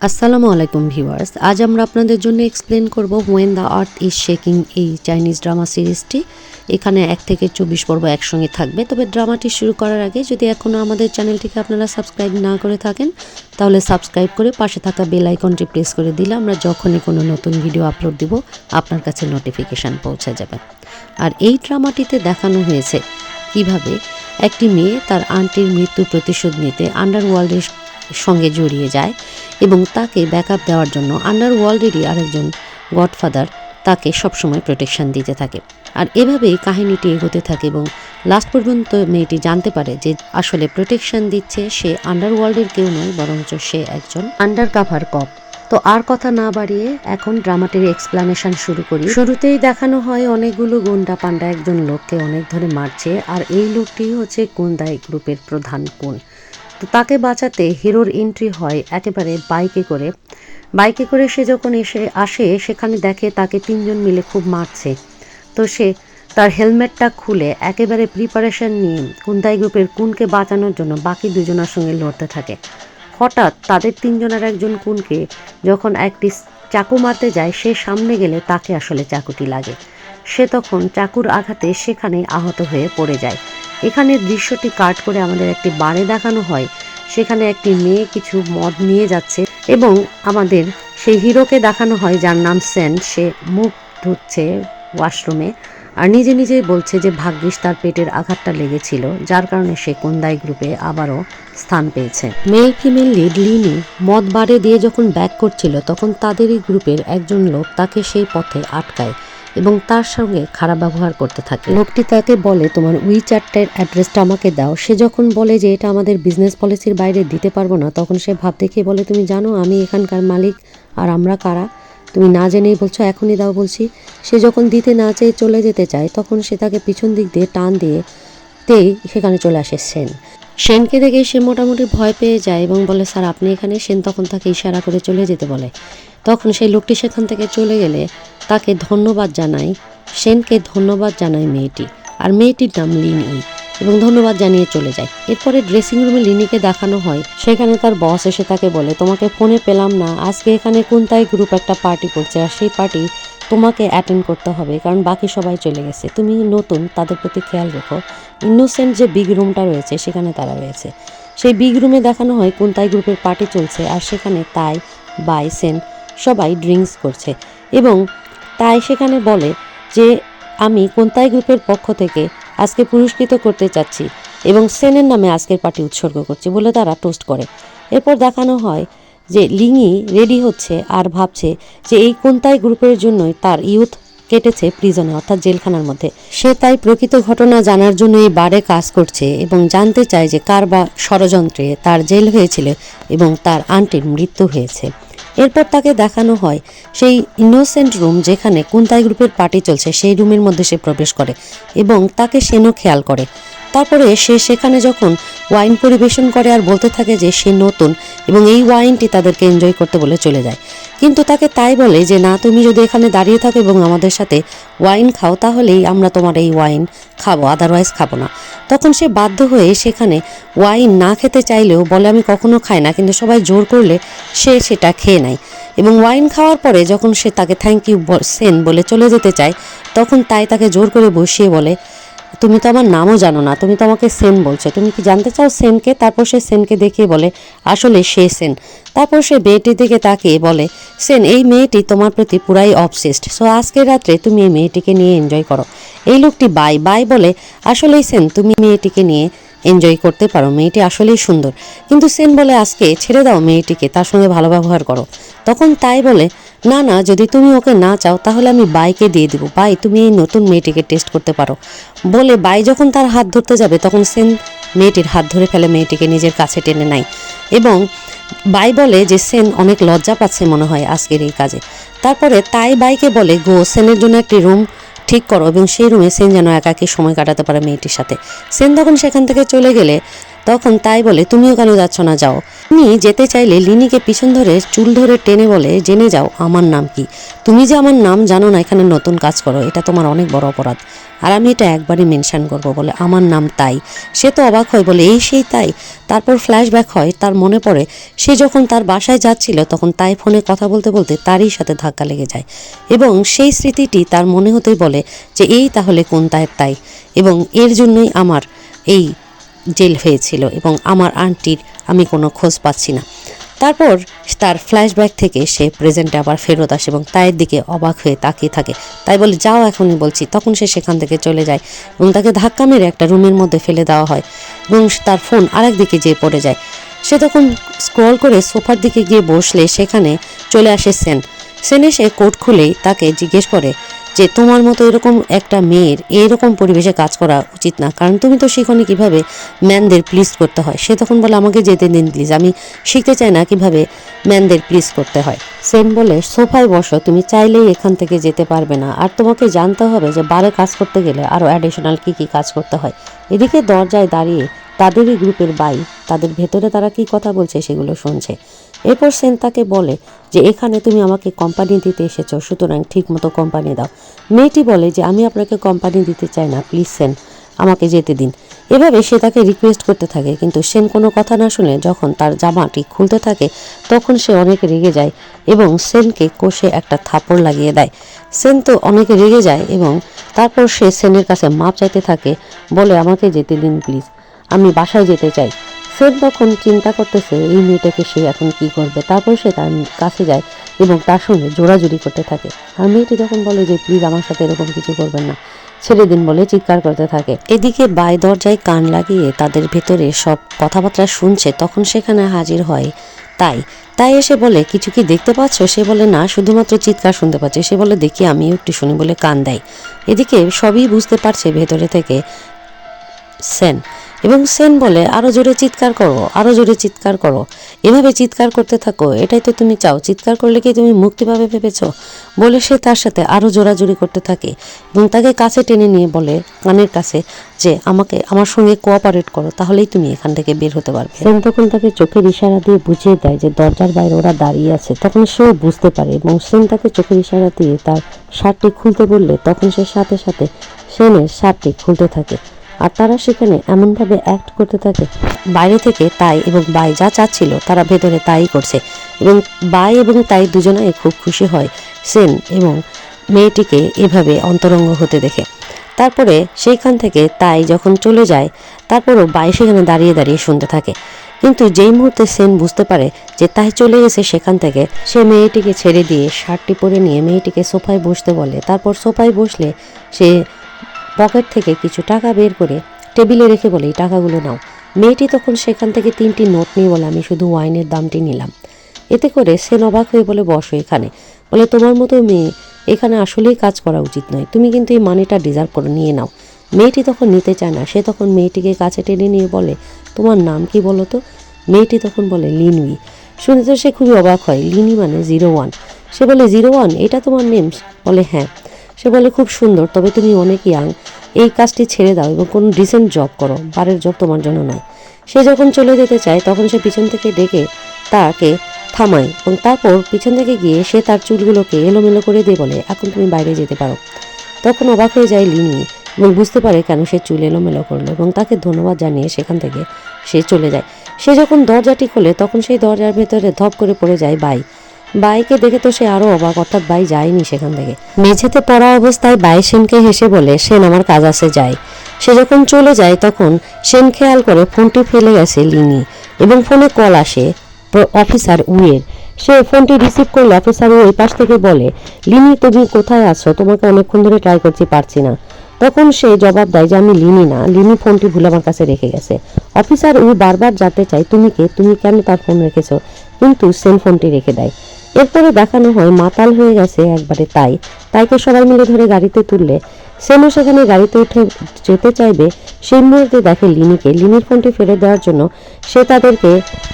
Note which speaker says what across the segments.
Speaker 1: আসসালামু আলাইকুম ভিউয়ার্স, আজ আমরা আপনাদের জন্য এক্সপ্লেন করব when the earth is shaking, এই চাইনিজ ড্রামা সিরিজটি। এখানে 1 থেকে 24 পর্ব একসঙ্গে থাকবে। তবে ড্রামাটি শুরু করার আগে যদি এখনও আমাদের চ্যানেলটিকে আপনারা সাবস্ক্রাইব না করে থাকেন, তাহলে সাবস্ক্রাইব করে পাশে থাকা বেল আইকনটি প্রেস করে দিলে আমরা যখনই কোনো নতুন ভিডিও আপলোড দিব আপনার কাছে নোটিফিকেশান পৌঁছে যাবে। আর এই ড্রামাটিতে দেখানো হয়েছে কিভাবে একটি মেয়ে তার আন্টির মৃত্যুর প্রতিশোধ নিতে আন্ডারওয়ার্ল্ডের সঙ্গে জড়িয়ে যায় এবং তাকে ব্যাকআপ দেওয়ার জন্য আন্ডারওয়ার্ল্ডেরই আরেকজন গডফাদার তাকে সবসময় প্রোটেকশন দিতে থাকে। আর এভাবেই কাহিনীটি এগোতে থাকে এবং লাস্ট পর্যন্ত মেয়েটি জানতে পারে যে আসলে প্রোটেকশন দিচ্ছে সে আন্ডারওয়ার্ল্ডের কেউ নয়, বরঞ্চ সে একজন আন্ডারকভার কপ। তো আর কথা না বাড়িয়ে এখন ড্রামাটির এক্সপ্লানেশন শুরু করি। শুরুতেই দেখানো হয় অনেকগুলো গুন্ডা পান্ডা একজন লোককে অনেক ধরে মারছে, আর এই লোকটি হচ্ছে কুন্দাই গ্রুপের প্রধান কুন। তো তাকে বাঁচাতে হিরোর এন্ট্রি হয় একেবারে বাইকে করে সে যখন আসে সেখানে দেখে তাকে 3 জন মিলে খুব মারছে। তো সে তার হেলমেটটা খুলে একেবারে প্রিপারেশন নিয়ে কুন্দাই গ্রুপের কুনকে বাঁচানোর জন্য বাকি 2 জনের সঙ্গে লড়তে থাকে। হঠাৎ তাদের 3 জনের একজন কুনকে যখন একটি চাকু মারতে যায়, সে সামনে গেলে তাকে আসলে চাকুটি লাগে। সে তখন চাকুর আঘাতে সেখানে আহত হয়ে পড়ে যায়। এখানে দৃশ্যটি কাট করে আমাদের একটি বারে দেখানো হয়, সেখানে একটি মেয়ে কিছু মদ নিয়ে যাচ্ছে এবং আমাদের সেই হিরোকে দেখানো হয় যার নাম সেন। সে মুখ ধুচ্ছে ওয়াশরুমে আর নিজে নিজেই বলছে যে ভাগ্যিস তার পেটের আঘাতটা লেগেছিল, যার কারণে সে কুন্দাই গ্রুপে আবারও স্থান পেয়েছে। মেল ফিমেল লিড লিনি মদ বারে দিয়ে যখন ব্যাক করছিল, তখন তাদেরই গ্রুপের একজন লোক তাকে সেই পথে আটকায় এবং তার সঙ্গে খারাপ ব্যবহার করতে থাকে। লোকটি তাকে বলে, তোমার উইচ্যাটের অ্যাড্রেসটা আমাকে দাও। সে যখন বলে যে এটা আমাদের বিজনেস পলিসির বাইরে দিতে পারবো না, তখন সে ভাব দেখে বলে, তুমি জানো আমি এখানকার মালিক আর আমরা কারা? তুমি না জেনেই বলছো এখনই দাও বলছি। সে যখন দিতে না চেয়ে চলে যেতে চায়, তখন সে তাকে পিছন দিক দিয়ে টান দিয়ে সেখানে চলে আসে সেনকে দেখে সে মোটামুটি ভয় পেয়ে যায় এবং বলে, স্যার আপনি এখানে। সেন তখন তাকে ইশারা করে চলে যেতে বলে। তখন সেই লোকটি সেখান থেকে চলে গেলে তাকে ধন্যবাদ জানায়, সেনকে ধন্যবাদ জানায় মেয়েটি, আর মেয়েটির নাম লিনি, এবং ধন্যবাদ জানিয়ে চলে যায়। এরপরে ড্রেসিং রুমে লিনিকে দেখানো হয়, সেখানে তার বস এসে তাকে বলে, তোমাকে ফোনে পেলাম না, আজকে এখানে কুন্তাই গ্রুপ একটা পার্টি করছে আর সেই পার্টি তোমাকে অ্যাটেন্ড করতে হবে, কারণ বাকি সবাই চলে গেছে, তুমি নতুন, তাদের প্রতি খেয়াল রেখো। ইনোসেন্ট যে বিগ রুমটা রয়েছে সেখানে তারা রয়েছে। সেই বিগ রুমে দেখানো হয় কুন্তাই গ্রুপের পার্টি চলছে আর সেখানে তাই বাই সেন সবাই ড্রিঙ্কস করছে এবং তাই সেখানে বলে যে আমি কুন্তাই গ্রুপের পক্ষ থেকে আজকে পুরস্কৃত করতে চাচ্ছি এবং সেনের নামে আজকের পার্টি উৎসর্গ করছি বলে তারা টোস্ট করে। এরপর দেখানো হয় যে লিঙি রেডি হচ্ছে আর ভাবছে যে এই কুন্তাই গ্রুপের জন্যই তার ইউথ কেটেছে প্রিজনে, অর্থাৎ জেলখানার মধ্যে। সে তাই প্রকৃত ঘটনা জানার জন্য এই বারে কাজ করছে এবং জানতে চায় যে কার বা ষড়যন্ত্রে তার জেল হয়েছিল এবং তার আন্টির মৃত্যু হয়েছে। এরপর তাকে দেখানো হয় সেই ইনোসেন্ট রুম যেখানে কুন্তাই গ্রুপের পার্টি চলছে, সেই রুমের মধ্যে সে প্রবেশ করে এবং তাকে সেনও খেয়াল করে। তারপরে সে সেখানে যখন ওয়াইন পরিবেশন করে আর বলতে থাকে যে সে নতুন এবং এই ওয়াইনটি তাদেরকে এনজয় করতে বলে চলে যায়, কিন্তু তাকে তাই বলে যে না, তুমি যদি এখানে দাঁড়িয়ে থাকো এবং আমাদের সাথে ওয়াইন খাও তাহলেই আমরা তোমার এই ওয়াইন খাবো, আদারওয়াইজ খাবো না। তখন সে বাধ্য হয়ে সেখানে ওয়াইন না খেতে চাইলেও বলে আমি কখনো খাই না, কিন্তু সবাই জোর করলে সে সেটা খেয়ে নেয় এবং ওয়াইন খাওয়ার পরে যখন সে তাকে থ্যাংক ইউ সেন বলে চলে যেতে চায়, তখন তাই তাকে জোর করে বসিয়ে বলে, তুমি তো আমার নামও জানো না, তুমি তো আমাকে সেন বলছো, তুমি কি জানতে চাও সেনকে? তারপর সে সেনকে দেখিয়ে বলে আসলে সে সেন। তারপর সে মেয়েটির দিকে তাকিয়ে বলে, সেন এই মেয়েটি তোমার প্রতি পুরাই অবসেসড, সো আজকের রাত্রে তুমি এই মেয়েটিকে নিয়ে এনজয় করো। এই লোকটি বাই বলে, আসলেই সেন তুমি মেয়েটিকে নিয়ে এনজয় করতে পারো, মেয়েটি আসলেই সুন্দর। কিন্তু সেন বলে আজকে ছেড়ে দাও মেয়েটিকে, তার সঙ্গে ভালো ব্যবহার করো। তখন তাই বলে, না না, যদি তুমি ওকে না চাও তাহলে আমি বাইকে দিয়ে দিব, বাই তুমি এই নতুন মেয়েটিকে টেস্ট করতে পারো বলে বাই যখন তার হাত ধরতে যাবে তখন সেন মেয়েটির হাত ধরে ফেলে, মেয়েটিকে নিজের কাছে টেনে নেয় এবং বাই বলে যে সেন অনেক লজ্জা পাচ্ছে মনে হয় আজকের এই কাজে। তারপরে তাই বাইকে বলে, গো সেনের জন্য একটি রুম ঠিক করো এবং সেই রুমে সেন যেন একাকী সময় কাটাতে পারে মেয়েটির সাথে। সেন তখন সেখান থেকে চলে গেলে তখন তাই বলে তুমিও কেন যাচ্ছ না, যাও। তুমি যেতে চাইলে লিনিকে পিছন ধরে চুল ধরে টেনে বলে, জেনে যাও আমার নাম কি। তুমি যে আমার নাম জানো না, এখানে নতুন কাজ করো, এটা তোমার অনেক বড় অপরাধ। আর আমি এটা একবারই মেনশন করব, বলে আমার নাম তাই। সে তো অবাক হয়, বলে এই সেই তাই। তারপর ফ্ল্যাশব্যাক হয়, তার মনে পড়ে সে যখন তার বাসায় যাচ্ছিল তখন তাই ফোনে কথা বলতে বলতে তারই সাথে ধাক্কা লেগে যায়, এবং সেই স্মৃতিটি তার মনে হতেই বলে যে এই তাহলে কোন তাই তাই, এবং এর জন্যই আমার এই জেল হয়েছিল এবং আমার আন্টির আমি কোনো খোঁজ পাচ্ছি না। তারপর তার ফ্ল্যাশব্যাক থেকে সে প্রেজেন্টে আবার ফেরত আসে এবং তাইয়ের দিকে অবাক হয়ে তাকিয়ে থাকে। তাই বলে যাও এখনই বলছি। তখন সে সেখান থেকে চলে যায় এবং তাকে ধাক্কা মেরে একটা রুমের মধ্যে ফেলে দেওয়া হয় এবং তার ফোন আরেক দিকে যেয়ে পড়ে যায়। সে তখন স্ক্রল করে সোফার দিকে গিয়ে বসলে সেখানে চলে আসে সেন এসে কোট খুলেই তাকে জিজ্ঞেস করে যে তোমার মতো এরকম একটা মেয়ের এইরকম পরিবেশে কাজ করা উচিত না, কারণ তুমি তো শিখনি কিভাবে ম্যানদের প্লিজ করতে হয়। সে তখন বলে আমাকে যেতে দিন প্লিজ, আমি শিখতে চাই না কিভাবে ম্যানদের প্লিজ করতে হয়। সেন বলে সোফায় বসো, তুমি চাইলেই এখান থেকে যেতে পারবে না, আর তোমাকে জানতে হবে যে বারে কাজ করতে গেলে আরও অ্যাডিশনাল কী কী কাজ করতে হয়। এদিকে দরজায় দাঁড়িয়ে তাদেরই গ্রুপের বাই তাদের ভেতরে তারা কি কথা বলছে সেগুলো শুনছে। এরপর সেন তাকে বলে যে এখানে তুমি আমাকে কোম্পানি দিতে এসেছো, সুতরাং ঠিক মতো কোম্পানি দাও। মেয়েটি বলে যে আমি আপনাকে কোম্পানি দিতে চাই না, প্লিজ সেন আমাকে যেতে দিন। এভাবে সে তাকে রিকোয়েস্ট করতে থাকে, কিন্তু সেন কোনো কথা না শুনে যখন তার জামাটি খুলতে থাকে তখন সে অনেক রেগে যায় এবং সেনকে কষে একটা থাপড় লাগিয়ে দেয়। সেন তো অনেক রেগে যায় এবং তারপর সে সেনের কাছে মাপ চাইতে থাকে, বলে আমাকে যেতে দিন প্লিজ, আমি বাসায় যেতে চাই। সেন তখন চিন্তা করতেছে এই মেয়েটাকে সে এখন কি করবে। তারপর সে তার কাছে যায় এবং তার সঙ্গে জোড়াজুড়ি করতে থাকে। আর মেয়েটি তখন বলে যে প্লিজ আমার সাথে এরকম কিছু করবেন না, ছেড়ে দিন, বলে চিৎকার করতে থাকে। এদিকে বাই দরজায় কান লাগিয়ে তাদের ভেতরে সব কথাবার্তা শুনছে। তখন সেখানে হাজির হয় তাই এসে বলে কিছু কি দেখতে পাচ্ছ? সে বলে না, শুধুমাত্র চিৎকার শুনতে পাচ্ছে। সে বলে দেখি আমিও একটু শুনি, বলে কান দেয়। এদিকে সবই বুঝতে পারছে ভেতরে থেকে সেন, এবং সেন বলে আরো জোরে চিৎকার করো, আরো জোরে চিৎকার করো, এভাবে চিৎকার করতে থাকো, এটাই তো তুমি চাও, চিৎকার করলে কি তুমি মুক্তি পাবে ভেবেছো? বলে সে তার সাথে আরো জোরাজোরি করতে থাকে এবং তাকে কাছে টেনে নিয়ে বলে কানের কাছে যে আমাকে আমার সঙ্গে কোঅপারেট করো, তাহলেই তুমি এখান থেকে বের হতে পারবে। সেন তখন তাকে চোখের ইশারা দিয়ে বুঝিয়ে দেয় যে দরজার বাইরে ওরা দাঁড়িয়ে আছে। তখন সেও বুঝতে পারে এবং সেন তাকে চোখের ইশারা দিয়ে তার শার্টটি খুলতে বললে তখন সে সাথে সাথে সেনের শার্টটি খুলতে থাকে। আর তারা সেখানে এমনভাবে অ্যাক্ট করতে থাকে বাইরে থেকে তাই এবং বাই যা চাচ্ছিল তারা ভেতরে তাই করছে, এবং বাই এবং তাই দুজনাই খুব খুশি হয় সেন এবং মেয়েটিকে এভাবে অন্তরঙ্গ হতে দেখে। তারপরে সেইখান থেকে তাই যখন চলে যায় তারপরও বাই সেখানে দাঁড়িয়ে দাঁড়িয়ে শুনতে থাকে। কিন্তু যেই মুহূর্তে সেন বুঝতে পারে যে তাই চলে গেছে সেখান থেকে, সে মেয়েটিকে ছেড়ে দিয়ে শার্টটি পরে নিয়ে মেয়েটিকে সোফায় বসতে বলে। তারপর সোফায় বসলে সে পকেট থেকে কিছু টাকা বের করে টেবিলে রেখে বলে এই টাকাগুলো নাও। মেয়েটি তখন সেখান থেকে 3টি নোট নিয়ে বলে আমি শুধু ওয়াইনের দামটি নিলাম। এতে করে সেন অবাক হয়ে বলে বসো এখানে, বলে তোমার মতো মেয়ে এখানে আসলেই কাজ করা উচিত নয়, তুমি কিন্তু এই মানিটা ডিজার্ভ করে নিয়ে নাও। মেয়েটি তখন নিতে চায় না। সে তখন মেয়েটিকে কাছে টেনে নিয়ে বলে তোমার নাম কি বলো তো? মেয়েটি তখন বলে লিনুই। শুনে তো সে খুবই অবাক হয়, লিনি মানে 01। সে বলে 01 এটা তোমার নেম? বলে হ্যাঁ। সে বলে খুব সুন্দর, তবে তুমি অনেক ইয়াং, এই কাজটি ছেড়ে দাও এবং কোনো ডিসেন্ট জব করো, বারের জব তোমার জন্য নয়। সে যখন চলে যেতে চায় তখন সে পিছন থেকে ডেকে তাকে থামায় এবং তারপর পিছন থেকে গিয়ে সে তার চুলগুলোকে এলোমেলো করে দিয়ে বলে এখন তুমি বাইরে যেতে পারো। তখন অবাক হয়ে যায় লিনি এবং বুঝতে পারে কেন সে চুল এলোমেলো করলো এবং তাকে ধন্যবাদ জানিয়ে সেখান থেকে সে চলে যায়। সে যখন দরজাটি খোলে তখন সেই দরজার ভেতরে ধপ করে পড়ে যায় বাইকে দেখে তো সে আরো অবাক, অর্থাৎ বাই যায়নি সেখান থেকে। মেঝেতে পড়া অবস্থায় বাই সেনকে হেসে বলে সেন আমার কাজ আছে যায়। সে যখন চলে যায় তখন সেন খেয়াল করে ফোনটি ফেলে গেছে লিনি এবং ফোনে কল আসে অফিসার উয়ের। সে ফোনটি রিসিভ করলে অফিসার ওই পাশ থেকে বলে লিনি তুমি কোথায় আছো, তোমাকে অনেকক্ষণ ধরে ট্রাই করছি, পারছি না। তখন সে জবাব দেয় যে আমি লিনি না, লিনি ফোনটি ভুলে আমার কাছে রেখে গেছে। অফিসার ও বারবার জানতে চায় তুমি কে, তুমি কেন তার ফোন রেখেছো, কিন্তু সেন ফোনটি রেখে দেয়। এরপরে দেখানো হয় মাতাল হয়ে গেছে একবারে তাইকে সবাই মিলে ধরে গাড়িতে তুললে সেনও সেখানে গাড়িতে উঠে যেতে চাইবে। সেই মুহূর্তে দেখে লিনির ফোনটি ফেরত দেওয়ার জন্য সে তাদেরকে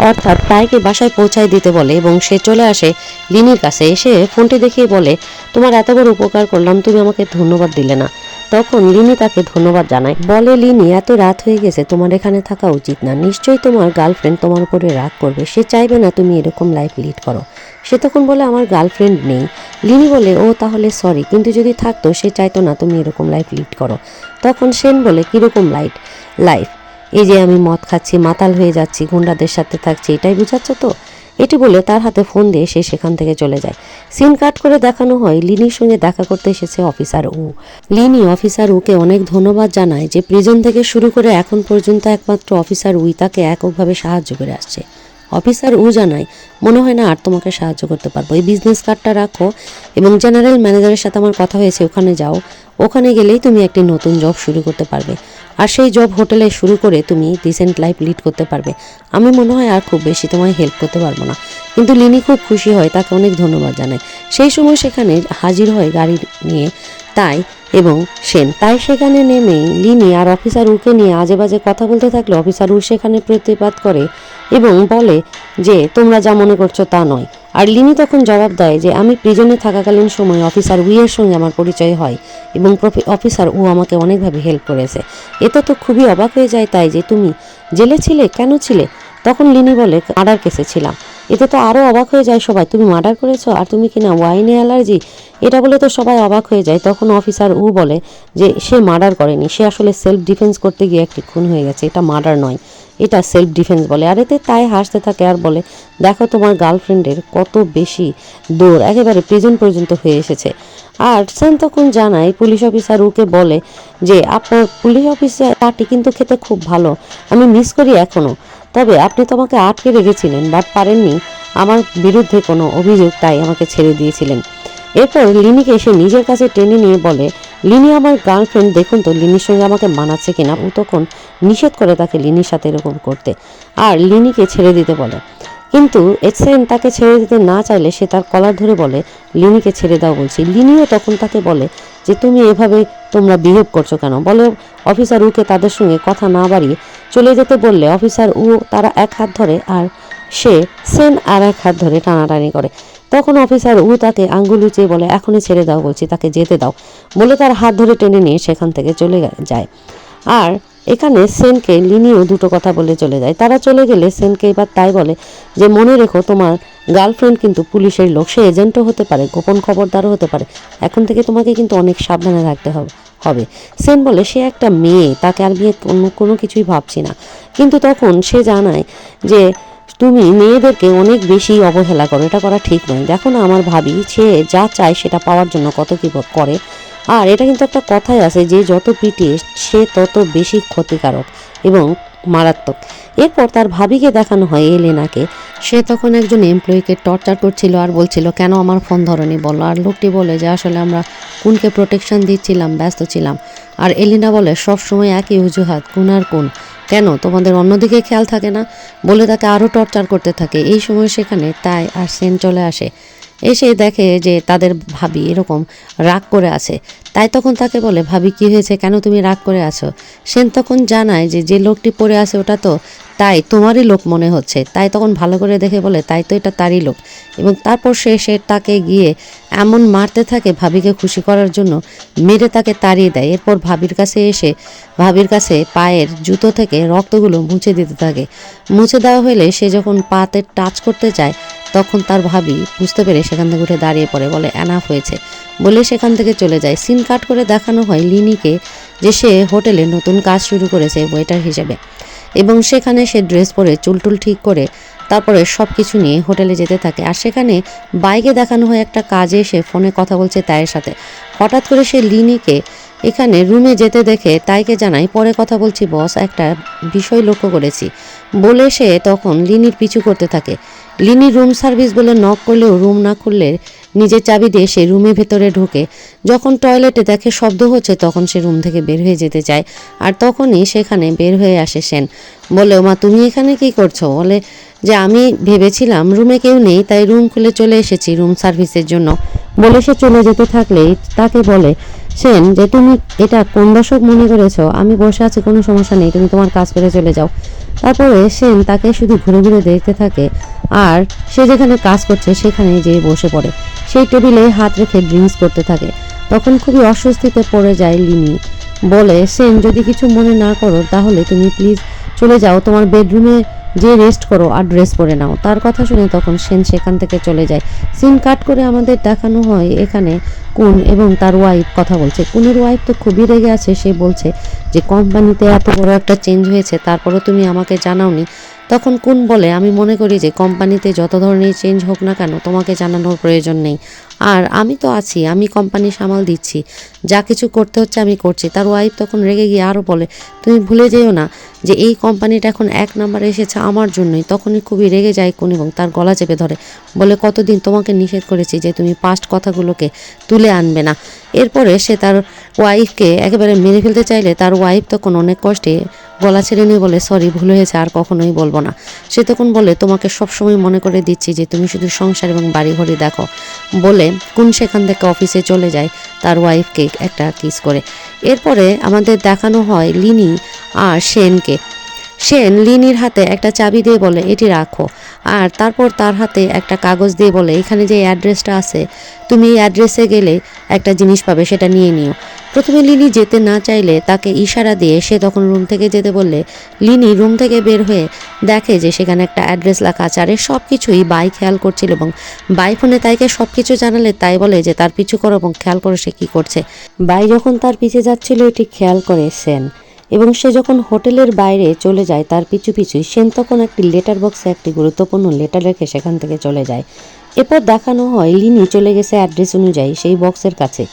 Speaker 1: অর্থাৎ তাইকে বাসায় পৌঁছায় দিতে বলে এবং সে চলে আসে লিনির কাছে। এসে ফোনটি দেখিয়ে বলে তোমার এত বড় উপকার করলাম, তুমি আমাকে ধন্যবাদ দিলে না। তখন লিনি তাকে ধন্যবাদ জানায়, বলে লিনি এত রাত হয়ে গেছে, তোমার এখানে থাকা উচিত না, নিশ্চয়ই তোমার গার্লফ্রেন্ড তোমার উপরে রাগ করবে, সে চাইবে না তুমি এরকম লাইফ লিড করো। সে তখন বলে আমার গার্লফ্রেন্ড নেই। লিনি বলে ও তাহলে সরি, কিন্তু যদি থাকতো সে চাইতো না তুমি এরকম লাইফ লিড করো। তখন সেন বলে কিরকম লাইফ, এই যে আমি মদ খাচ্ছি, মাতাল হয়ে যাচ্ছি, গুন্ডাদের সাথে থাকছি, এটাই বুঝাচ্ছ তো? এটি বলে তার হাতে ফোন দিয়ে সে সেখান থেকে চলে যায়। সিন কাট করে দেখানো হয় লিনির সঙ্গে দেখা করতে এসেছে অফিসার উ। লিনি অফিসার উকে অনেক ধন্যবাদ জানায় যে প্রিজন থেকে শুরু করে এখন পর্যন্ত একমাত্র অফিসার উই তাকে এককভাবে সাহায্য করে আসছে। অফিসার উ জানায়, মনে হয় না আর তোমাকে সাহায্য করতে পারবো, এই বিজনেস কার্ডটা রাখো এবং জেনারেল ম্যানেজারের সাথে আমার কথা হয়েছে, ওখানে যাও, ওখানে গেলেই তুমি একটি নতুন জব শুরু করতে পারবে, আর সেই জব হোটেলে শুরু করে তুমি ডিসেন্ট লাইফ লিড করতে পারবে। আমি মনে হয় আর খুব বেশি তোমায় হেল্প করতে পারবো না। কিন্তু লিনি খুব খুশি হয়, তাকে অনেক ধন্যবাদ জানায়। সেই সময় সেখানে হাজির হয় গাড়ি নিয়ে তাই এবং সেন। তাই সেখানে নেমেই লিনি আর অফিসার উকে নিয়ে আজে বাজে কথা বলতে থাকলে অফিসার উ সেখানে প্রতিবাদ করে এবং বলে যে তোমরা যা মনে করছো তা নয়। আর লিনি তখন জবাব দেয় যে আমি প্রিজনে থাকাকালীন সময় অফিসার উইয়ের সঙ্গে আমার পরিচয় হয় এবং অফিসার উ আমাকে অনেকভাবে হেল্প করেছে। এটা তো খুবই অবাক হয়ে যায়, তাই যে তুমি জেলে ছিলে, কেন ছিলে? তখন লিনি বলে মার্ডার কেসে ছিলাম। এতে তো আরও অবাক হয়ে যায় সবাই, তুমি মার্ডার করেছো আর তুমি কিনা ওয়াইনে অ্যালার্জি, এটা বলে তো সবাই অবাক হয়ে যায়। তখন অফিসার উ বলে যে সে মার্ডার করেনি, সে আসলে সেলফ ডিফেন্স করতে গিয়ে একটি খুন হয়ে গেছে, এটা মার্ডার নয়, এটা সেলফ ডিফেন্স বলে। আর এতে তাই হাসতে থাকে আর বলে দেখো তোমার গার্লফ্রেন্ডের কত বেশি দৌড়, একেবারে প্রিজন পর্যন্ত হয়ে এসেছে। আর সেন তখন জানায় পুলিশ অফিসার উকে বলে যে আপনার পুলিশ অফিসার পার্টি কিন্তু খেতে খুব ভালো, আমি মিস করি এখনও, তবে আপনি তো আমাকে আটকে রেখেছিলেন বাট পারেননি আমার বিরুদ্ধে কোনো অভিযোগ, তাই আমাকে ছেড়ে দিয়েছিলেন। এরপর লিনিকে এসে নিজের কাছে টেনে নিয়ে বলে লিনি আমার গার্লফ্রেন্ড, দেখুন তো লিনির সঙ্গে আমাকে মানাচ্ছে কিনা। ও তখন নিষেধ করে তাকে লিনির সাথে এরকম করতে আর লিনিকে ছেড়ে দিতে বলে। কিন্তু সেন তাকে ছেড়ে দিতে না চাইলে সে তার কলার ধরে বলে লিনিকে ছেড়ে দাও বলছি। লিনিও তখন তাকে বলে যে তুমি এভাবে তোমরা বিহেভ করছো কেন, বলে অফিসার উকে তাদের সঙ্গে কথা না বাড়িয়ে চলে যেতে বললে অফিসার উ তারা এক হাত ধরে আর সেন আর এক হাত ধরে টানাটানি করে। তখন অফিসার উ তাকে আঙ্গুল উঁচিয়ে বলে এখনই ছেড়ে দাও বলছি, তাকে যেতে দাও, বলে তার হাত ধরে টেনে নিয়ে সেখান থেকে চলে যায়। আর এখানে সেনকে লিনিও দুটো কথা বলে চলে যায়। তারা চলে গেলে সেনকে এবার তাই বলে যে মনে রেখো তোমার গার্লফ্রেন্ড কিন্তু পুলিশের লোক, সে এজেন্টও হতে পারে, গোপন খবরদারও হতে পারে, এখন থেকে তোমাকে কিন্তু অনেক সাবধানে থাকতে হবে। সেন বলে সে একটা মেয়ে, তাকে আর বিয়ে কোনো কিছুই ভাবছি না। কিন্তু তখন সে জানায় যে তুমি মেয়েদেরকে অনেক বেশি অবহেলা করো, এটা করা ঠিক নয়, দেখো না আমার ভাবি, সে যা চায় সেটা পাওয়ার জন্য কত কী করে। আর এটা কিন্তু একটা কথাই আছে যে যত পিটিয়ে সে তত বেশি ক্ষতিকারক এবং মারাত্মক। এরপর তার ভাবিকে দেখানো হয় এলেনাকে, সে তখন একজন এমপ্লয়িকে টর্চার করছিল আর বলছিল কেন আমার ফোন ধরনি বলো। আর লোকটি বলে যে আসলে আমরা কোনকে প্রোটেকশন দিচ্ছিলাম, ব্যস্ত ছিলাম। আর এলিনা বলে সব সময় একই অজুহাত, কোন আর কোন, কেন তোমাদের অন্যদিকে খেয়াল থাকে না, বলে তাকে আরও টর্চার করতে থাকে। এই সময় সেখানে তাই আর সেন চলে আসে, এসে দেখে যে তাদের ভাবি এরকম রাগ করে আছে। তাই তখন তাকে বলে ভাবি কি হয়েছে, কেন তুমি রাগ করে আছো? সেন তখন জানায় যে লোকটি পড়ে আছে ওটা তো তাই তোমারই লোক মনে হচ্ছে। তাই তখন ভালো করে দেখে বলে তাই তো এটা তারই লোক। এবং তারপর সে তাকে গিয়ে এমন মারতে থাকে ভাবিকে খুশি করার জন্য, মেরে তাকে তাড়িয়ে দেয়। এরপর ভাবির কাছে পায়ের জুতো থেকে রক্তগুলো মুছে দিতে থাকে। মুছে দেওয়া হলে সে যখন পাতে টাচ করতে চায় তখন তার ভাবি বুঝতে পেরে সেখান থেকে উঠে দাঁড়িয়ে পড়ে, বলে এনাফ হয়েছে, বলে সেখান থেকে চলে যায়। সিন কাট করে দেখানো হয় লিনিকে যে সে হোটেলে নতুন কাজ শুরু করেছে ওয়েটার হিসেবে এবং সেখানে সে ড্রেস পরে চুলটুল ঠিক করে তারপরে সব কিছু নিয়ে হোটেলে যেতে থাকে। আর সেখানে বাইকে দেখানো হয় একটা কাজে এসে ফোনে কথা বলছে তাইয়ের সাথে। হঠাৎ করে সে লিনিকে এখানে রুমে যেতে দেখে তাইকে জানাই পরে কথা বলছি বস, একটা বিষয় লক্ষ্য করেছি, বলে সে তখন লিনির পিছু করতে থাকে। লিনি রুম সার্ভিস বলে নক করলেও রুম না খুললে নিজের চাবি দিয়ে সে রুমের ভেতরে ঢুকে যখন টয়লেটে দেখে শব্দ হচ্ছে তখন সে রুম থেকে বের হয়ে যেতে চায়। আর তখনই সেখানে বের হয়ে আসে সেন, বলে মা তুমি এখানে কি করছো? বলে যে আমি ভেবেছিলাম রুমে কেউ নেই তাই রুম খুলে চলে এসেছি রুম সার্ভিসের জন্য। বলে সে চলে যেতে থাকলেই তাকে বলে সেন যে তুমি এটা কোন দশক মনে করেছো, আমি বসে আছি, কোনো সমস্যা নেই, তুমি তোমার কাজ করে চলে যাও। তারপরে সেন তাকে শুধু ঘুরে ঘুরে দেখতে থাকে আর সে যেখানে কাজ করছে সেখানে যেয়ে বসে পড়ে, সেই টেবিলে হাত রেখে ড্রিঙ্কস করতে থাকে। তখন খুবই অস্বস্তিতে পড়ে যায় লিনি। বলে, সেন যদি কিছু মনে না করো তাহলে তুমি প্লিজ চলে যাও, তোমার বেডরুমে যে রেস্ট করো আর ড্রেস পরে নাও। তার কথা শুনে তখন সেন সেখান থেকে চলে যায়। সিন কাট করে আমাদের দেখানো হয় এখানে কুন এবং তার ওয়াইফ কথা বলছে। কুনের ওয়াইফ তো খুবই রেগে আছে, সে বলছে যে কোম্পানিতে এত বড় একটা চেঞ্জ হয়েছে তারপরও তুমি আমাকে জানাওনি। তখন কুন বলে, আমি মনে করি যে কোম্পানিতে যত ধরনের চেঞ্জ হোক না কেন তোমাকে জানানোর প্রয়োজন নেই, আর আমি তো আছি, আমি কোম্পানি সামাল দিচ্ছি, যা কিছু করতে হচ্ছে আমি করছি। তার ওয়াইফ তখন রেগে গিয়ে আরও বলে, তুমি ভুলে যেও না যে এই কোম্পানিটা এখন 1 নম্বরে এসেছে আমার জন্যই। তখনই খুবই রেগে যায় কুন এবং তার গলা চেপে ধরে, বলে, কতদিন তোমাকে নিষেধ করেছি যে তুমি পাস্ট কথাগুলোকে তুলে আনবে না। এরপরে সে তার ওয়াইফকে একেবারে মেরে ফেলতে চাইলে তার ওয়াইফ তখন অনেক কষ্টে গলা ছেড়ে নিয়ে বলে, সরি, ভুল হয়েছে, আর কখনোই বলবো না। সে তখন বলে, তোমাকে সবসময় মনে করে দিচ্ছি যে তুমি শুধু সংসার এবং বাড়ি ঘরে দেখো। বলে কুন সেখান থেকে অফিসে চলে যায় তার ওয়াইফকে একটা কিস করে। এরপরে আমাদের দেখানো হয় লিনি আর সেনকে। সেন লিনির হাতে একটা চাবি দিয়ে বলে, এটি রাখো, আর তারপর তার হাতে একটা কাগজ দিয়ে বলে, এখানে যে অ্যাড্রেসটা আছে তুমি এই অ্যাড্রেসে গেলে একটা জিনিস পাবে, সেটা নিয়ে নিও। প্রথমে লিনি যেতে না চাইলে তাকে ইশারা দিয়ে সে তখন রুম থেকে যেতে বললে লিনি রুম থেকে বের হয়ে দেখে যে সেখানে একটা অ্যাড্রেস লেখা আছে। আর সব কিছুই বাই খেয়াল করছিল এবং বাই ফোনে তাইকে সব কিছু জানালে তাই বলে যে তার পিছু করো এবং খেয়াল করো সে কী করছে। বাই যখন তার পিছে যাচ্ছিল এটি খেয়াল করে সেন, এবং সে যখন হোটেলের বাইরে চলে যায় তার পিছু পিছুই সেন তখন একটি লেটার বক্সে একটি গুরুত্বপূর্ণ লেটার রেখে সেখান থেকে চলে যায়। এরপর দেখানো হয় লিনি চলে গেছে অ্যাড্রেস অনুযায়ী সেই বক্সের কাছে,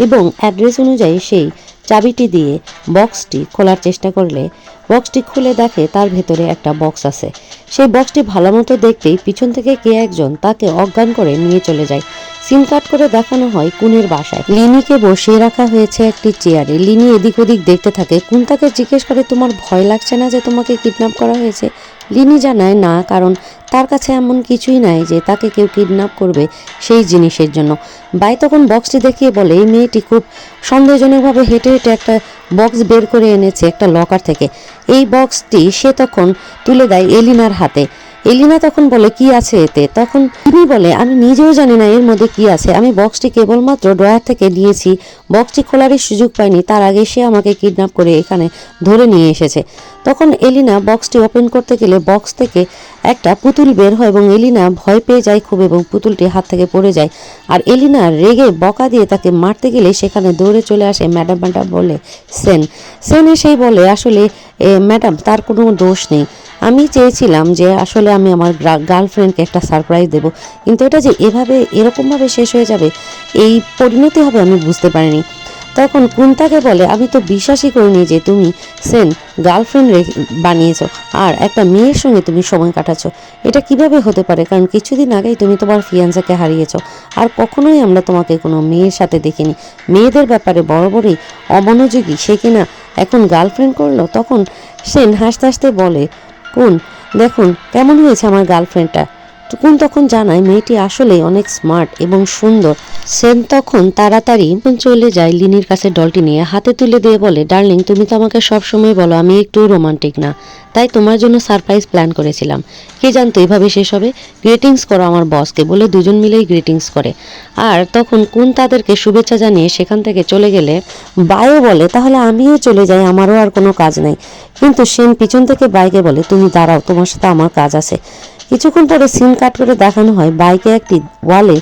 Speaker 1: এবং অ্যাড্রেস অনুযায়ী সেই চাবিটি দিয়ে বক্সটি খোলার চেষ্টা করলে বক্সটি খুলে দেখে তার ভেতরে একটা বক্স আছে। সেই বক্সটি ভালো মতো দেখতেই পিছন থেকে কে একজন তাকে অজ্ঞান করে নিয়ে চলে যায়। সিন কাট করে দেখানো হয় কুনের বাসায়। লিনিকে বসিয়ে রাখা হয়েছে একটি চেয়ারে। লিনি এদিক ওদিক দেখতে থাকে। কুন তাকে জিজ্ঞেস করে, তোমার ভয় লাগছে না যে তোমাকে কিডন্যাপ করা হয়েছে? লিনি জানায় না, কারণ তার কাছে এমন কিছুই নাই যে তাকে কেউ কিডন্যাপ করবে সেই জিনিসের জন্য। বাই তখন বক্সটি দেখিয়ে বলে, এই মেয়েটি খুব সন্দেহজনকভাবে হেঁটে হেঁটে একটা বক্স বের করে এনেছে একটা লকার থেকে। এই বক্সটি সে তখন তুলে দেয় এলিনার হাতে। এলিনা তখন বলে, কি আছে এতে? তখন তিনি বলে, আমি নিজেও জানি না এর মধ্যে কি আছে, আমি বক্সটি কেবলমাত্র ড্রয়ার থেকে নিয়েছি, বক্সটি খোলারই সুযোগ পাইনি, তার আগে সে আমাকে কিডন্যাপ করে এখানে ধরে নিয়ে এসেছে। তখন এলিনা বক্সটি ওপেন করতে গেলে বক্স থেকে একটা পুতুল বের হয় এবং এলিনা ভয় পেয়ে যায় খুব এবং পুতুলটি হাত থেকে পড়ে যায়। আর এলিনা রেগে বকা দিয়ে তাকে মারতে গেলে সেখানে দৌড়ে চলে আসে ম্যাডাম ম্যাডাম বলে সেন এসেই বলে, আসলে ম্যাডাম তার কোনো দোষ নেই, আমি চেয়েছিলাম যে আসলে আমি আমার গার্লফ্রেন্ডকে একটা সারপ্রাইজ দেব, কিন্তু এটা যে এরকমভাবে শেষ হয়ে যাবে, এই পরিণতি হবে আমি বুঝতে পারিনি। তখন কুন্তাকে বলে, আমি তো বিশ্বাসই করিনি যে তুমি সেন গার্লফ্রেন্ড বানিয়েছো আর একটা মেয়ের সঙ্গে তুমি সময় কাটাচ্ছ। এটা কিভাবে হতে পারে? কারণ কিছুদিন আগেই তুমি তোমার ফিয়ান্সাকে হারিয়েছো, আর কখনোই আমরা তোমাকে কোনো মেয়ের সাথে দেখিনি। মেয়েদের ব্যাপারে বরাবরই অমনোযোগী, সে কিনা এখন গার্লফ্রেন্ড করলো। তখন সেন হাসতে হাসতে বলে, কুন দেখুন কেমন হয়েছে আমার গার্লফ্রেন্ডটা। কুন তখন জানায় মেয়েটি আসলেই অনেক স্মার্ট এবং সুন্দর। সেন তখন তাড়াতাড়ি চলে যায় লিনির কাছে ডলটি নিয়ে হাতে তুলে দিয়ে বলে, ডার্লিং তুমি তো আমাকে সবসময় বলো আমি একটু রোমান্টিক না, তাই তোমার জন্য সারপ্রাইজ প্ল্যান করেছিলাম। কে জানতো এভাবে শেষ হবে। গ্রিটিংস করো আমার বসকে, বলে দুজন মিলেই গ্রিটিংস করে। আর তখন কুন তাদেরকে শুভেচ্ছা জানিয়ে সেখান থেকে চলে গেলে বায়ও বলে, তাহলে আমিও চলে যাই, আমারও আর কোনো কাজ নেই। কিন্তু সেন পিছন থেকে বাইকে বলে, তুমি দাঁড়াও, তোমার সাথে আমার কাজ আছে। কিছুক্ষণ পরে সিন কাট করে দেখানো হয় বাইকে একটি ওয়ালে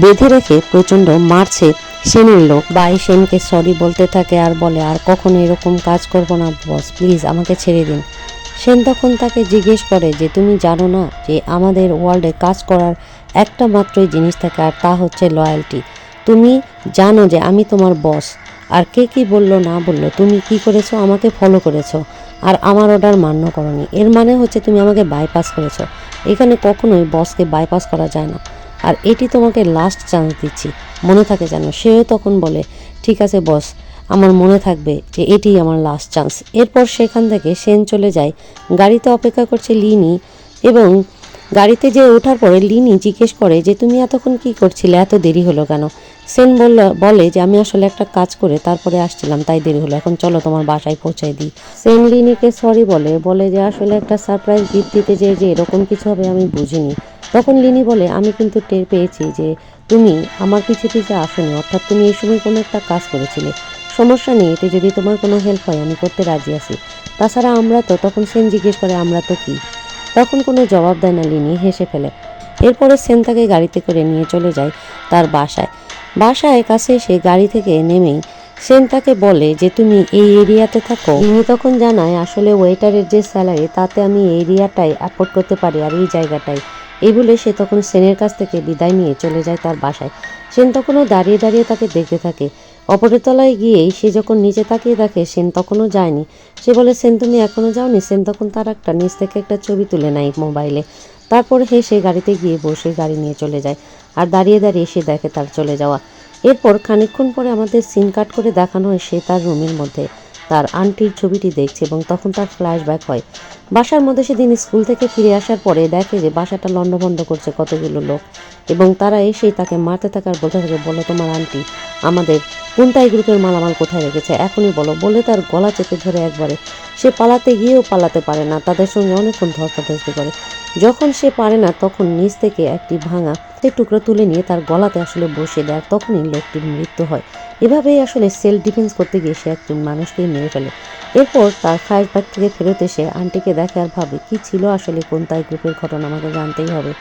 Speaker 1: বেঁধে রেখে প্রচণ্ড মারছে সেনের লোক। বাই সেনকে সরি বলতে থাকে আর বলে, আর কখনো এরকম কাজ করবো না বস, প্লিজ আমাকে ছেড়ে দিন। সেন তখন তাকে জিজ্ঞেস করে যে তুমি জানো না যে আমাদের ওয়ার্ল্ডে কাজ করার একটা মাত্রই জিনিস থাকে, আর তা হচ্ছে লয়্যালটি। তুমি জানো যে আমি তোমার বস, আর কে কি বললো না বললো, তুমি কি করেছো, আমাকে ফলো করেছো আর আমার অর্ডার মান্য করনি, এর মানে হচ্ছে তুমি আমাকে বাইপাস করেছো। এখানে কখনোই বসকে বাইপাস করা যায় না, আর এটি তোমাকে লাস্ট চান্স দিচ্ছি, মনে থাকে যেন। সেও তখন বলে, ঠিক আছে বস, আমার মনে থাকবে যে এটি আমার লাস্ট চান্স। এরপর সেখান থেকে সেন চলে যায়। গাড়িতে অপেক্ষা করছে লিনি এবং গাড়িতে যে ওঠার পরে লিনি জিজ্ঞেস করে যে তুমি এতক্ষণ কি করছিলে, এত দেরি হলো কেন? সেন বলে যে আমি আসলে একটা কাজ করে তারপরে আসছিলাম, তাই দেরি হলো, এখন চলো তোমার বাসায় পৌঁছাই দিই। সেন লিনিকে সরি বলে যে আসলে একটা সারপ্রাইজ গিফট দিতে যে এরকম কিছু হবে আমি বুঝিনি। তখন লিনি বলে আমি কিন্তু টের পেয়েছি যে তুমি আমার পিছে পিছে আসোনি, অর্থাৎ তুমি এই সময় কোনো একটা কাজ করেছিলে। সমস্যা নেই, এতে যদি তোমার কোনো হেল্প হয় আমি করতে রাজি আছি। তাছাড়া আমরা তো, তখন সেন জিজ্ঞেস করে আমরা তো কি? তখন কোনো জবাব দেয় না লিনি, হেসে ফেলে। এরপরে সেন তাকে গাড়িতে করে নিয়ে চলে যায় তার বাসায় কাছে এসে গাড়ি থেকে নেমেই সেন তাকে বলে যে তুমি এই এরিয়াতে থাকো। লিনি তখন জানায় আসলে ওয়েটারের যে স্যালারি তাতে আমি এই এরিয়াটাই অ্যাফোর্ড করতে পারি আর এই জায়গাটাই। এই বলে সে তখন সেনের কাছ থেকে বিদায় নিয়ে চলে যায় তার বাসায়। সেন তখনও দাঁড়িয়ে দাঁড়িয়ে তাকে দেখতে থাকে। অপরের তলায় গিয়েই সে যখন নিচে তাকিয়ে দেখে সেন তখনও যায়নি। সে বলে সেন তুমি এখনো যাওনি? সেন তখন তার একটা নিচ থেকে একটা ছবি তুলে নেয় মোবাইলে। তারপর সে গাড়িতে গিয়ে বসে গাড়ি নিয়ে চলে যায় আর দাঁড়িয়ে দাঁড়িয়ে সে দেখে তার চলে যাওয়া। এরপর খানিকক্ষণ পরে আমাদের সিন কাট করে দেখানো হয় সে তার রুমের মধ্যে তার আন্টির ছবিটি দেখছে এবং তখন তার ফ্ল্যাশব্যাক হয়। বাসার মধ্যে সেদিন স্কুল থেকে ফিরে আসার পরে দেখে যে বাসাটা লণ্ডভণ্ড করছে কতগুলো লোক এবং তারা এসেই তাকে মারতে থাকার বলতে থাকে বলো তোমার আন্টি আমাদের পুন্তাই গ্রুপের মালামাল কোথায় রেখেছে, এখনই বলো। বলে তার গলা চেপে ধরে একবারে। সে পালাতে গিয়েও পালাতে পারে না, তাদের সঙ্গে অনেকক্ষণ ধস্তাধস্তি করে। যখন সে পারে না তখন নিচ থেকে একটি ভাঙা টুকরো তুলে নিয়ে তার গলাতে আসলে বসিয়ে দেয়, তখনই লোকটির মৃত্যু হয়। এভাবেই আসলে সেলফ ডিফেন্স করতে গিয়ে সে একজন মানুষকেই মেরে ফেলে। এরপর তার ফ্ল্যাশব্যাক থেকে ফেরত এসে আন্টিকে দেখে আর ভাবে কি ছিল আসলে কোনটাই গ্রুপের ঘটনা, আমাকে জানতেই হবে।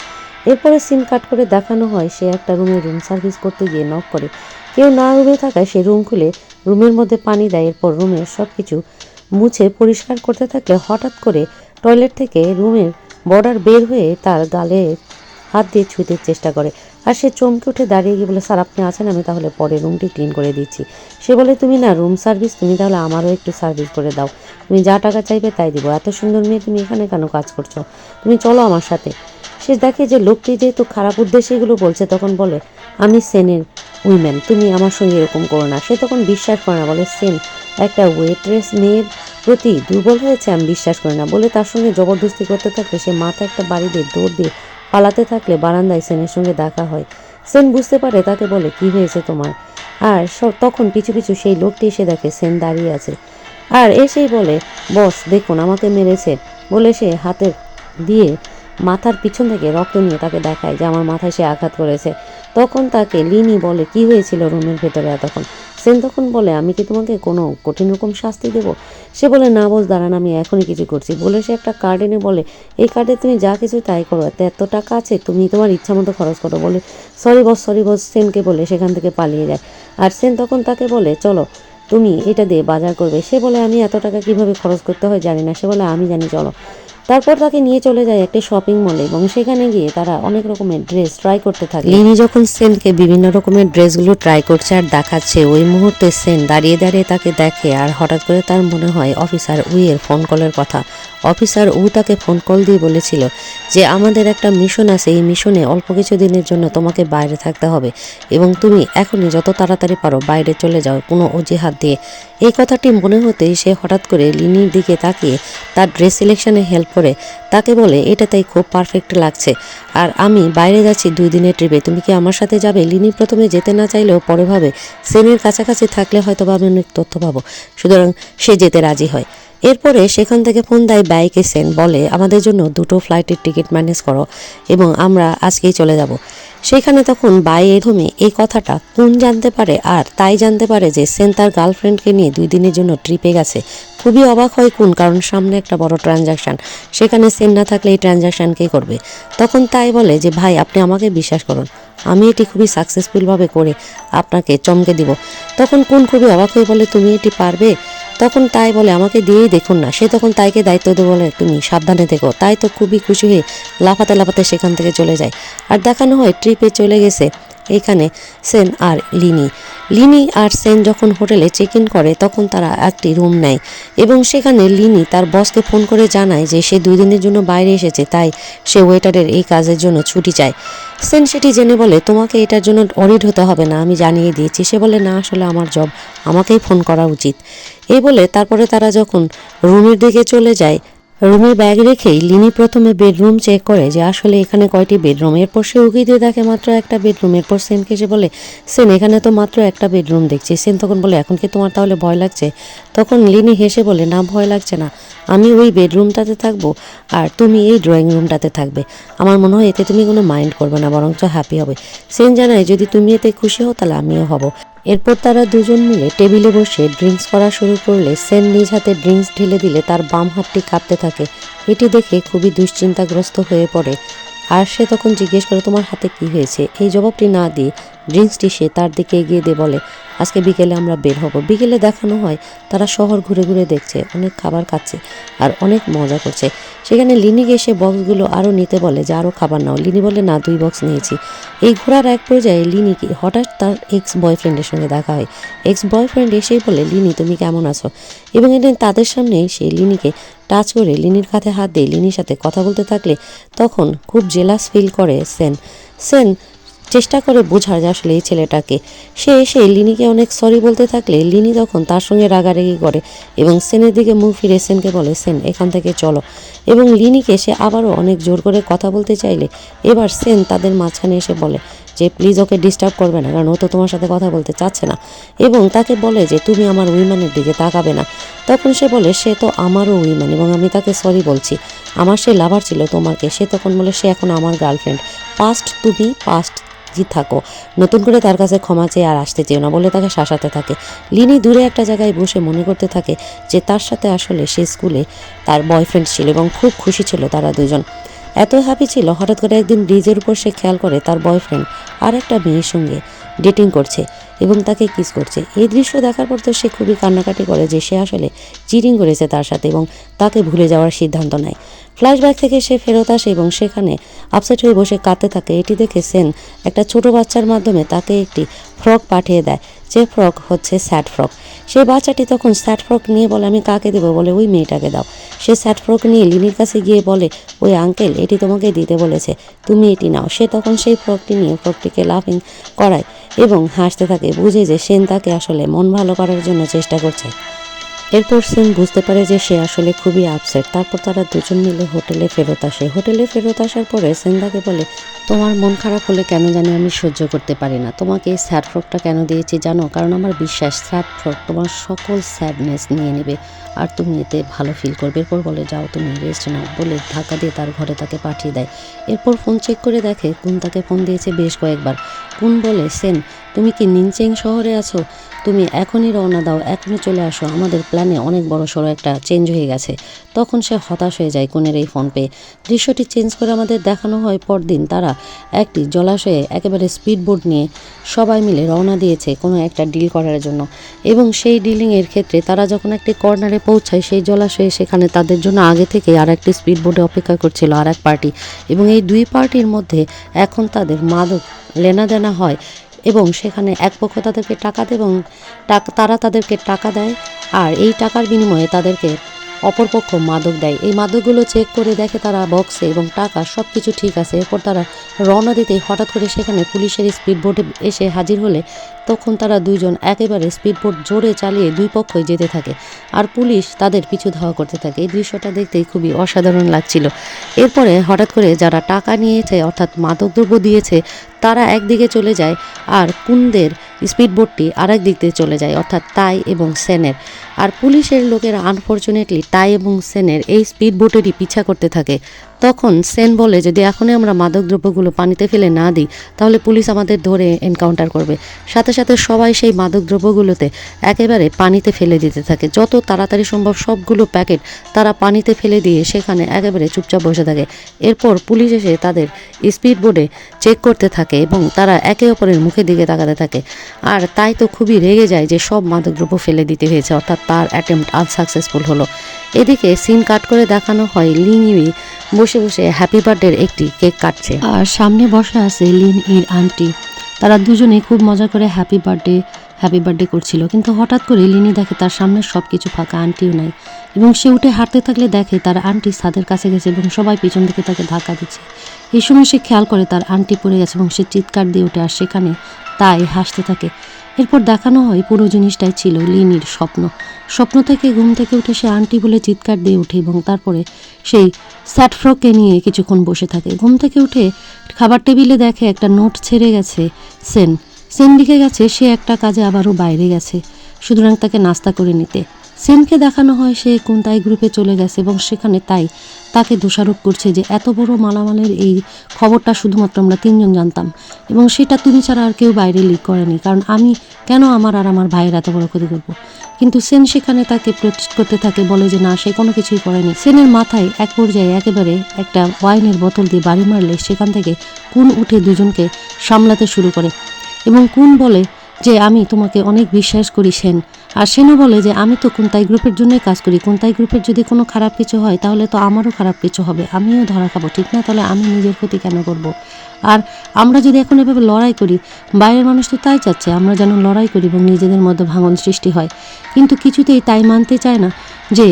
Speaker 1: এরপরে সিন কাট করে দেখানো হয় সে একটা রুমে রুম সার্ভিস করতে গিয়ে নক করে। কেউ না রুমে থাকায় সে রুম খুলে রুমের মধ্যে পানি দেয়। এরপর রুমের সব কিছু মুছে পরিষ্কার করতে থাকলে হঠাৎ করে টয়লেট থেকে রুমের বর্ডার বের হয়ে তার গালে হাত দিয়ে ছুঁতে চেষ্টা করে আর সে চমকে উঠে দাঁড়িয়ে গিয়ে বলে স্যার আপনি আছেন, আমি তাহলে পরে রুমটি ক্লিন করে দিচ্ছি। সে বলে তুমি না রুম সার্ভিস, তুমি তাহলে আমারও একটু সার্ভিস করে দাও, তুমি যা টাকা চাইবে তাই দিব, এত সুন্দর মেয়ে তুমি এখানে কেন কাজ করছো, তুমি চলো আমার সাথে। সে দেখে যে লোকটি যেহেতু খারাপ উদ্দেশ্যে এগুলো বলছে তখন বলে আমি সেনের উইমেন, তুমি আমার সঙ্গে এরকম করো না। সে তখন বিশ্বাস করে না, বলে সেন একটা ওয়েট্রেস মেয়ের প্রতি দুর্বল হয়েছে, আমি বিশ্বাস করি না। বলে তার সঙ্গে জবরদস্তি করতে থাকলে সে মাথা একটা বাড়ি দিয়ে দৌড় দিয়ে পালাতে থাকলে বারান্দায় সেনের সঙ্গে দেখা হয়। সেন বুঝতে পারে, তাকে বলে কি হয়েছে তোমার? আর তখন পিছু পিছু সেই লোকটি এসে দেখে সেন দাঁড়িয়ে আছে আর এসেই বলে বস দেখুন আমাকে মেরেছে। বলে সে হাতে দিয়ে মাথার পিছন থেকে রক্ত নিয়ে তাকে দেখায় যে আমার মাথায় সে আঘাত করেছে। তখন তাকে লিনি বলে কি হয়েছিল রুমের ভেতরে এতক্ষণ? সেন তখন বলে আমি কি তোমাকে কোনো কঠিন রকম শাস্তি দেবো? সে বলে না বস দাঁড়ান, আমি এখনই কিছু করছি। বলে সে একটা কার্ড এনে বলে এই কার্ডে তুমি যা কিছু তাই করো, এত টাকা আছে তুমি তোমার ইচ্ছা মতো খরচ করো। বলে সরি বস সেনকে বলে সেখান থেকে পালিয়ে যায়। আর সেন তখন তাকে বলে চলো তুমি এটা দিয়ে বাজার করবে। সে বলে আমি এত টাকা কিভাবে খরচ করতে হয় জানি না। সে বলে আমি জানি, চলো। তারপর তাকে নিয়ে চলে যায় একটা শপিং মলে এবং সেখানে গিয়ে তারা অনেক রকমের ড্রেস ট্রাই করতে থাকে। লিনি যখন সেনকে বিভিন্ন রকমের ড্রেসগুলো ট্রাই করছে আর দেখাচ্ছে, ওই মুহূর্তে সেন দাঁড়িয়ে দাঁড়িয়ে তাকে দেখে আর হঠাৎ করে তার মনে হয় অফিসার উইয়ের ফোন কলের কথা। অফিসার উ তাকে ফোন কল দিয়ে বলেছিল যে আমাদের একটা মিশন আছে, এই মিশনে অল্প কিছু দিনের জন্য তোমাকে বাইরে থাকতে হবে এবং তুমি এখনই যত তাড়াতাড়ি পারো বাইরে চলে যাও কোনো অজুহাত দিয়ে। এই কথাটি মনে হতেই সে হঠাৎ করে লিনির দিকে তাকিয়ে তার ড্রেস সিলেকশনে হেল্প করে তাকে বলে এটা তাই খুব পারফেক্ট লাগছে আর আমি বাইরে যাচ্ছি 2 দিনের ট্রিপে, তুমি কি আমার সাথে যাবে? লিনি প্রথমে যেতে না চাইলেও পরে ভাবে সেনের কাছাকাছি থাকলে হয়তো বা আমি অনেক তথ্য পাবো, সুতরাং সে যেতে রাজি হয়। এরপরে সেখান থেকে ফোন দেয় বাইকে। সেন বলে আমাদের জন্য 2টো ফ্লাইটের টিকিট ম্যানেজ করো এবং আমরা আজকেই চলে যাব। সেখানে তখন প্রথমে এই কথাটা কোন জানতে পারে আর তাই জানতে পারে যে সেন তার গার্লফ্রেন্ডকে নিয়ে 2 দিনের জন্য ট্রিপে গেছে। খুবই অবাক হয় কোন, কারণ সামনে একটা বড় ট্রানজাকশন, সেখানে সেন না থাকলে এই ট্রানজাকশন কে করবে? তখন তাই বলে যে ভাই আপনি আমাকে বিশ্বাস করুন, আমি এটি খুবই সাকসেসফুলভাবে করে আপনাকে চমকে দিব। তখন কোন খুবই অবাক হয়ে বলে তুমি এটি পারবে? তখন তাই বলে আমাকে দিয়েই দেখুন না। সে তখন তাইকে দায়িত্ব দিয়ে বলে তুমি সাবধানে থেকো। তাই তো খুবই খুশি হয়ে লাফাতে লাফাতে সেখান থেকে চলে যায় আর দেখানো হয় ট্রিপে চলে গেছে এখানে সেন আর লিনি আর সেন যখন হোটেলে চেক ইন করে তখন তারা একটি রুম নেয় এবং সেখানে লিনি তার বসকে ফোন করে জানায় যে সে 2 দিনের জন্য বাইরে এসেছে, তাই সে ওয়েটারের এই কাজের জন্য ছুটি চায়। সেন সেটি জেনে বলে তোমাকে এটার জন্য অডিট হতে হবে না, আমি জানিয়ে দিয়েছি। সে বলে না আসলে আমার জব, আমাকেই ফোন করা উচিত। এই বলে তারপরে তারা যখন রুমের দিকে চলে যায় রুমে ব্যাগ রেখেই লিনি প্রথমে বেডরুম চেক করে যে আসলে এখানে কয়টি বেডরুম। এরপর সে উকি দিয়ে দেখে মাত্র একটা বেডরুম। এরপর সেনকে সে বলে, সেন এখানে তো মাত্র একটা বেডরুম দেখছি। সেন তখন বলে, এখন কি তোমার তাহলে ভয় লাগছে? তখন লিনি হেসে বলে, না ভয় লাগছে না, আমি ওই বেডরুমটাতে থাকবো আর তুমি এই ড্রয়িং রুমটাতে থাকবে। আমার মনে হয় এতে তুমি কোনো মাইন্ড করবে না, বরঞ্চ হ্যাপি হবে। সেন জানায় যদি তুমি এতে খুশি হও তাহলে আমিও হব। এরপর তারা দুজন মিলে টেবিলে বসে ড্রিঙ্কস করা শুরু করলে সেন নিজ হাতে ড্রিঙ্কস ঢেলে দিলে তার বাম হাতটি কাঁপতে থাকে। এটি দেখে খুবই দুশ্চিন্তাগ্রস্ত হয়ে পড়ে আর সে তখন জিজ্ঞেস করে, তোমার হাতে কি হয়েছে? এই জবাবটি না দিয়ে ড্রিঙ্কসটি সে তার দিকে এগিয়ে দিয়ে বলে, আজকে বিকেলে আমরা বের হব। বিকেলে দেখানো হয় তারা শহর ঘুরে ঘুরে দেখছে, অনেক খাবার খাচ্ছে আর অনেক মজা করছে। সেখানে লিনিকে এসে বক্সগুলো আরও নিতে বলে যে আরও খাবার নাও। লিনি বলে, না 2 বক্স নিয়েছি। এই ঘোরার এক পর্যায়ে লিনিকে হঠাৎ তার এক্স বয়ফ্রেন্ডের সঙ্গে দেখা হয়। এক্স বয়ফ্রেন্ড এসেই বলে, লিনি তুমি কেমন আছো? এবং এটা তাদের সামনেই সে লিনিকে টাচ করে লিনির কাঁধে হাত দিয়ে লিনির সাথে কথা বলতে থাকলে তখন খুব জেলাস ফিল করে সেন চেষ্টা করে বোঝার যে আসলে এই ছেলেটাকে। সে এসে লিনিকে অনেক সরি বলতে থাকলে লিনি তখন তার সঙ্গে রাগারাগি করে এবং সেনের দিকে মুখ ফিরে সেনকে বলে, সেন এখান থেকে চলো। এবং লিনিকে সে আবারও অনেক জোর করে কথা বলতে চাইলে এবার সেন তাদের মাঝখানে এসে বলে যে প্লিজ ওকে ডিস্টার্ব করবে না, কারণ ও তো তোমার সাথে কথা বলতে চাচ্ছে না। এবং তাকে বলে যে তুমি আমার উইম্যানের দিকে তাকাবে না। তখন সে বলে, সে তো আমারও উইম্যান এবং আমি তাকে সরি বলছি, আমার সে লাভার ছিল তোমাকে। সে তখন বলে, সে এখন আমার গার্লফ্রেন্ড, পাস্ট তুমি পাস্ট থাকো, নতুন করে তার কাছে ক্ষমা চেয়ে আর আসতে চেও না বলে তাকে শাসাতে থাকে। লিনি দূরে একটা জায়গায় বসে মনে করতে থাকে যে তার সাথে আসলে সে স্কুলে তার বয়ফ্রেন্ড ছিল এবং খুব খুশি ছিল তারা দুজন, এত হ্যাপি ছিল। হঠাৎ করে একদিন ব্রিজের উপর সে খেয়াল করে তার বয়ফ্রেন্ড আর একটা মেয়ের সঙ্গে ডেটিং করছে এবং তাকে কিস করছে। এই দৃশ্য দেখার পর তো সে খুবই কান্নাকাটি করে যে সে আসলে চিটিং করেছে তার সাথে এবং তাকে ভুলে যাওয়ার সিদ্ধান্ত নেয়। ফ্ল্যাশব্যাক থেকে সে ফেরত আসে এবং সেখানে আপসেট হয়ে বসে কাঁদতে থাকে। এটি দেখে সেন একটা ছোট বাচ্চার মাধ্যমে তাকে একটি ফ্রক পাঠিয়ে দেয়, যে ফ্রক হচ্ছে স্যাড ফ্রক। সেই বাচ্চাটি তখন স্যাড ফ্রক নিয়ে বলে, আমি কাকে দেবো? বলে ওই মেয়েটাকে দাও। সে স্যাড ফ্রক নিয়ে লিনির কাছে গিয়ে বলে, ওই আঙ্কেল এটি তোমাকে দিতে বলেছে, তুমি এটি নাও। সে তখন সেই ফ্রকটি নিয়ে ফ্রকটিকে লাফিং করায় এবং হাসতে থাকে, বুঝে যে সেন তাকে আসলে মন ভালো করার জন্য চেষ্টা করছে। এরপর সেন বুঝতে পারে যে সে আসলে খুবই আপসেট। তারপর তারা দুজন মিলে হোটেলে ফেরত আসে। হোটেলে ফেরত আসার পরে সেন তাকে বলে, তোমার মন খারাপ হলে কেন জানি আমি সহ্য করতে পারি না। তোমাকে এই স্যাড ফ্রকটা কেন দিয়েছি জানো? কারণ আমার বিশ্বাস স্যাড ফ্রক তোমার সকল স্যাডনেস নিয়ে নেবে আর তুমি এতে ভালো ফিল করবে। এরপর বলে, যাও তুমি রেস্ট নাও বলে ধাক্কা দিয়ে তার ঘরে তাকে পাঠিয়ে দেয়। এরপর ফোন চেক করে দেখে কুন তাকে ফোন দিয়েছে বেশ কয়েকবার। কুন বলে, সেন তুমি কি নিনচেং শহরে আছো? তুমি এখনই রওনা দাও, এখনই চলে আসো, আমাদের প্ল্যানে অনেক বড় সড়ো একটা চেঞ্জ হয়ে গেছে। তখন সে হতাশ হয়ে যায় কুনের এই ফোন পেয়ে। দৃশ্যটি চেঞ্জ করে আমাদের দেখানো হয় পরদিন তারা একটি জলাশয়ে একেবারে স্পিডবোট নিয়ে সবাই মিলে রওনা দিয়েছে কোনো একটা ডিল করার জন্য। এবং সেই ডিলিংয়ের ক্ষেত্রে তারা যখন একটি কর্নারে পৌঁছায় সেই জলাশয়ে, সেখানে তাদের জন্য আগে থেকে আর একটি স্পিডবোটে অপেক্ষা করছিল আর এক পার্টি। এবং এই দুই পার্টির মধ্যে এখন তাদের মাদক লেনাদেনা হয় এবং সেখানে এক পক্ষ তাদেরকে টাকা দেয় এবং তারা তাদেরকে টাকা দেয় আর এই টাকার বিনিময়ে তাদেরকে অপরপক্ষ মাদক দেয়। এই মাদকগুলো চেক করে দেখে তারা বক্সে এবং টাকা সব কিছু ঠিক আছে। এরপর তারা রওনা দিতেই হঠাৎ করে সেখানে পুলিশের স্পিডবোটে এসে হাজির হলে তখন তারা দুইজন একেবারে স্পিডবোট জোরে চালিয়ে দুই পক্ষই যেতে থাকে আর পুলিশ তাদের পিছু ধাওয়া করতে থাকে। এই দৃশ্যটা দেখতেই খুবই অসাধারণ লাগছিল। এরপরে হঠাৎ করে যারা টাকা নিয়েছে অর্থাৎ মাদকদ্রব্য দিয়েছে তারা একদিকে চলে যায় আর কুনদের স্পিডবোটটি আর এক দিক দিয়ে চলে যায়, অর্থাৎ তাই এবং সেনের। আর পুলিশের লোকেরা আনফর্চুনেটলি তাই এবং সেনের এই স্পিডবোটেরই পিছা করতে থাকে। তখন সেন বলে, যদি এখনই আমরা মাদকদ্রব্যগুলো পানিতে ফেলে না দিই তাহলে পুলিশ আমাদের ধরে এনকাউন্টার করবে। সাথে সাথে সবাই সেই মাদকদ্রব্যগুলোতে একেবারে পানিতে ফেলে দিতে থাকে। যত তাড়াতাড়ি সম্ভব সবগুলো প্যাকেট তারা পানিতে ফেলে দিয়ে সেখানে একেবারে চুপচাপ বসে থাকে। এরপর পুলিশ এসে তাদের স্পিডবোটে চেক করতে থাকে এবং তারা একে অপরের মুখের দিকে তাকাতে থাকে। আর তাই তো খুবই রেগে যায় যে সব মাদকদ্রব্য ফেলে দিতে হয়েছে, অর্থাৎ তার অ্যাটেম্প্ট আনসাকসেসফুল হলো। এদিকে সিন কাট করে দেখানো হয় লিনি বসে বসে হ্যাপি বার্থডের একটি কেক কাটছে আর সামনে বসে আছে লিন এর আন্টি। তারা দুজনে খুব মজা করে হ্যাপি বার্থডে হ্যাপি বার্থডে করছিল, কিন্তু হঠাৎ করে লিনি দেখে তার সামনে সব কিছু ফাঁকা, আন্টিও নাই। এবং সে উঠে হাঁটতে থাকলে দেখে তার আন্টি ছাদের কাছে গেছে এবং সবাই পিছন থেকে তাকে ধাক্কা দিচ্ছে। এই সময় সে খেয়াল করে তার আন্টি পড়ে গেছে এবং সে চিৎকার দিয়ে ওঠে, আর সেখানে তাই হাসতে থাকে। এরপর দেখানো হয় পুরো জিনিসটাই ছিল লিনির স্বপ্ন থেকে ঘুম থেকে উঠে সে আন্টি বলে চিৎকার দিয়ে ওঠে এবং তারপরে সেই স্যাট ফ্রককে নিয়ে কিছুক্ষণ বসে থাকে। ঘুম থেকে উঠে খাবার টেবিলে দেখে একটা নোট ছেড়ে গেছে। সেন লিখে গেছে সে একটা কাজে আবারও বাইরে গেছে, সুতরাং তাকে নাস্তা করে নিতে। সেনকে দেখানো হয় সে কুন্তাই গ্রুপে চলে গেছে এবং সেখানে তাই তাকে দোষারোপ করছে যে এত বড় মালামালের এই খবরটা শুধুমাত্র আমরা 3 জন জানতাম এবং সেটা তুমি ছাড়া আর কেউ বাইরে লিক করেনি, কারণ আমি কেন আমার আর আমার ভাইয়ের এত বড় ক্ষতি করব। কিন্তু সেন সেখানে তাকে প্রতিরোধ করতে থাকে, বলে যে না, সে কোনো কিছুই করেনি। সেনের মাথায় এক পর্যায়ে একেবারে একটা ওয়াইনের বোতল দিয়ে বাড়ি মারলে সেখান থেকে কুন উঠে দুজনকে সামলাতে শুরু করে এবং কুন বলে যে আমি তোমাকে অনেক বিশ্বাস করি সেন, আর সেনও বলে যে আমি তো কুন্তাই গ্রুপের জন্যই কাজ করি, কুন্তাই গ্রুপের যদি কোনো খারাপ কিছু হয় তাহলে তো আমারও খারাপ কিছু হবে, আমিও ধরা খাবো, ঠিক না? তাহলে আমি নিজের ক্ষতি কেন করব? আর আমরা যদি এখন এভাবে লড়াই করি, বাইরের মানুষ তো তাই চাচ্ছে আমরা যেন লড়াই করি এবং নিজেদের মধ্যে ভাঙন সৃষ্টি হয়, কিন্তু কিছুতেই তাই মানতে চায় না যে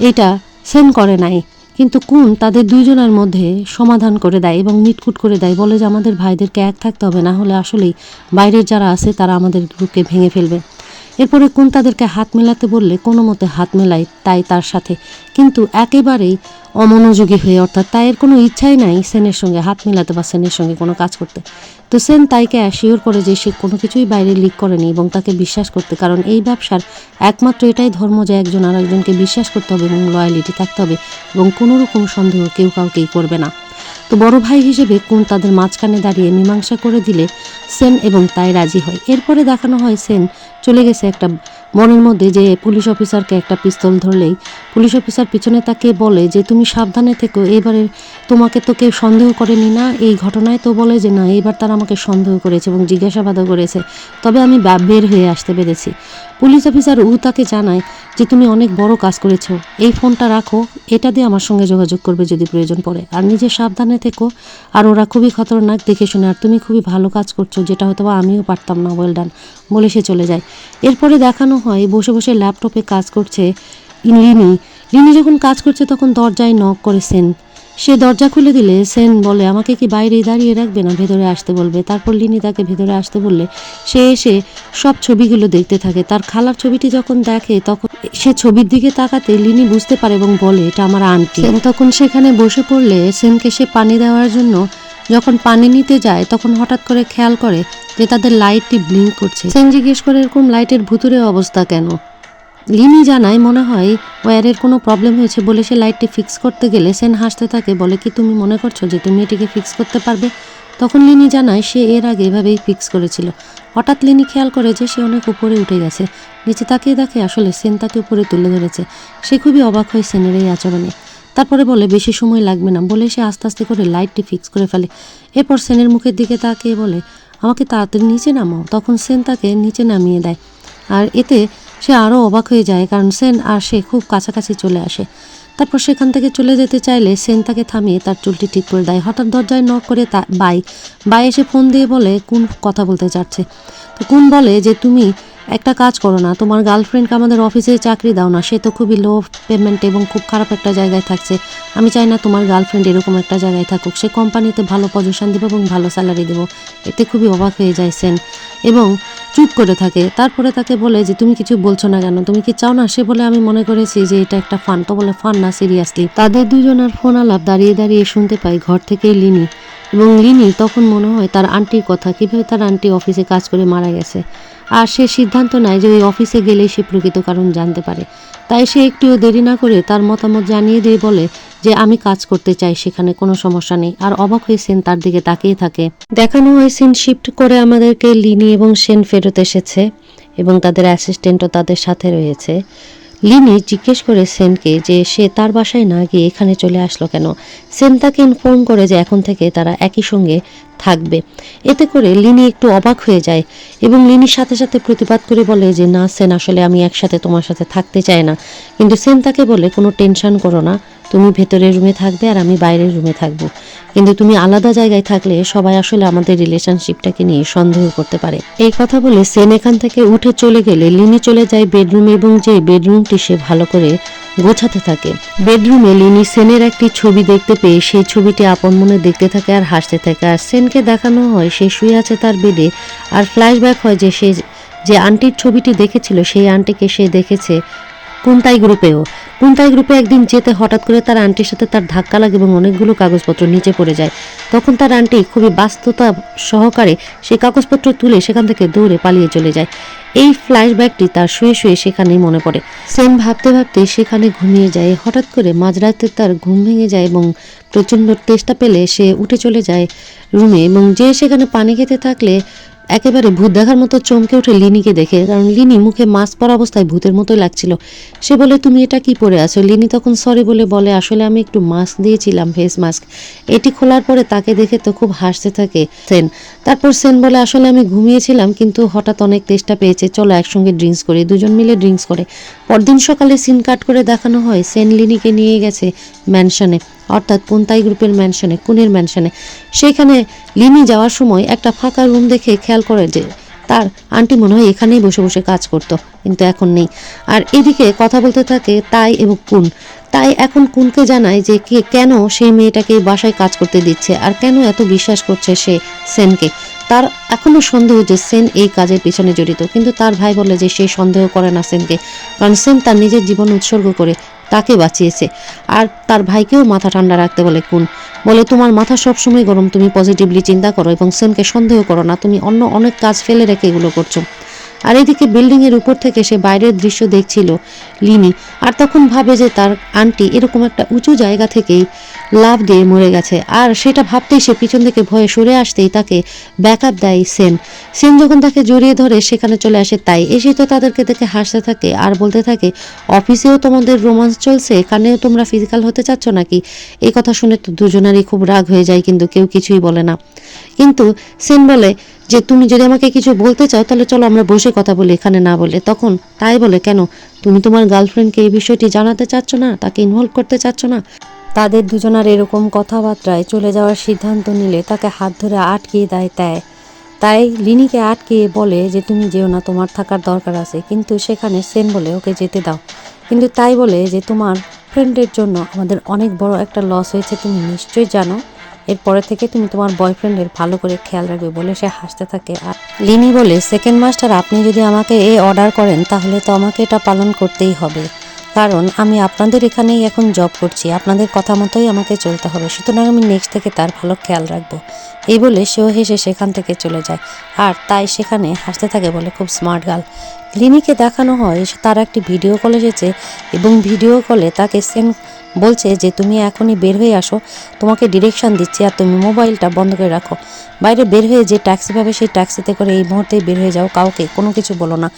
Speaker 1: এটা সেন করে নাই। কিন্তু কুন তাদের দুইজনের মধ্যে সমাধান করে দেয় এবং মিটকুট করে দেয়, বলে যে আমাদের ভাইদেরকে এক থাকতে হবে, না হলে আসলেই বাইরের যারা আছে তারা আমাদের গ্রুপকে ভেঙে ফেলবে। এরপরে কুন তাদেরকে হাত মেলাতে বললে কোনো মতে হাত মেলায় তাই তার সাথে, কিন্তু একেবারেই অমনোযোগী হয়ে, অর্থাৎ তাইয়ের কোনো ইচ্ছাই নাই সেনের সঙ্গে হাত মেলাতে বা সেনের সঙ্গে কোনো কাজ করতে। তো সেন তাইকে অ্যাসিওর করে যে সে কোনো কিছুই বাইরে লিক করেনি এবং তাকে বিশ্বাস করতে, কারণ এই ব্যবসার একমাত্র এটাই ধর্ম যে একজন আর একজনকে বিশ্বাস করতে হবে এবং লয়ালিটি থাকতে হবে এবং কোনো রকম সন্দেহ কেউ কাউকেই করবে না। তো বড় ভাই হিসেবে কুন তাদের মাঝখানে দাঁড়িয়ে মীমাংসা করে দিলে সেন এবং তাই রাজি হয়। এরপরে দেখানো হয় সেন চলে গেছে একটা বনের মধ্যে, যে পুলিশ অফিসারকে একটা পিস্তল ধরলেই পুলিশ অফিসার পিছনে তাকে বলে যে তুমি সাবধানে থেকো, এবারে তোমাকে তো কেউ সন্দেহ করেনি না এই ঘটনায়? তো বলে যে না, এবার তারা আমাকে সন্দেহ করেছে এবং জিজ্ঞাসাবাদও করেছে, তবে আমি বের হয়ে আসতে পেরেছি। পুলিশ অফিসার তাকে জানায় যে তুমি অনেক বড় কাজ করেছো, এই ফোনটা রাখো, এটা দিয়ে আমার সঙ্গে যোগাযোগ করবে যদি প্রয়োজন পড়ে, আর নিজে সাবধানে থেকো, আর ওরা খুবই খতরনাক, দেখে শুনে, আর তুমি খুবই ভালো কাজ করছো, যেটা হয়তো আমিও পারতাম না, ওয়েল ডান, বলে সে চলে যায়। এরপরে দেখানো হয় বসে বসে ল্যাপটপে কাজ করছে লিনি যখন কাজ করছে তখন দরজায় নক করে সেন। সে দরজা খুলে দিলে সেন বলে আমাকে কি বাইরেই দাঁড়িয়ে রাখবে না, ভেতরে আসতে বলবে। তারপর লিনি তাকে ভেতরে আসতে বললে সে এসে সব ছবিগুলো দেখতে থাকে। তার খালার ছবিটি যখন দেখে তখন সে ছবির দিকে তাকাতে লিনি বুঝতে পারে এবং বলে এটা আমার আন্টি। সেন তখন সেখানে বসে পড়লে সেনকে সে পানি দেওয়ার জন্য যখন পানি নিতে যায় তখন হঠাৎ করে খেয়াল করে যে তাদের লাইটটি ব্লিঙ্ক করছে। সেন জিজ্ঞেস করে এরকম লাইটের ভুতুরে অবস্থা কেন? লিনি জানায় মনে হয় ওয়্যারের কোনো প্রবলেম হয়েছে বলে সে লাইটটি ফিক্স করতে গেলে সেন হাসতে থাকে, বলে কি তুমি মনে করছো যে তুমি এটিকে ফিক্স করতে পারবে? তখন লিনি জানায় সে এর আগে এভাবেই ফিক্স করেছিল। হঠাৎ লিনি খেয়াল করে যে সে অনেক উপরে উঠে গেছে, নিচে তাকিয়ে দেখে আসলে সেন তাকে উপরে তুলে ধরেছে। সে খুবই অবাক হয় সেনের এই আচরণে। তারপরে বলে বেশি সময় লাগবে না, বলে সে আস্তে আস্তে করে লাইটটি ফিক্স করে ফেলে। এরপর সেনের মুখের দিকে তাকিয়ে বলে আমাকে তাড়াতাড়ি নিচে নামাও। তখন সেন তাকে নিচে নামিয়ে দেয়, আর এতে সে আরও অবাক হয়ে যায় কারণ সেন আর সে খুব কাছাকাছি চলে আসে। তারপর সেখান থেকে চলে যেতে চাইলে সেন তাকে থামিয়ে তার চুলটি ঠিক করে দেয়। হঠাৎ দরজায় নক করে বাই এসে ফোন দিয়ে বলে কুন কথা বলতে চাচ্ছে। তো কুন বলে যে তুমি একটা কাজ করো না, তোমার গার্লফ্রেন্ডকে আমাদের অফিসে চাকরি দাও না, সে তো খুবই লো পেমেন্ট এবং খুব খারাপ একটা জায়গায় থাকছে, আমি চাই না তোমার গার্লফ্রেন্ড এরকম একটা জায়গায় থাকুক, সে কোম্পানিতে ভালো পজিশন দেবো এবং ভালো স্যালারি দেবো। এতে খুবই অবাক হয়ে যায় সেন এবং চুপ করে থাকে। তারপরে তাকে বলে যে তুমি কিছু বলছো না কেন, তুমি কি চাও না? সে বলে আমি মনে করেছি যে এটা একটা ফান। তো বলে ফান না, সিরিয়াসলি। তাদের দুজনের ফোন আলাপ দাঁড়িয়ে দাঁড়িয়ে শুনতে পাই ঘর থেকে লিনি, এবং লিনি তখন মনে হয় তার আন্টির কথা, কীভাবে তার আন্টি অফিসে কাজ করে মারা গেছে, আর সে সিদ্ধান্ত নেয় যে ওই অফিসে গেলেই সে প্রকৃত কারণ জানতে পারে। তাই সে একটুও দেরি না করে তার মতামত জানিয়ে দিয়ে বলে যে আমি কাজ করতে চাই, সেখানে কোনো সমস্যা নেই। আর অবাক হয়ে সেন তার দিকে তাকিয়ে থাকে। দেখানো হয় সিন শিফট করে আমাদেরকে লিনি এবং সেন ফেরত এসেছে এবং তাদের অ্যাসিস্ট্যান্টও তাদের সাথে রয়েছে। লিনি জিজ্ঞেস করে সেনকে যে সে তার বাসায় না গিয়ে এখানে চলে আসলো কেন। সেন তাকে ইনফর্ম করে যে এখন থেকে তারা একই সঙ্গে থাকবে। এতে করে লিনি একটু অবাক হয়ে যায় এবং লিনির সাথে সাথে প্রতিবাদ করে বলে যে না সেন, আসলে আমি একসাথে তোমার সাথে থাকতে চাই না। কিন্তু সেন তাকে বলে কোনো টেনশন করো না, তুমি ভেতরের রুমে থাকবে আর আমি বাইরের রুমে থাকবো। কিন্তু তুমি আলাদা জায়গায় থাকলে সবাই আসলে আমাদের রিলেশনশিপটাকে নিয়ে সন্দেহ করতে পারে। এই কথা বলে সেন এখান থেকে উঠে চলে গেলে লিনি চলে যায় বেডরুমে এবং যে বেডরুমটি সে ভালো করে গোছাতে থাকে। বেডরুমে লিনি সেনের একটি ছবি দেখতে পেয়ে সেই ছবিটি আপন মনে দেখতে থাকে আর হাসতে থাকে। আর সেনকে দেখানো হয় সে শুয়ে আছে তার বেডে, আর ফ্ল্যাশব্যাক হয় যে সে যে আন্টির ছবিটি দেখেছিল সেই আন্টিকে সে দেখেছে কুন্তাই গ্রুপেও। কুন্তাই গ্রুপে একদিন যেতে হঠাৎ করে তার আন্টির সাথে তার ধাক্কা লাগে এবং অনেকগুলো কাগজপত্র নিচে পড়ে যায়। তখন তার আন্টি খুবই বাস্তবতা সহকারে সেই কাগজপত্র তুলে সেখান থেকে দৌড়ে পালিয়ে চলে যায়। এই ফ্ল্যাশব্যাকটি তার শুয়ে শুয়ে সেখানেই মনে পড়ে। সেন ভাবতে ভাবতে সেখানে ঘুমিয়ে যায়। হঠাৎ করে মাঝরাতে তার ঘুম ভেঙে যায় এবং প্রচণ্ড তেষ্টা পেলে সে উঠে চলে যায় রুমে এবং যে সেখানে পানি খেতে থাকলে একেবারে ভূত দেখার মতো চমকে ওঠে লিনিকে দেখে, কারণ লিনি মুখে মাস্ক পরা অবস্থায় ভূতের মতোই লাগছিল। সে বলে তুমি এটা কি পরে আছো? লিনি তখন সরি বলে আসলে আমি একটু মাস্ক দিয়েছিলাম, ফেস মাস্ক। এটি খোলার পরে তাকে দেখে তো খুব হাসতে থাকে সেন। তারপর সেন বলে আসলে আমি ঘুমিয়েছিলাম কিন্তু হঠাৎ অনেক তেষ্টা পেয়েছে, চলো একসঙ্গে ড্রিঙ্কস করি। দুজন মিলে ড্রিঙ্কস করে। পরদিন সকালে সিন কাট করে দেখানো হয় সেন লিনিকে নিয়ে গেছে ম্যানশনে, অর্থাৎ কুন্তাই গ্রুপের ম্যানশনে, কুনের ম্যানশনে। সেখানে লিনি যাওয়ার সময় একটা ফাঁকা রুম দেখে খেয়াল করে যে তার আন্টি মনে হয় এখানেই বসে বসে কাজ করতো, কিন্তু এখন নেই। আর এদিকে কথা বলতে থাকে তাই এবং কুন। তাই এখন কুনকে জানায় যে কেন সেই মেয়েটাকে বাসায় কাজ করতে দিচ্ছে আর কেন এত বিশ্বাস করছে সে সেনকে। তার এখনো সন্দেহ যে সেন এই কাজের পিছনে জড়িত, কিন্তু তার ভাই বলে যে সে সন্দেহ করে না সেনকে, কারণ সেন তার নিজের জীবন উৎসর্গ করে তাকে বাঁচিয়েছে। আর তার ভাইকেও মাথা ঠান্ডা রাখতে বলে কুন। বলে তোমার মাথা সবসময় গরম, তুমি পজিটিভলি চিন্তা করো এবং সেনকে সন্দেহ করো না, তুমি অন্য অনেক কাজ ফেলে রেখে এগুলো করছো। আর এদিকে বিল্ডিং এর উপর থেকে সে বাইরের দৃশ্য দেখছিল লিনি, আর তখন ভাবে যে তার আন্টি এরকম একটা উঁচু জায়গা থেকেই লাফ দিয়ে মরে গেছে। আর সেটা ভাবতেই সে পিছন থেকে ভয়ে সরে আসতেই তাকে ব্যাকআপ দেয় সেন। সেন যখন তাকে জড়িয়ে ধরে সেখানে চলে আসে তাই, এসে তো তাদেরকে দেখে হাসতে থাকে আর বলতে থাকে অফিসেও তোমাদের রোমান্স চলছে, এখানেও তোমরা ফিজিক্যাল হতে চাচ্ছ নাকি? এই কথা শুনে তো দুজনারই খুব রাগ হয়ে যায়, কিন্তু কেউ কিছুই বলে না। কিন্তু সেন বলে যে তুমি যদি আমাকে কিছু বলতে চাও তাহলে চলো আমরা বসে কথা বলি, এখানে না বলে। তখন তাই বলে কেন তুমি তোমার গার্লফ্রেন্ডকে এই বিষয়টি জানাতে চাচ্ছ না, তাকে ইনভলভ করতে চাচ্ছ না? তাদের দুজনার এরকম কথাবার্তায় চলে যাওয়ার সিদ্ধান্ত নিলে তাকে হাত ধরে আটকিয়ে দেয় তাই লিনিকে আটকিয়ে বলে যে তুমি যেও না, তোমার থাকার দরকার আছে। কিন্তু সেখানে সেন বলে ওকে যেতে দাও, কিন্তু তাই বলে যে তোমার ফ্রেন্ডের জন্য আমাদের অনেক বড় একটা লস হয়েছে, তুমি নিশ্চয়ই জানো, এরপরে থেকে তুমি তোমার বয়ফ্রেন্ডের ভালো করে খেয়াল রাখবে বলে সে হাসতে থাকে। আর লিনি বলে সেকেন্ড মাস্টার আপনি যদি আমাকে অর্ডার করেন তাহলে তো আমাকে এটা পালন করতেই হবে, কারণ আমি আপনাদের এখানেই এখন জব করছি, আপনাদের কথা মতোই আমাকে চলতে হবে, সুতরাং আমি নেক্সট থেকে তার ভালো খেয়াল রাখবো। এই বলে সেও হেসে সেখান থেকে চলে যায়। আর তাই সেখানে হাসতে থাকে বলে খুব স্মার্ট গার্ল। লিনিকে দেখানো হয় তার একটি ভিডিও কল এসেছে এবং ভিডিও কলে তাকে সেন বলছে যে তুমি এখনই বের হয়ে আসো, তোমাকে ডিরেকশন দিচ্ছি আর তুমি মোবাইলটা বন্ধ করে রাখো। বাইরে বের হয়ে যে ট্যাক্সি পাবে সেই ট্যাক্সিতে করে এই মুহূর্তেই বের হয়ে যাও, কাউকে কোনো কিছু বলো না।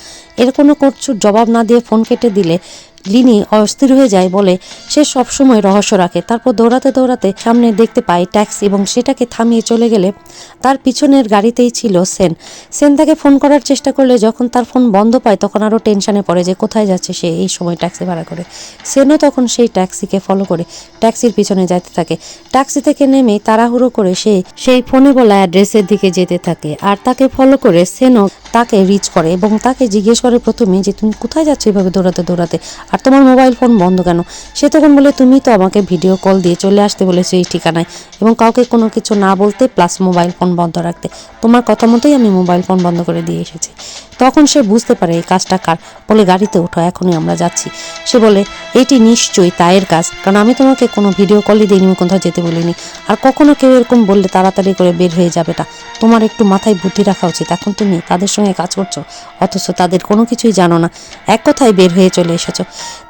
Speaker 1: এর কোনো কিছুর জবাব না দিয়ে ফোন কেটে দিলে লিনি অস্থির হয়ে যায়, বলে সে সবসময় রহস্য রাখে। তারপর দৌড়াতে দৌড়াতে সামনে দেখতে পায় ট্যাক্সি এবং সেটাকে থামিয়ে চলে গেলে তার পিছনের গাড়িতেই ছিল সেন তাকে ফোন করার চেষ্টা করলে যখন তার ফোন বন্ধ পায় তখন আরও টেনশনে পড়ে যে কোথায় যাচ্ছে সে এই সময় ট্যাক্সি ভাড়া করে। সেনও তখন সেই ট্যাক্সিকে ফলো করে ট্যাক্সির পিছনে যেতে থাকে। ট্যাক্সি থেকে নেমে তাড়াহুড়ো করে সে সেই ফোনে বলা অ্যাড্রেসের দিকে যেতে থাকে আর তাকে ফলো করে সেনও তাকে রিচ করে এবং তাকে জিজ্ঞেস করে প্রথমে যে তুমি কোথায় যাচ্ছ এভাবে দৌড়াতে দৌড়াতে, আর তোমার মোবাইল ফোন বন্ধ কেন? সে তখন বলে তুমি তো আমাকে ভিডিও কল দিয়ে চলে আসতে বলেছো এই ঠিকানায় এবং কাউকে কোনো কিছু না বলতে প্লাস মোবাইল ফোন বন্ধ রাখতে, তোমার কথা মতোই আমি মোবাইল ফোন বন্ধ করে দিয়ে এসেছি। তখন সে বুঝতে পারে এই কাজটা কার, বলে গাড়িতে ওঠো, এখনই আমরা যাচ্ছি। সে বলে এইটি নিশ্চয়ই তাইয়ের কাজ, কারণ আমি তোমাকে কোনো ভিডিও কলই দিইনি, কোথাও যেতে বলিনি, আর কখনো কেউ এরকম বললে তাড়াতাড়ি করে বের হয়ে যাবে না। তোমার একটু মাথায় বুদ্ধি রাখা উচিত, এখন তুমি তাদের সঙ্গে কাজ করছো অথচ তাদের কোনো কিছুই জানো না, এক কথায় বের হয়ে চলে এসেছো।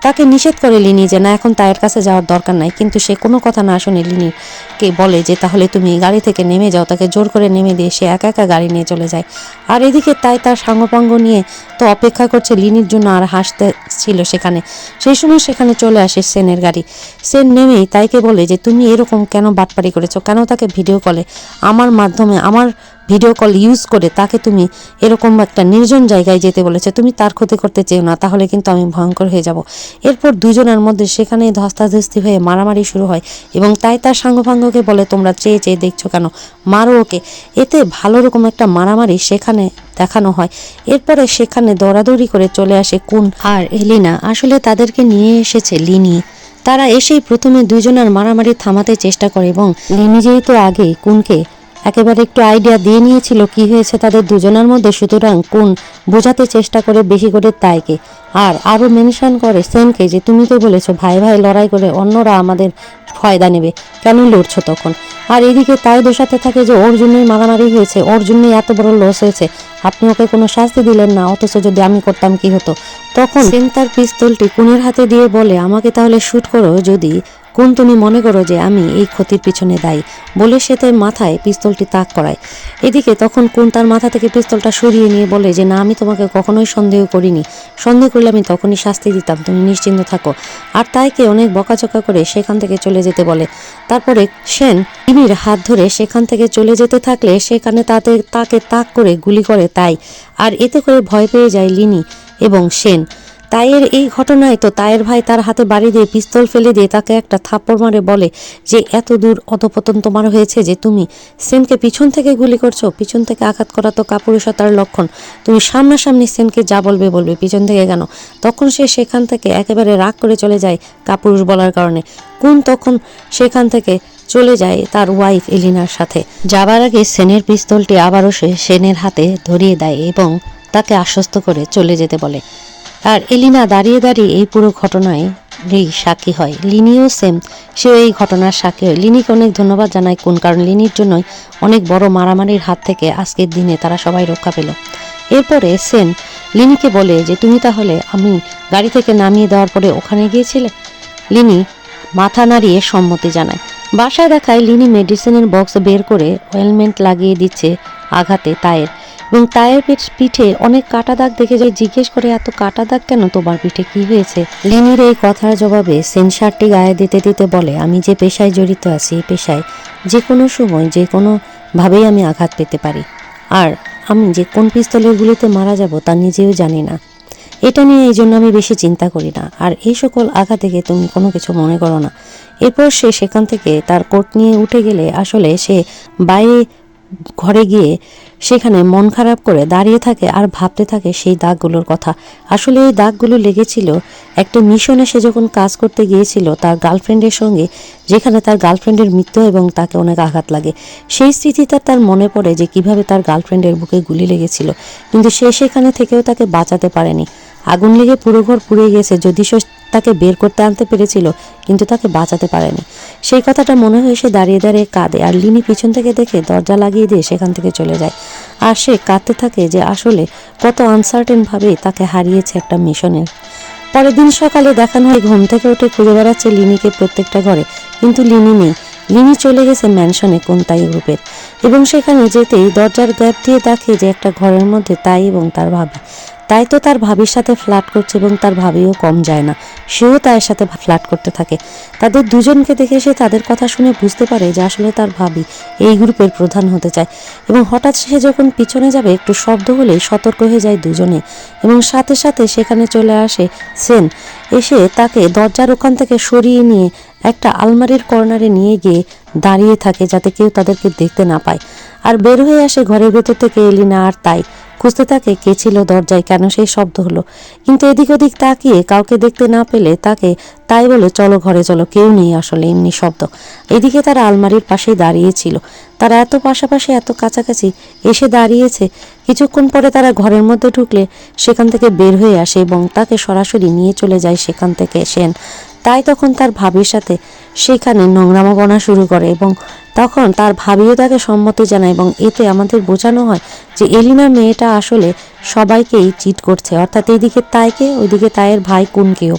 Speaker 1: তাকে নিষেধ করে লিনি যে না এখন তাইয়ের কাছে যাওয়ার দরকার নাই, কিন্তু সে কোনো কথা না শুনে লিনিকে বলে যে তাহলে তুমি গাড়ি থেকে নেমে যাও। তাকে জোর করে নেমে দিয়ে সে একা একা গাড়ি নিয়ে চলে যায়। আর এদিকে তাই তার সাঙ্গপাঙ্গ নিয়ে তো অপেক্ষা করছে লিনির জন্য আর হাসতে ছিল সেখানে। সেই সময় সেখানে চলে আসে সেনের গাড়ি। সেন নেমেই তাইকে বলে যে তুমি এরকম কেন বাটপাড়ি করেছো, কেন তাকে ভিডিও কলে আমার মাধ্যমে আমার ভিডিও কল ইউজ করে তাকে তুমি এরকম একটা নির্জন জায়গায় যেতে বলেছে, তুমি তার ক্ষতি করতে চেও না, তাহলে কিন্তু আমি ভয়ঙ্কর হয়ে যাব। এরপর দুজনের মধ্যে সেখানে ধস্তাধস্তি হয়ে মারামারি শুরু হয় এবং তাই তার সাঙ্গপাঙ্গকে বলে, তোমরা চেয়ে চেয়ে দেখছো কেন, মারো ওকে। এতে ভালো রকম একটা মারামারি সেখানে দেখানো হয়। এরপরে সেখানে দৌড়াদৌড়ি করে চলে আসে কুন আর এলিনা। আসলে তাদেরকে নিয়ে এসেছে লিনি। তারা এসেই প্রথমে দুজনের মারামারি থামাতে চেষ্টা করে এবং লিনি যেহেতু আগে কুনকে একেবারে একটু আইডিয়া দিয়ে নিয়েছিল কি হয়েছে তাদের দুজনের মধ্যে, সুতরাং কুন বোঝাতে চেষ্টা করে বেশি করে তাইকে, আর আরও মেনশন করে সেনকে যে তুমি তো বলেছো ভাই ভাই লড়াই করে অন্যরা আমাদের ফায়দা নেবে, কেন লড়ছো তখন? আর এদিকে তাই দোষাতে থাকে যে ওর জন্যই মারামারি হয়েছে, ওর জন্যই এত বড় লস হয়েছে, আপনি ওকে কোনো শাস্তি দিলেন না, অথচ যদি আমি করতাম কি হতো? তখন সেন তার পিস্তলটি কুনের হাতে দিয়ে বলে, আমাকে তাহলে শ্যুট করো যদি কোন তুমি মনে করো যে আমি এই ক্ষতির পিছনে দায়ী, বলে সে তার মাথায় পিস্তলটি তাক করায়। এদিকে তখন কোন তার মাথা থেকে পিস্তলটা সরিয়ে নিয়ে বলে যে না, আমি তোমাকে কখনোই সন্দেহ করিনি, সন্দেহ করলে আমি তখনই শাস্তি দিতাম, তুমি নিশ্চিন্ত থাকো। আর তাইকে অনেক বকাচকা করে সেখান থেকে চলে যেতে বলে। তারপরে সেন লিনির হাত ধরে সেখান থেকে চলে যেতে থাকলে সেখানে তাকে তাক করে গুলি করে তাই, আর এতে করে ভয় পেয়ে যায় লিনি এবং সেন। তাইয়ের এই ঘটনায় তো তাইয়ের ভাই তার হাতে বাড়ি দিয়ে পিস্তল ফেলে দিয়ে তাকে একটা থাপ্পড় মারে, বলে যে এত দূর অধপতন তোমার হয়েছে যে তুমি সেনকে পিছন থেকে গুলি করছো, পিছন থেকে আঘাত করা তো কাপুরুষতার লক্ষণ, তুমি সামনাসামনি সেনকে যা বলবে বলবে, পিছন থেকে কেন? তখন সে সেখান থেকে একেবারে রাগ করে চলে যায় কাপুরুষ বলার কারণে। কুন তখন সেখান থেকে চলে যায় তার ওয়াইফ এলিনার সাথে। যাবার আগে সেনের পিস্তলটি আবারও সে সেনের হাতে ধরিয়ে দেয় এবং তাকে আশ্বস্ত করে চলে যেতে বলে। আর এলিনা দাঁড়িয়ে দাঁড়িয়ে এই পুরো ঘটনায় সাক্ষী হয়। লিনিও সেম, সেও এই ঘটনার সাক্ষী হয়। লিনিকে অনেক ধন্যবাদ জানায় কোন, কারণ লিনির জন্যই অনেক বড় মারামারির হাত থেকে আজকের দিনে তারা সবাই রক্ষা পেল। এরপরে সেন লিনিকে বলে যে তুমি তাহলে আমি গাড়ি থেকে নামিয়ে দেওয়ার পরে ওখানে গিয়েছিলে? লিনি মাথা নাড়িয়ে সম্মতি জানায়। বাসায় দেখায় লিনি মেডিসিনের বক্স বের করে অয়েলমেন্ট লাগিয়ে দিচ্ছে আঘাতে তায়ের, এবং তায়ের পিঠে অনেক কাটা দাগ দেখে যায়। জিজ্ঞেস করে এত কাটা দাগ কেন, তোমার পিঠে কি হয়েছে? লিনির এই কথার জবাবে সেন শার্টটি গায়ে দিতে দিতে বলে, আমি যে পেশায় জড়িত আছি এই পেশায় যে কোনো সময় যে কোনো ভাবেই আমি আঘাত পেতে পারি, আর আমি যে কোন পিস্তলের গুলিতে মারা যাব তা নিজেও জানি না। এটা নিয়ে এই জন্য আমি বেশি চিন্তা করি না, আর এই সকল আঘাত থেকে তুমি কোনো কিছু মনে করো না। এরপর সে সেখান থেকে তার কোট নিয়ে উঠে গেলে আসলে সে বাইরে ঘরে গিয়ে সেখানে মন খারাপ করে দাঁড়িয়ে থাকে আর ভাবতে থাকে সেই দাগগুলোর কথা। আসলে এই দাগগুলো লেগেছিল একটা মিশনে সে যখন কাজ করতে গিয়েছিল তার গার্লফ্রেন্ডের সঙ্গে, যেখানে তার গার্লফ্রেন্ডের মৃত্যু এবং তাকে অনেক আঘাত লাগে। সেই স্মৃতিটা তার মনে পড়ে যে কিভাবে তার গার্লফ্রেন্ডের বুকে গুলি লেগেছিল, কিন্তু সে সেখানে থেকেও তাকে বাঁচাতে পারেনি। আগুন লেগে পুরো ঘর পুড়ে গেছে, যদি সে তাকে বের করতে আনতে পেরেছিল কিন্তু তাকে বাঁচাতে পারেনি। সেই কথাটা মনে হয়ে সে দাঁড়িয়ে দাঁড়িয়ে কাঁদে, আর লিনি পিছন থেকে দেখে দরজা লাগিয়ে দিয়ে সেখান থেকে চলে যায়। আর সে কাঁদতে থাকে যে আসলে কত আনসার্টেন ভাবে তাকে হারিয়েছে একটা মিশনের। পরের দিন সকালে দেখানো হয় ঘুম থেকে উঠে খুঁজে বেড়াচ্ছে লিনিকে প্রত্যেকটা ঘরে, কিন্তু লিনি নেই। লিনি চলে গেছে ম্যানশনে কোন তাই গ্রুপের, এবং সেখানে যেতেই দরজার গ্যাপ দিয়ে দেখে যে একটা ঘরের মধ্যে তাই এবং তার ভাবি। তাই তো তার ভাবির সাথে ফ্ল্যাট করছে এবং তার ভাবিও কম যায় না, সেও তার সাথে ফ্ল্যাট করতে থাকে। তাদের দুজনকে দেখে সে তাদের কথা শুনে বুঝতে পারে যে আসলে তার ভাবি এই গ্রুপের প্রধান হতে চায়, এবং হঠাৎ সে যখন পিছনে যাবে একটু শব্দ হলেই সতর্ক হয়ে যায় দুজনে, এবং সাথে সাথে সেখানে চলে আসে সেন। এসে তাকে দরজার ওখান থেকে সরিয়ে নিয়ে একটা আলমারির কর্নারে নিয়ে গিয়ে দাঁড়িয়ে থাকে যাতে কেউ তাদেরকে দেখতে না পায়। আর বের হয়ে আসে ঘরের ভেতর থেকে এলিনা, আর তাই খুঁজতে থাকে কে ছিল দরজায়, কেন সেই শব্দ হলো। কিন্তু এদিক ওদিক তাকিয়ে কাউকে দেখতে না পেলে তাকে তাই বলে চলো ঘরে চলো, কেউ নেই, আসলে এমনি শব্দ। এদিকে তারা আলমারির পাশেই দাঁড়িয়েছিল, তারা এত পাশাপাশি এত কাছাকাছি এসে দাঁড়িয়েছে। কিছুক্ষণ পরে তারা ঘরের মধ্যে ঢুকলে সেখান থেকে বের হয়ে আসে এবং তাকে সরাসরি নিয়ে চলে যায় সেখান থেকে সেন। তাই তখন তার ভাবির সাথে সেখানে নোংরামো বনা শুরু করে, এবং তখন তার ভাবিও তাকে সম্মতি জানায়, এবং এতে আমাদের বোঝানো হয় যে এলিনা মেয়েটা আসলে সবাইকেই চিট করছে, অর্থাৎ এইদিকে তাইকে, ওইদিকে তাইয়ের ভাই কুনকেও।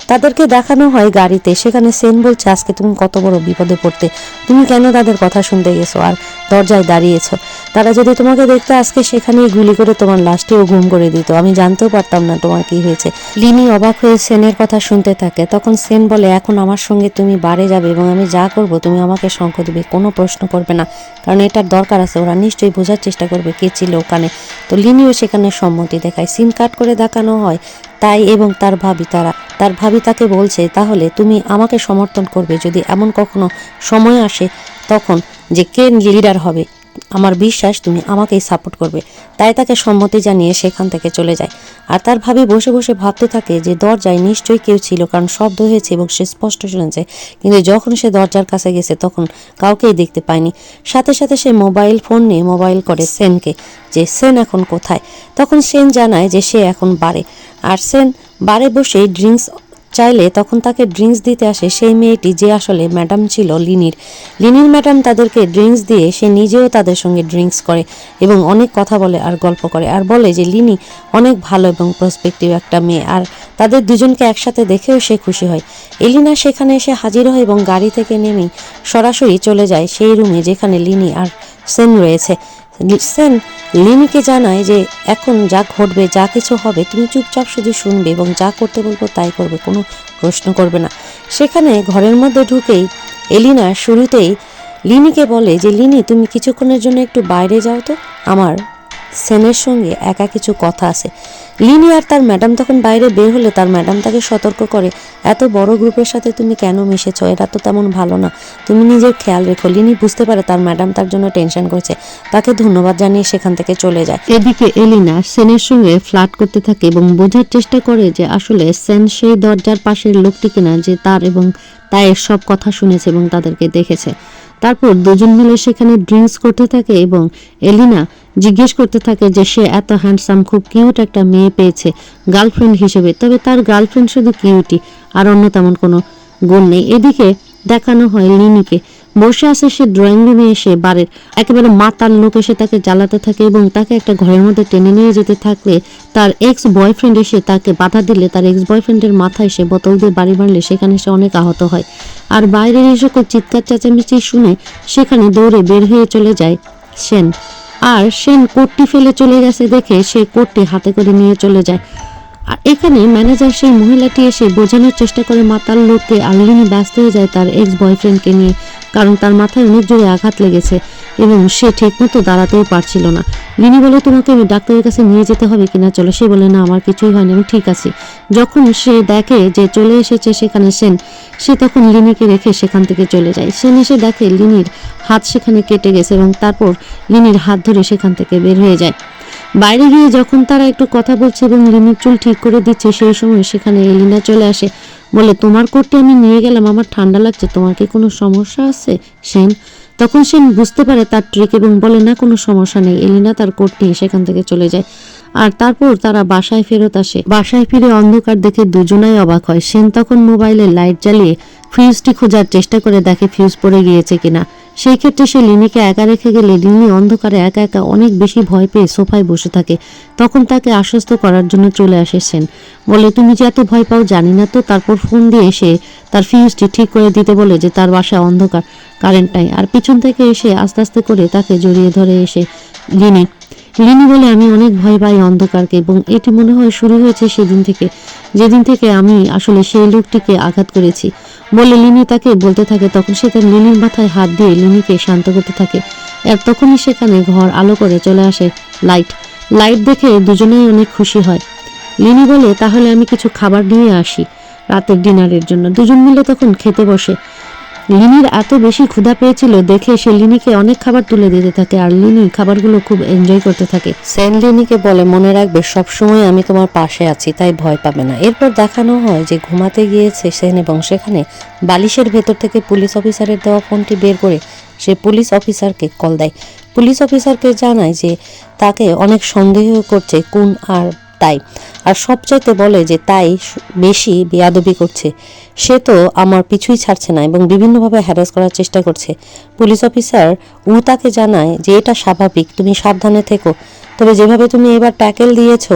Speaker 1: তাদেরকে দেখানো হয় গাড়িতে, সেখানে সেন বলছে আজকে তুমি কত বড় বিপদে পড়তে, তুমি কেন তাদের কথা শুনতে গেছো আর দরজায় দাঁড়িয়েছো, তারা যদি তোমাকে দেখতে আজকে সেখানেই গুলি করে তোমার লাশটিও গুম করে দিত, আমি জানতেও পারতাম না তোমার কি হয়েছে। লিনি অবাক হয়ে সেনের কথা শুনতে থাকে। তখন সেন বলে এখন আমার সঙ্গে তুমি বাড়ি যাবে এবং আমি যা করব তুমি আমাকে শঙ্খ দিবে, কোনো প্রশ্ন করবে না, কারণ এটার দরকার আছে, ওরা নিশ্চয়ই বোঝার চেষ্টা করবে কে ছিল ওখানে। তো লিনিও সেখানে সম্মতি দেখায়। সিন কাট করে দেখানো হয় তাই এবং তার ভাবি, তার ভাবি তাকে বলছে তাহলে তুমি আমাকে সমর্থন করবে যদি এমন কখনো সময় আসে তখন যে কে লিডার হবে, আমার বিশ্বাস তুমি আমাকেই সাপোর্ট করবে। তাই তাকে সম্মতি জানিয়ে সেখান থেকে চলে যায়। আর তার ভাবি বসে বসে ভাবতে থাকে যে দরজায় নিশ্চয়ই কেউ ছিল, কারণ শব্দ হয়েছে এবং সে স্পষ্ট শুনেছে, কিন্তু যখন সে দরজার কাছে গেছে তখন কাউকেই দেখতে পায়নি। সাথে সাথে সে মোবাইল ফোন নিয়ে মোবাইল করে সেনকে যে সেন এখন কোথায়। তখন সেন জানায় যে সে এখন বারে, আর সেন বারে বসে ড্রিঙ্কস চাইলে তখন তাকে ড্রিঙ্কস দিতে আসে সেই মেয়েটি যে আসলে ম্যাডাম ছিল লিনির ম্যাডাম তাদেরকে ড্রিঙ্কস দিয়ে সে নিজেও তাদের সঙ্গে ড্রিঙ্কস করে এবং অনেক কথা বলে আর গল্প করে, আর বলে যে লিনি অনেক ভালো এবং প্রসপেক্টিভ একটা মেয়ে, আর তাদের দুজনকে একসাথে দেখেও সে খুশি হয়। এলিনা সেখানে এসে হাজির হয় এবং গাড়ি থেকে নেমেই সরাসরি চলে যায় সেই রুমে যেখানে লিনি আর সেন রয়েছে। সেন লিনিকে জানায় যে এখন যা ঘটবে, যা কিছু হবে তুমি চুপচাপ শুধু শুনবে এবং যা করতে বলবো তাই করবে, কোনো প্রশ্ন করবে না। সেখানে ঘরের মধ্যে ঢুকেই এলিনা শুরুতেই লিনিকে বলে যে লিনি তুমি কিছুক্ষণের জন্য একটু বাইরে যাও তো, আমার সেনের সঙ্গে একা কিছু কথা আছে। লিনি আর তার ম্যাডাম তখন বাইরে বের হলে তার ম্যাডাম তাকে সতর্ক করে এত বড় গ্রুপের সাথে তুমি কেন মিশেছ, এরা তো তেমন ভালো না, তুমি নিজের খেয়াল রেখো। লিনি বুঝতে পারে তার ম্যাডাম তার জন্য টেনশন করছে, তাকে ধন্যবাদ জানিয়ে সেখান থেকে চলে যায়। এদিকে এলিনা সেনের সঙ্গে ফ্লার্ট করতে থাকে এবং বোঝার চেষ্টা করে যে আসলে সেন সেই দরজার পাশের লোকটি কিনা যে তার এবং তাইয়ের সব কথা শুনেছে এবং তাদেরকে দেখেছে। তারপর দুজন মিলে সেখানে ড্রিঙ্কস করতে থাকে এবং এলিনা জিজ্ঞেস করতে থাকে যে সে এত হ্যান্ডসাম খুব কিউট একটা মেয়ে পেয়েছে গার্লফ্রেন্ড হিসেবে, তবে তার গার্লফ্রেন্ড শুধু কিউটি আর অন্য তেমন কোনো গুণ নেই। এদিকে দেখানো হয় লিনিকে বসে আছে সে ড্রয়িং রুমে এসে বারের একেবারে মাতাল লোক এসে তাকে জ্বালাতে থাকে এবং তাকে একটা ঘরের মধ্যে টেনে নিয়ে যেতে থাকলে তার এক্স বয়ফ্রেন্ড এসে তাকে বাধা দিলে তার এক্স বয়ফ্রেন্ডের মাথায় সে বোতল দিয়ে বাড়ি মারলে সেখানে সে অনেক আহত হয়। আর বাইরের এই সকল চিৎকার চেঁচামেচি শুনে সেখানে দৌড়ে বের হয়ে চলে যায় সেন। আর সেন কোটটি ফেলে চলে গেছে দেখে সে কোটটি হাতে করে নিয়ে চলে যায়। আর এখানে ম্যানেজার সেই মহিলাটি এসে বোঝানোর চেষ্টা করে মাতাল লোককে, আর লিনি ব্যস্ত হয়ে যায় তার এক্স বয়ফ্রেন্ডকে নিয়ে, কারণ তার মাথায় অনেক জোরে আঘাত লেগেছে এবং সে ঠিকমতো দাঁড়াতেও পারছিল না। লিনি বলে তোমাকে ডাক্তারের কাছে নিয়ে যেতে হবে কিনা, চলো। সে বলে না আমার কিছুই হয়নি, আমি ঠিক আছি। যখন সে দেখে যে চলে এসেছে সেখানে সেন, সে তখন লিনিকে রেখে সেখান থেকে চলে যায়। সেন এসে দেখে লিনির হাত সেখানে কেটে গেছে এবং তারপর লিনির হাত ধরে সেখান থেকে বের হয়ে যায়। বাইরে গিয়ে যখন তারা একটু কথা বলছে এবং লিনির চুল ঠিক করে দিচ্ছে সেই সময় সেখানে এলিনা চলে আসে, বলে তোমার কোটটি আমি নিয়ে গেলাম, আমার ঠান্ডা লাগছে, তোমার কি কোনো সমস্যা আছে সেন? তখন সেন বুঝতে পারে তার ট্রিক এবং বলে না কোনো সমস্যা নেই। এলিনা তার কোট নিয়ে সেখান থেকে চলে যায়। আর তারপর তারা বাসায় ফেরত আসে। বাসায় ফিরে অন্ধকার দেখে দুজনাই অবাক হয়। সেন তখন মোবাইলে লাইট জ্বালিয়ে ফিউজটি খোঁজার চেষ্টা করে দেখে ফিউজ পড়ে গিয়েছে কিনা। সেই ক্ষেত্রে সে লিনিকে একা রেখে গেলে লিনি অন্ধকারে একা একা অনেক বেশি ভয় পেয়ে সোফায় বসে থাকে। তখন তাকে আশ্বস্ত করার জন্য চলে আসে সেন, বলে তুমি যে এত ভয় পাও জানি না তো। তারপর ফোন দিয়ে এসে তার ফিউজটি ঠিক করে দিতে বলে যে তার বাসা অন্ধকার, কারেন্ট নাই। আর পিছন থেকে এসে আস্তে আস্তে করে তাকে জড়িয়ে ধরে এসে লিনি বলে আমি অনেক ভয় পাই অন্ধকারকে এবং এটি মনে হয় শুরু হয়েছে সেদিন থেকে, যেদিন থেকে আমি আসলে সেই লোকটিকে আঘাত করেছি বলে লিনি তাকে বলতে থাকে। তখন সে তার লিনির মাথায় হাত দিয়ে লিনিকে শান্ত করতে থাকে। আর তখনই সেখানে ঘর আলো করে চলে আসে লাইট দেখে দুজনেই অনেক খুশি হয়। লিনি বলে তাহলে আমি কিছু খাবার নিয়ে আসি রাতের ডিনারের জন্য। দুজন মিলে তখন খেতে বসে। লিনির এত বেশি ক্ষুধা পেয়েছিল দেখে সে লিনিকে অনেক খাবার তুলে দিতে থাকে আর লিনি খাবারগুলো খুব এনজয় করতে থাকে। সেন লিনিকে বলে মনে রাখবে সবসময় আমি তোমার পাশে আছি, তাই ভয় পাবে না। এরপর দেখানো হয় যে ঘুমাতে গিয়েছে সেন এবং সেখানে বালিশের ভেতর থেকে পুলিশ অফিসারের দেওয়া ফোনটি বের করে সে পুলিশ অফিসারকে কল দেয়। পুলিশ অফিসারকে জানায় যে তাকে অনেক সন্দেহ করছে কুন আর তাই, আর সবচাইতে বলে যে তাই বেশি বেয়াদবি করছে, সে তো আমার পিছুই ছাড়ছে না এবং বিভিন্নভাবে হ্যারাস করার চেষ্টা করছে। পুলিশ অফিসার তাকে জানায় যে এটা স্বাভাবিক, তুমি সাবধানে থেকো, তবে যেভাবে তুমি এবার ট্যাকেল দিয়েছো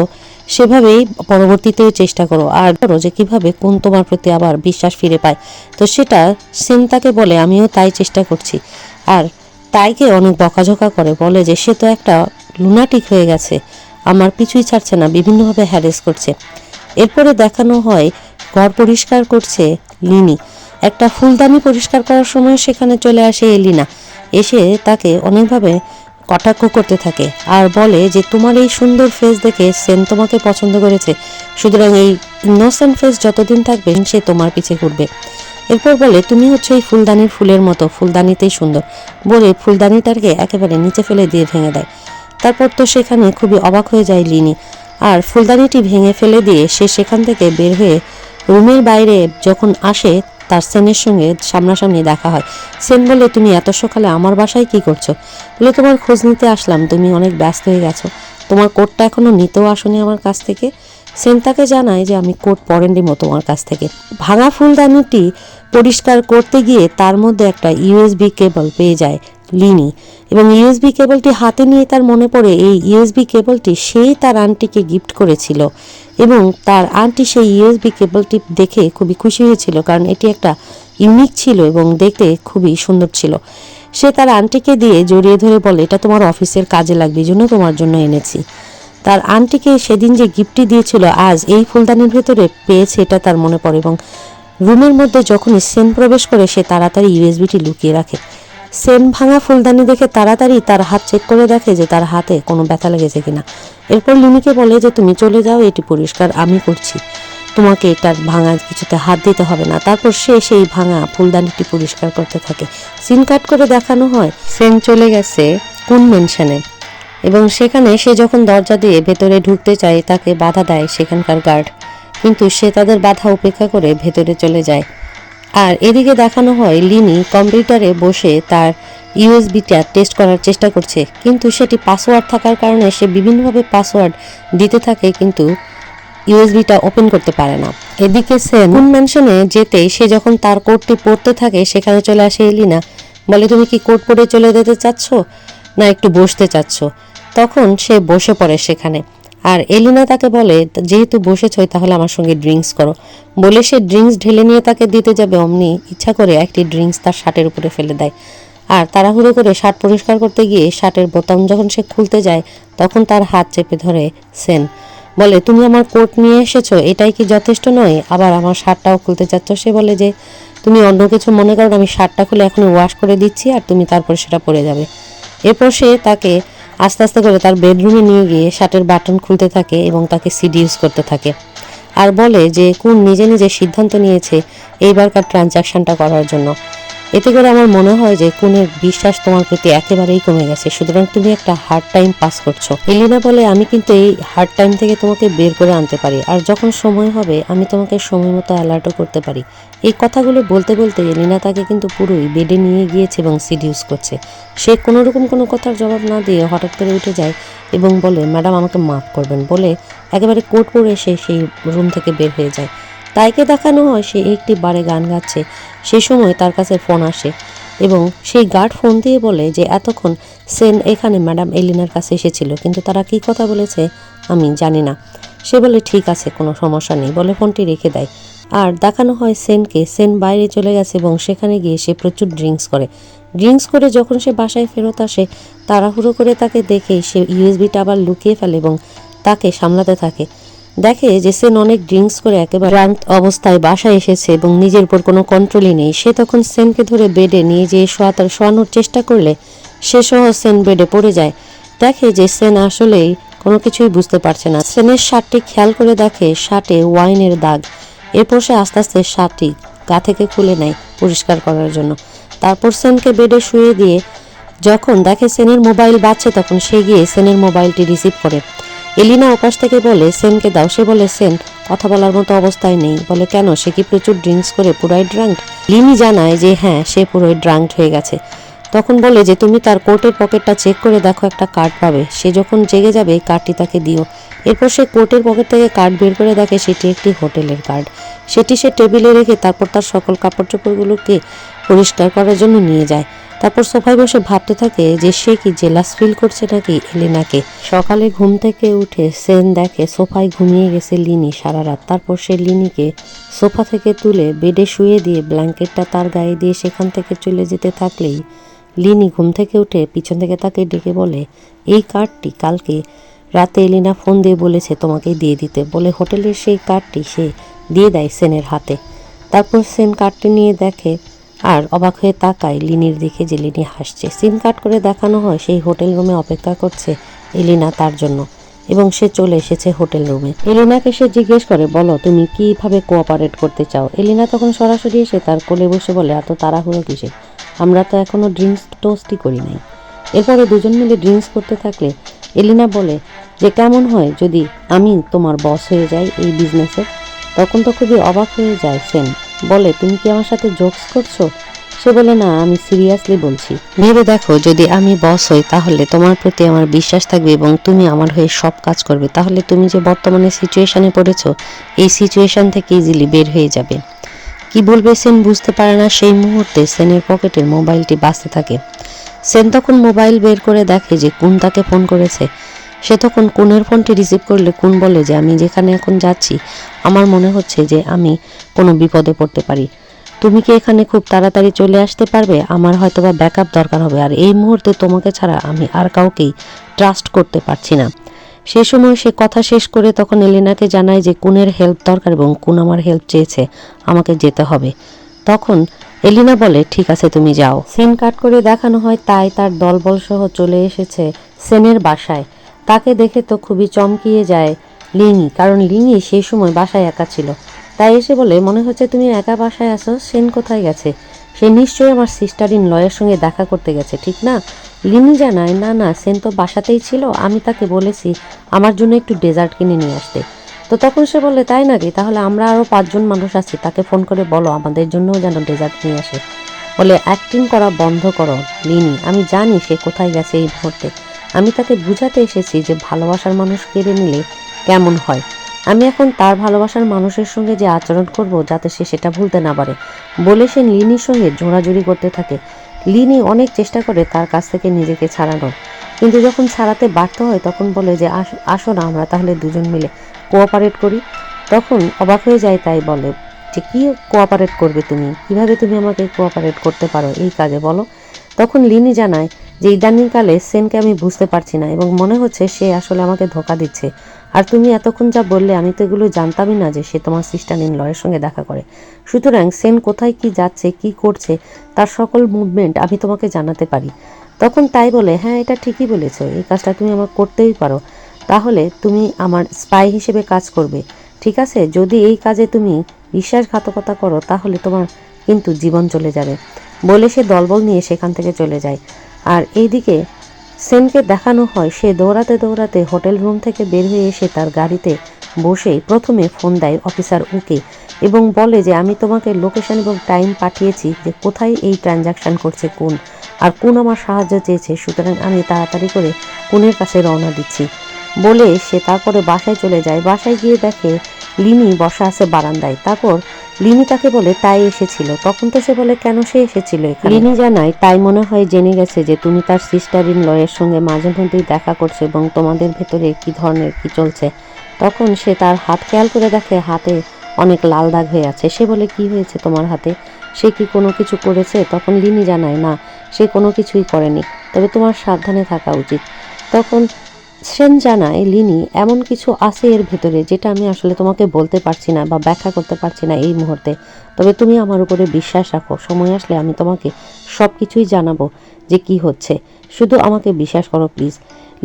Speaker 1: সেভাবেই পরবর্তীতেও চেষ্টা করো, আর ধরো যে কিভাবে কোন তোমার প্রতি আবার বিশ্বাস ফিরে পায়। তো সেটা সেন তাকে বলে আমিও তাই চেষ্টা করছি। আর তাইকে অনেক বকাঝকা করে, বলে যে সে তো একটা লুনাটিক হয়ে গেছে, আমার পিছুই ছাড়ছে না, বিভিন্নভাবে হ্যারেস করছে। এরপরে দেখানো হয় ঘর পরিষ্কার করছে লিনি। একটা ফুলদানি পরিষ্কার করার সময় সেখানে চলে আসে এলিনা, এসে তাকে অনেকভাবে কটাক্ষ করতে থাকে আর বলে যে তোমার এই সুন্দর ফেস দেখে সেন তোমাকে পছন্দ করেছে, সুতরাং এই ইনোসেন্ট ফেস যতদিন থাকবে সে তোমার পিছে ঘুরবে। এরপর বলে তুমি হচ্ছে এই ফুলদানির ফুলের মতো, ফুলদানিতেই সুন্দর, বলে ফুলদানিটাকে একেবারে নিচে ফেলে দিয়ে ভেঙে দেয়। তারপর তো সেখানে খুবই অবাক হয়ে যায় লিনি, আর ফুলদানিটি ভেঙে ফেলে দিয়ে সে সেখান থেকে বের হয়ে রুমের বাইরে যখন আসে তার সেনের সঙ্গে সামনাসামনি দেখা হয়। সেন বলে তুমি এত সকালে আমার বাসায় কি করছো? বলে তোমার খোঁজ নিতে আসলাম, তুমি অনেক ব্যস্ত হয়ে গেছো, তোমার কোটটা এখনো নিতেও আসনি আমার কাছ থেকে। সেন তাকে জানায় যে আমি কোট পরেননি মতো তোমার কাছ থেকে। ভাঙা ফুলদানিটি পরিষ্কার করতে গিয়ে তার মধ্যে একটা ইউএসবি কেবল পেয়ে যায় লিনি, এবং ইউএসবি কেবলটি হাতে নিয়ে তার মনে পড়ে এই ইউএসবি কেবলটি সেই তার আন্টিকে গিফট করেছিল, এবং তার আন্টি সেই ইউএসবি কেবলটি দেখে খুবই খুশি হয়েছিল, কারণ এটি একটা ইউনিক ছিল এবং দেখতে খুবই সুন্দর ছিল। সে তার আন্টিকে দিয়ে জড়িয়ে ধরে বলে এটা তোমার অফিসের কাজে লাগবে, জন্য তোমার জন্য এনেছি। তার আন্টিকে সেদিন যে গিফটটি দিয়েছিল আজ এই ফুলদানির ভেতরে পেয়েছে, এটা তার মনে পড়ে, এবং রুমের মধ্যে যখনই সেন প্রবেশ করে সে তাড়াতাড়ি ইউএসবিটি লুকিয়ে রাখে। সেন ভাঙা ফুলদানি দেখে তাড়াতাড়ি তার হাত চেক করে দেখে যে তার হাতে কোনো ব্যথা লেগেছে কিনা। এরপর লিনিকে বলে যে তুমি চলে যাও, এটি পরিষ্কার আমি করছি, তোমাকে এটার ভাঙা কিছুতে হাত দিতে হবে না। তারপর সে সেই ভাঙা ফুলদানিটি পরিষ্কার করতে থাকে। সিন কাট করে দেখানো হয় সেন চলে গেছে কোন মেনশনে, এবং সেখানে সে যখন দরজা দিয়ে ভেতরে ঢুকতে চায় তাকে বাধা দেয় সেখানকার গার্ড, কিন্তু সে তাদের বাধা উপেক্ষা করে ভেতরে চলে যায়। আর এদিকে দেখানো হয় লিনি কম্পিউটারে বসে তার ইউএসবিটা টেস্ট করার চেষ্টা করছে, কিন্তু সেটি পাসওয়ার্ড থাকার কারণে সে বিভিন্নভাবে পাসওয়ার্ড দিতে থাকে, কিন্তু ইউএসবিটা ওপেন করতে পারে না। এদিকে সেন কোন ম্যানশনে যেতেই সে যখন তার কোডটি পড়তে থাকে সেখানে চলে আসে এলিনা, বলে তুমি কি কোড পড়ে চলে যেতে চাচ্ছ না একটু বসতে চাচ্ছ? তখন সে বসে পড়ে সেখানে, আর এলিনা তাকে বলে যেহেতু বসেছই তাহলে আমার সঙ্গে ড্রিঙ্কস করো, বলে সে ড্রিঙ্কস ঢেলে নিয়ে তাকে দিতে যাবে, অমনি ইচ্ছা করে একটি ড্রিঙ্কস তার শার্টের উপরে ফেলে দেয়। আর তাড়াহুড়ো করে শার্ট পরিষ্কার করতে গিয়ে শার্টের বোতাম যখন সে খুলতে যায় তখন তার হাত চেপে ধরে সেন, বলে তুমি আমার কোট নিয়ে এসেছো, এটাই কি যথেষ্ট নয়, আবার আমার শার্টটাও খুলতে চাচ্ছ? সে বলে যে তুমি অন্য কিছু মনে করো, আমি শার্টটা খুলে এখন ওয়াশ করে দিচ্ছি আর তুমি তারপরে সেটা পরে যাবে। এরপর সে তাকে আস্তে আস্তে করে তার বেডরুমে নিয়ে গিয়ে শার্টের বাটন খুলতে থাকে এবং তাকে সিডিউস করতে থাকে, আর বলে যে কোন নিজে নিজে সিদ্ধান্ত নিয়েছে এইবারকার ট্রানজ্যাকশনটা করার জন্য। এতে করে আমার মনে হয় যে কোনের বিশ্বাস তোমার প্রতি একেবারেই কমে গেছে, সুতরাং তুমি একটা হার্ড টাইম পাস করছো। এলিনা বলে আমি কিন্তু এই হার্ড টাইম থেকে তোমাকে বের করে আনতে পারি, আর যখন সময় হবে আমি তোমাকে সময় মতো অ্যালার্টও করতে পারি। এই কথাগুলো বলতে বলতে এলিনা তাকে কিন্তু পুরোই বেডে নিয়ে গিয়েছে এবং সিডিউস করছে। সে কোনোরকম কোনো কথার জবাব না দিয়ে হঠাৎ করে উঠে যায় এবং বলে ম্যাডাম আমাকে মাফ করবেন, বলে একেবারে কোট পরে সে সেই রুম থেকে বের হয়ে যায়। তাইকে দেখানো হয় সে একটি বারে গান গাচ্ছে, সেই সময় তার কাছে ফোন আসে এবং সেই গার্ড ফোন দিয়ে বলে যে এতক্ষণ সেন এখানে ম্যাডাম এলিনার কাছে এসেছিল, কিন্তু তারা কী কথা বলেছে আমি জানি না। সে বলে ঠিক আছে কোনো সমস্যা নেই, বলে ফোনটি রেখে দেয়। আর দেখানো হয় সেনকে, সেন বাইরে চলে গেছে এবং সেখানে গিয়ে সে প্রচুর ড্রিঙ্কস করে যখন সে বাসায় ফেরত আসে তাড়াহুড়ো করে তাকে দেখে সে ইউএসবিটা আবার লুকিয়ে ফেলে এবং তাকে সামলাতে থাকে। দেখে যে সেন অনেক ড্রিঙ্কস করে একেবারে ক্লান্ত অবস্থায় বাসায় এসেছে এবং নিজের উপর কোনো কন্ট্রোলই নেই। সে তখন সেনকে ধরে বেডে নিয়ে যেয়ে শোয়ানোর চেষ্টা করলে সে সহ সেন বেডে পড়ে যায়। দেখে যে সেন আসলেই কোনো কিছুই বুঝতে পারছে না। সেনের শার্টটি খেয়াল করে দেখে শার্টে ওয়াইনের দাগ। এরপর সে আস্তে আস্তে শার্টটি গা থেকে খুলে নেয় পরিষ্কার করার জন্য। তারপর সেনকে বেডে শুয়ে দিয়ে যখন দেখে সেনের মোবাইল বাজছে তখন সে গিয়ে সেনের মোবাইলটি রিসিভ করে। এলিনা ওপাশ থেকে বলে সেনকে দাও। সে বলে সেন কথা বলার মতো অবস্থায় নেই। বলে কেন, সে কি প্রচুর ড্রিঙ্কস করে পুরাই ড্রাঙ্কড? লিনি জানায় যে হ্যাঁ সে পুরোই ড্রাঙ্কড হয়ে গেছে। তখন বলে যে তুমি তার কোটের পকেটটা চেক করে দেখো, একটা কার্ড পাবে, সে যখন জেগে যাবে এই কার্ডটি তাকে দিও। এরপর সে কোটের পকেট থেকে কার্ড বের করে দেখে সেটি একটি হোটেলের কার্ড। সেটি সে টেবিলে রেখে তারপর তার সকল কাপড় চোপড়গুলোকে পরিষ্কার করার জন্য নিয়ে যায়। তারপর সোফায় বসে ভাবতে থাকে যে সে কি জেলাস ফিল করছে নাকি এলিনাকে। সকালে ঘুম থেকে উঠে সেন দেখে সোফায় ঘুমিয়ে গেছে লিনি সারা রাত। তারপর সে লিনিকে সোফা থেকে তুলে বেডে শুয়ে দিয়ে ব্ল্যাঙ্কেটটা তার গায়ে দিয়ে সেখান থেকে চলে যেতে থাকলেই লিনি ঘুম থেকে উঠে পিছন থেকে তাকে ডেকে বলে, এই কার্ডটি কালকে রাতে এলিনা ফোন দিয়ে বলেছে তোমাকে দিয়ে দিতে বলে হোটেলের সেই কার্ডটি সে দিয়ে দেয় সেনের হাতে। তারপর সেন কার্ডটি নিয়ে দেখে আর অবাক হয়ে তাকায় লিনির দিকে যে লিনি হাসছে। সিন কাট করে দেখানো হয় সেই হোটেল রুমে অপেক্ষা করছে এলিনা তার জন্য এবং সে চলে এসেছে হোটেল রুমে। এলিনাকে সে জিজ্ঞেস করে, বলো তুমি কিভাবে কোঅপারেট করতে চাও। এলিনা তখন সরাসরি এসে তার কোলে বসে বলে, এত তাড়াহুড়ো কিসে, আমরা তো এখনো ড্রিঙ্কস টোস্টই করি নাই। এরপরে দুজন মিলে ড্রিঙ্কস করতে থাকলে এলিনা বলে যে কেমন হয় যদি আমি তোমার বস হয়ে যাই এই বিজনেসে। তখন তো খুবই অবাক হয়ে যায় সেন, বলে তুমি কি আমার সাথে জোকস করছো। সে বলে না, আমি সিরিয়াসলি বলছি, ভেবে দেখো যদি আমি বস হই তাহলে তোমার প্রতি আমার বিশ্বাস থাকবে এবং তুমি আমার হয়ে সব কাজ করবে, তাহলে তুমি যে বর্তমানে সিচুয়েশনে পড়েছো এই সিচুয়েশন থেকে ইজিলি বের হয়ে যাবে। কি বলবে সেন বুঝতে পারে না। সেই মুহূর্তে সেনের পকেটের মোবাইলটি বাজতে থাকে। সেন তখন মোবাইল বের করে দেখে যে কুন তাকে ফোন করেছে। সে তখন কুনের ফোনটি রিসিভ করলে কুন বলে যে আমি যেখানে এখন যাচ্ছি আমার মনে হচ্ছে যে আমি কোনো বিপদে পড়তে পারি, তুমি কি এখানে খুব তাড়াতাড়ি চলে আসতে পারবে, আমার হয়তোবা ব্যাকআপ দরকার হবে, আর এই মুহূর্তে তোমাকে ছাড়া আমি আর কাউকেই ট্রাস্ট করতে পারছি না। সে সময় সে কথা শেষ করে তখন এলিনাকে জানায় যে কুনের হেল্প দরকার এবং কুন আমার হেল্প চেয়েছে, আমাকে যেতে হবে। তখন এলিনা বলে ঠিক আছে তুমি যাও। সিন কাট করে দেখানো হয় তাই তার দলবল সহ চলে এসেছে সেনের বাসায়। তাকে দেখে তো খুবই চমকিয়ে যায় লিঙি, কারণ লিঙি সেই সময় বাসায় একা ছিল। তাই এসে বলে, মনে হচ্ছে তুমি একা বাসায় আছো, সেন কোথায় গেছে, সে নিশ্চয়ই আমার সিস্টার ইন লয়ের সঙ্গে দেখা করতে গেছে ঠিক না। লিনি জানায় না না, সেন তো বাসাতেই ছিল, আমি তাকে বলেছি আমার জন্য একটু ডেজার্ট কিনে নিয়ে আসতে। তো তখন সে বলে তাই নাকি, তাহলে আমরা আরও 5 জন মানুষ আছি, তাকে ফোন করে বলো আমাদের জন্যও যেন ডেজার্ট নিয়ে আসে। বলে অ্যাক্টিং করা বন্ধ করো লিনি, আমি জানি সে কোথায় গেছে এই মুহূর্তে, আমি তাকে বুঝাতে এসেছি যে ভালোবাসার মানুষ কেড়ে নিলে কেমন হয়, আমি এখন তার ভালোবাসার মানুষের সঙ্গে যে আচরণ করব যাতে সে সেটা ভুলতে না পারে। বলে সে লিনির সঙ্গে জোড়াজুড়ি করতে থাকে। লিনি অনেক চেষ্টা করে তার কাছ থেকে নিজেকে ছাড়ানোর, কিন্তু যখন ছাড়াতে ব্যর্থ হয় তখন বলে যে আসো না আমরা তাহলে দুজন মিলে কোঅপারেট করি। তখন অবাক হয়ে যায়, তাই বলে যে কি কোঅপারেট করবে তুমি, কিভাবে তুমি আমাকে কোঅপারেট করতে পারো এই কাজে বলো। তখন লিনি জানায় যে ইদানিংকালে সেনকে আমি বুঝতে পারছি না এবং মনে হচ্ছে সে আসলে আমাকে ধোকা দিচ্ছে, আর তুমি এতক্ষণ যা বললে আমি তো এগুলো জানতামই না যে সে তোমার সিস্টার ইন লয়ের সঙ্গে দেখা করে, সুতরাং সেন কোথায় কি যাচ্ছে কি করছে তার সকল মুভমেন্ট আমি তোমাকে জানাতে পারি। তখন তাই বলে হ্যাঁ এটা ঠিকই বলেছো, এই কাজটা তুমি আমার করতেই পারো, তাহলে তুমি আমার স্পাই হিসেবে কাজ করবে ঠিক আছে, যদি এই কাজে তুমি বিশ্বাসঘাতকতা করো তাহলে তোমার কিন্তু জীবন চলে যাবে। বলে সে দলবল নিয়ে সেখান থেকে চলে যায়। আর এইদিকে সেনকে দেখানো হয় সে দৌড়াতে দৌড়াতে হোটেল রুম থেকে বের হয়ে এসে তার গাড়িতে বসেই প্রথমে ফোন দেয় অফিসার উকে এবং বলে যে আমি তোমাকে লোকেশন এবং টাইম পাঠিয়েছি যে কোথায় এই ট্রানজাকশন করছে কুন, আর কুন আমার সাহায্য চেয়েছে, সুতরাং আমি তাড়াতাড়ি করে কুনের কাছে রওনা দিচ্ছি। বলে সে তারপরে বাসায় চলে যায়। বাসায় গিয়ে দেখে লিনি বসা আছে বারান্দায়। তারপর লিনি তাকে বলে তাই এসেছিল। তখন তো সে বলে কেন সে এসেছিল এখানে। লিনি জানায় তাই মনে হয় জেনে গেছে যে তুমি তার সিস্টার ইন লয়ের সঙ্গে মাঝে মধ্যেই দেখা করছো এবং তোমাদের ভেতরে কি ধরনের কি চলছে। তখন সে তার হাত খেয়াল করে দেখে হাতে অনেক লাল দাগ হয়ে আছে। সে বলে কি হয়েছে তোমার হাতে, সে কি কোনো কিছু করেছে। তখন লিনি জানায় না সে কোনো কিছুই করেনি, তবে তোমার সাবধানে থাকা উচিত। তখন সেন জানায় লিনি এমন কিছু আছে এর ভেতরে যেটা আমি আসলে তোমাকে বলতে পারছি না বা ব্যাখ্যা করতে পারছি না এই মুহূর্তে, তবে তুমি আমার উপরে বিশ্বাস রাখো, সময় আসলে আমি তোমাকে সব কিছুই জানাবো যে কি হচ্ছে, শুধু আমাকে বিশ্বাস করো প্লিজ।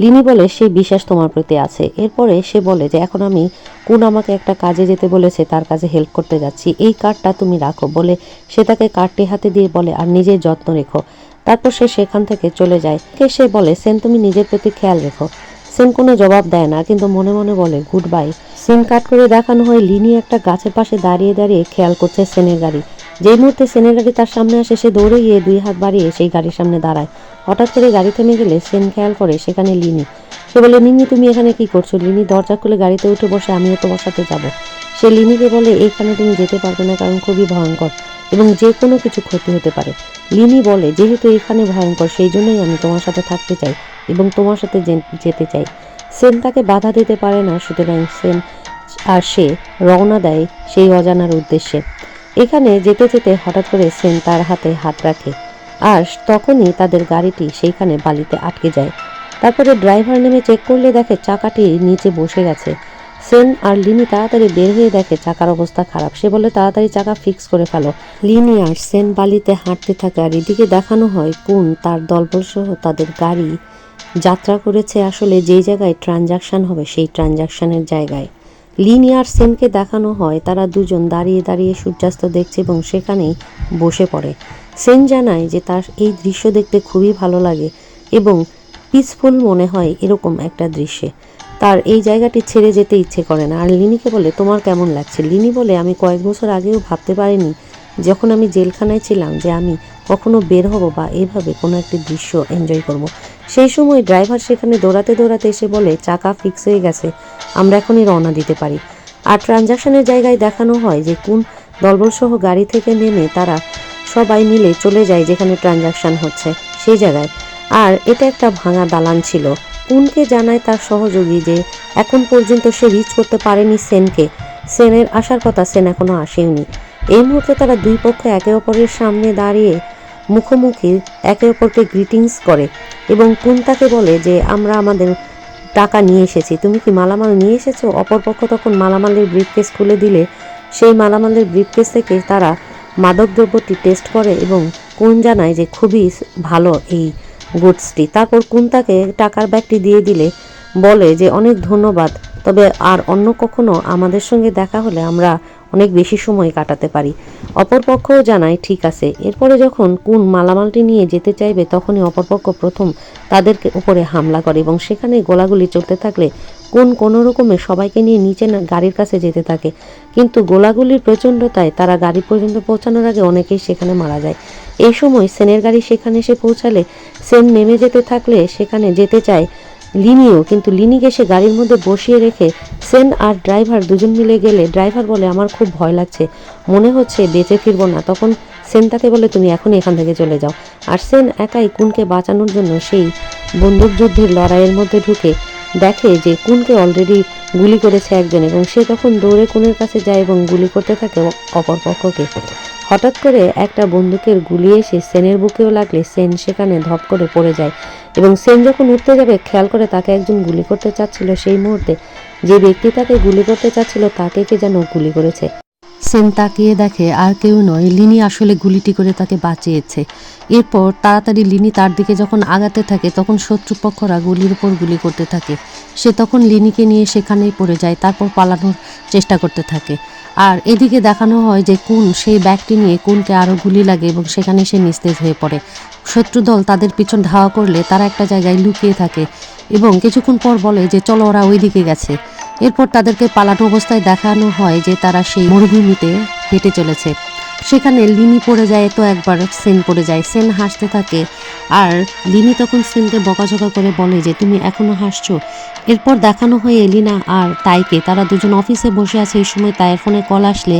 Speaker 1: লিনি বলে সেই বিশ্বাস তোমার প্রতি আছে। এরপরে সে বলে যে এখন আমি কোন আমাকে একটা কাজে যেতে বলেছে তার কাজে হেল্প করতে যাচ্ছি, এই কার্ডটা তুমি রাখো। বলে সে তাকে কার্ডটি হাতে দিয়ে বলে আর নিজের যত্ন রেখো। তারপর সে সেখান থেকে চলে যায়। সে বলে সেন তুমি নিজের প্রতি খেয়াল রেখো। সেন কোনো জবাব দেয় না, কিন্তু মনে মনে বলে গুড বাই। সিন কাট করে দেখানো হয় লিনি একটা গাছের পাশে দাঁড়িয়ে দাঁড়িয়ে খেয়াল করছে সেনের গাড়ি। যেই মুহূর্তে সেনের গাড়ি তার সামনে আসে সে দৌড়ে গিয়ে 2 হাত বাড়িয়ে সেই গাড়ির সামনে দাঁড়ায়। হঠাৎ করে গাড়ি থেমে গেলে সেন খেয়াল করে সেখানে লিনি। সে বলে লিনি তুমি এখানে কি করছো। লিনি দরজা খুলে গাড়িতে উঠে বসে আমিও তোমার সাথে যাব। সে লিনিকে বলে এইখানে তুমি যেতে পারবে না কারণ খুবই ভয়ঙ্কর, এবং যে কোনো কিছু ক্ষতি হতে পারে। লিনি বলে, যেহেতু এখানে ভয়ঙ্কর সেই জন্যই আমি তোমার সাথে থাকতে চাই এবং তোমার সাথে যেতে চাই। সেন তাকে বাধা দিতে পারে না, সুতরাং সে রওনা দেয় সেই অজানার উদ্দেশ্যে। এখানে যেতে যেতে হঠাৎ করে সেন তার হাতে হাত রাখে, আর তখনই তাদের গাড়িটি সেইখানে বালিতে আটকে যায়। তারপরে ড্রাইভার নেমে চেক করলে দেখে চাকাটি নিচে বসে গেছে। সেন আর লিনি তাড়াতাড়ি বের হয়ে দেখে চাকার অবস্থা খারাপ। সে বলে, তাড়াতাড়ি চাকা ফিক্স করে ফেলো। লিনি আর সেন বালিতে হাঁটতে থাকে, আর এদিকে দেখানো হয় কুন তার দলবল সহ তাদের গাড়ি যাত্রা করেছে আসলে যেই জায়গায় ট্রানজাকশন হবে সেই ট্রানজাকশনের জায়গায়। লিনি আর সেনকে দেখানো হয় তারা দুজন দাঁড়িয়ে দাঁড়িয়ে সূর্যাস্ত দেখছে এবং সেখানেই বসে পড়ে। সেন জানায় যে তার এই দৃশ্য দেখতে খুবই ভালো লাগে এবং পিসফুল মনে হয় এরকম একটা দৃশ্যে। তার এই জায়গাটি ছেড়ে যেতে ইচ্ছে করে না। আর লিনিকে বলে, তোমার কেমন লাগছে? লিনি বলে, আমি কয়েক বছর আগেও ভাবতে পারিনি যখন আমি জেলখানায় ছিলাম যে আমি কখনো বের হব বা এভাবে কোনো একটি দৃশ্য এনজয় করব। সেই সময় ড্রাইভার সেখানে দৌড়াতে দৌড়াতে এসে বলে, চাকা ফিক্স হয়ে গেছে, আমরা এখনই রওনা দিতে পারি। আর ট্রানজাকশনের জায়গায় দেখানো হয় যে কুন দলবলসহ গাড়ি থেকে নেমে তারা সবাই মিলে চলে যায় যেখানে ট্রানজাকশন হচ্ছে সেই জায়গায়। আর এটা একটা ভাঙা দালান ছিল। কুনকে জানায় তার সহযোগী যে এখন পর্যন্ত সে রিচ করতে পারেনি সেনকে। সেনের আসার কথা, সেন এখনো আসেনি। এই মুহূর্তে তারা দুই পক্ষ একে অপরের সামনে দাঁড়িয়ে মুখোমুখি একে অপরকে গ্রিটিংস করে এবং কুন তাকে বলে যে আমরা আমাদের টাকা নিয়ে এসেছি, তুমি কি মালামাল নিয়ে এসেছো? অপরপক্ষ তখন মালামালের ব্রিফকেস খুলে দিলে সেই মালামালের ব্রিফকেস থেকে তারা মাদকদ্রব্যটি টেস্ট করে এবং কুন জানায় যে খুবই ভালো এই গুডসটি। তারপর কুন তাকে টাকার ব্যাগটি দিয়ে দিলে বলে যে অনেক ধন্যবাদ, তবে আর অন্য কখনো আমাদের সঙ্গে দেখা হলে আমরা অনেক বেশি সময় কাটাতে পারি। অপরপক্ষও জানায় ঠিক আছে। এরপরে যখন কুন মালামালটি নিয়ে যেতে চাইবে তখনই অপরপক্ষ প্রথম তাদের উপরে হামলা করে এবং সেখানে গোলাগুলি চলতে থাকলে কুন কোনো রকমে সবাইকে নিয়ে নিচে গাড়ির কাছে যেতে থাকে, কিন্তু গোলাগুলির প্রচণ্ডতায় তারা গাড়ি পর্যন্ত পৌঁছানোর আগে অনেকেই সেখানে মারা যায়। এই সময় সেনের গাড়ি সেখানে এসে পৌঁছালে সেন নেমে যেতে থাকলে সেখানে যেতে চায় লিনিও, কিন্তু লিনিকে সে গাড়ির মধ্যে বসিয়ে রেখে সেন আর ড্রাইভার দুজন মিলে গেলে ড্রাইভার বলে, আমার খুব ভয় লাগছে, মনে হচ্ছে বেঁচে ফিরবো না। তখন সেন তাকে বলে, তুমি এখনই এখান থেকে চলে যাও। আর সেন একাই কুনকে বাঁচানোর জন্য সেই বন্দুকযুদ্ধের লড়াইয়ের মধ্যে ঢুকে দেখে যে কুনকে অলরেডি গুলি করেছে একজন এবং সে তখন দৌড়ে কুনের কাছে যায় এবং গুলি করতে থাকে অপর পক্ষকে। হঠাৎ করে একটা বন্দুকের গুলি এসে সেনের বুকেও লাগলে সেন সেখানে ধপ করে পড়ে যায় এবং সেন যখন উঠতে যাবে খেয়াল করে তাকে একজন গুলি করতে চাচ্ছিল। সেই মুহূর্তে যে ব্যক্তি তাকে গুলি করতে চাচ্ছিল তাকে কে যেন গুলি করেছে। সেন তাকিয়ে দেখে আর কেউ নয়, লিনি আসলে গুলিটি করে তাকে বাঁচিয়েছে। এরপর তাড়াতাড়ি লিনি তার দিকে যখন আগাতে থাকে তখন শত্রুপক্ষরা গুলির উপর গুলি করতে থাকে। সে তখন লিনিকে নিয়ে সেখানেই পড়ে যায়, তারপর পালানোর চেষ্টা করতে থাকে। আর এদিকে দেখানো হয় যে কুন সেই ব্যাগটি নিয়ে কুনকে আরও গুলি লাগে এবং সেখানে সে নিস্তেজ হয়ে পড়ে। শত্রুদল তাদের পিছন ধাওয়া করলে তারা একটা জায়গায় লুকিয়ে থাকে এবং কিছুক্ষণ পর বলে যে চলো ওরা ওই দিকে গেছে। এরপর তাদেরকে পালানো অবস্থায় দেখানো হয় যে তারা সেই মরুভূমিতে হেঁটে চলেছে। সেখানে লিনি পড়ে যায়, তো একবার সেন পড়ে যায়। সেন হাসতে থাকে আর লিনি তখন সেনকে বকাঝকা করে বলে যে তুমি এখনো হাসছো। এরপর দেখানো হয় এলিনা আর তাইকে, তারা দুজন অফিসে বসে আছে। এই সময় তাইয়ের ফোনে কল আসলে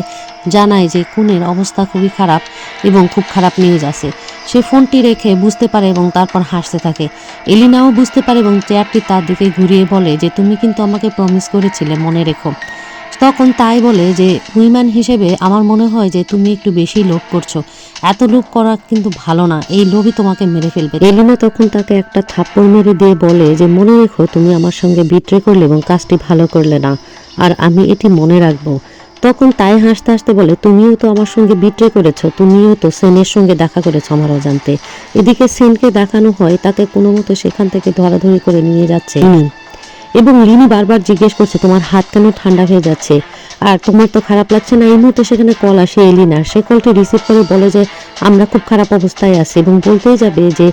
Speaker 1: জানায় যে কুনের অবস্থা খুবই খারাপ এবং খুব খারাপ নিউজ আছে। সে ফোনটি রেখে বুঝতে পারে এবং তারপর হাসতে থাকে। এলিনাও বুঝতে পারে এবং চেয়ারটি তার দিকে ঘুরিয়ে বলে যে তুমি কিন্তু আমাকে প্রমিস করেছিলে, মনে রেখো। তখন তাই বলে যে উইম্যান হিসেবে আমার মনে হয় যে তুমি একটু বেশি লোভ করছো, এত লোভ করা কিন্তু ভালো না, এই লোভই তোমাকে মেরে ফেলবে। এলিনা তখন তাকে একটা থাপ্পড় মেরে দিয়ে বলে যে মনে রেখো তুমি আমার সঙ্গে বিট্রে করলে এবং কাজটি ভালো করলে না, আর আমি এটি মনে রাখবো। তখন তাই হাসতে হাসতে বলে তুমিও তো আমার সঙ্গে বিট্রে করেছো, তুমিও তো সেনের সঙ্গে দেখা করেছো আমার অজান্তে। এদিকে সেনকে দেখানো হয় তাকে কোনো মতো সেখান থেকে ধরাধরি করে নিয়ে যাচ্ছে এবং লিনি বারবার জিজ্ঞেস করছে তোমার হাত কেন ঠান্ডা হয়ে যাচ্ছে আর তোমার তো খারাপ লাগছে না। এই মুহূর্তে সেখানে কল আসে এলিনার। সে কলটি রিসিভ করে বলে যে আমরা খুব খারাপ অবস্থায় আছি এবং বলতেই যাবে যে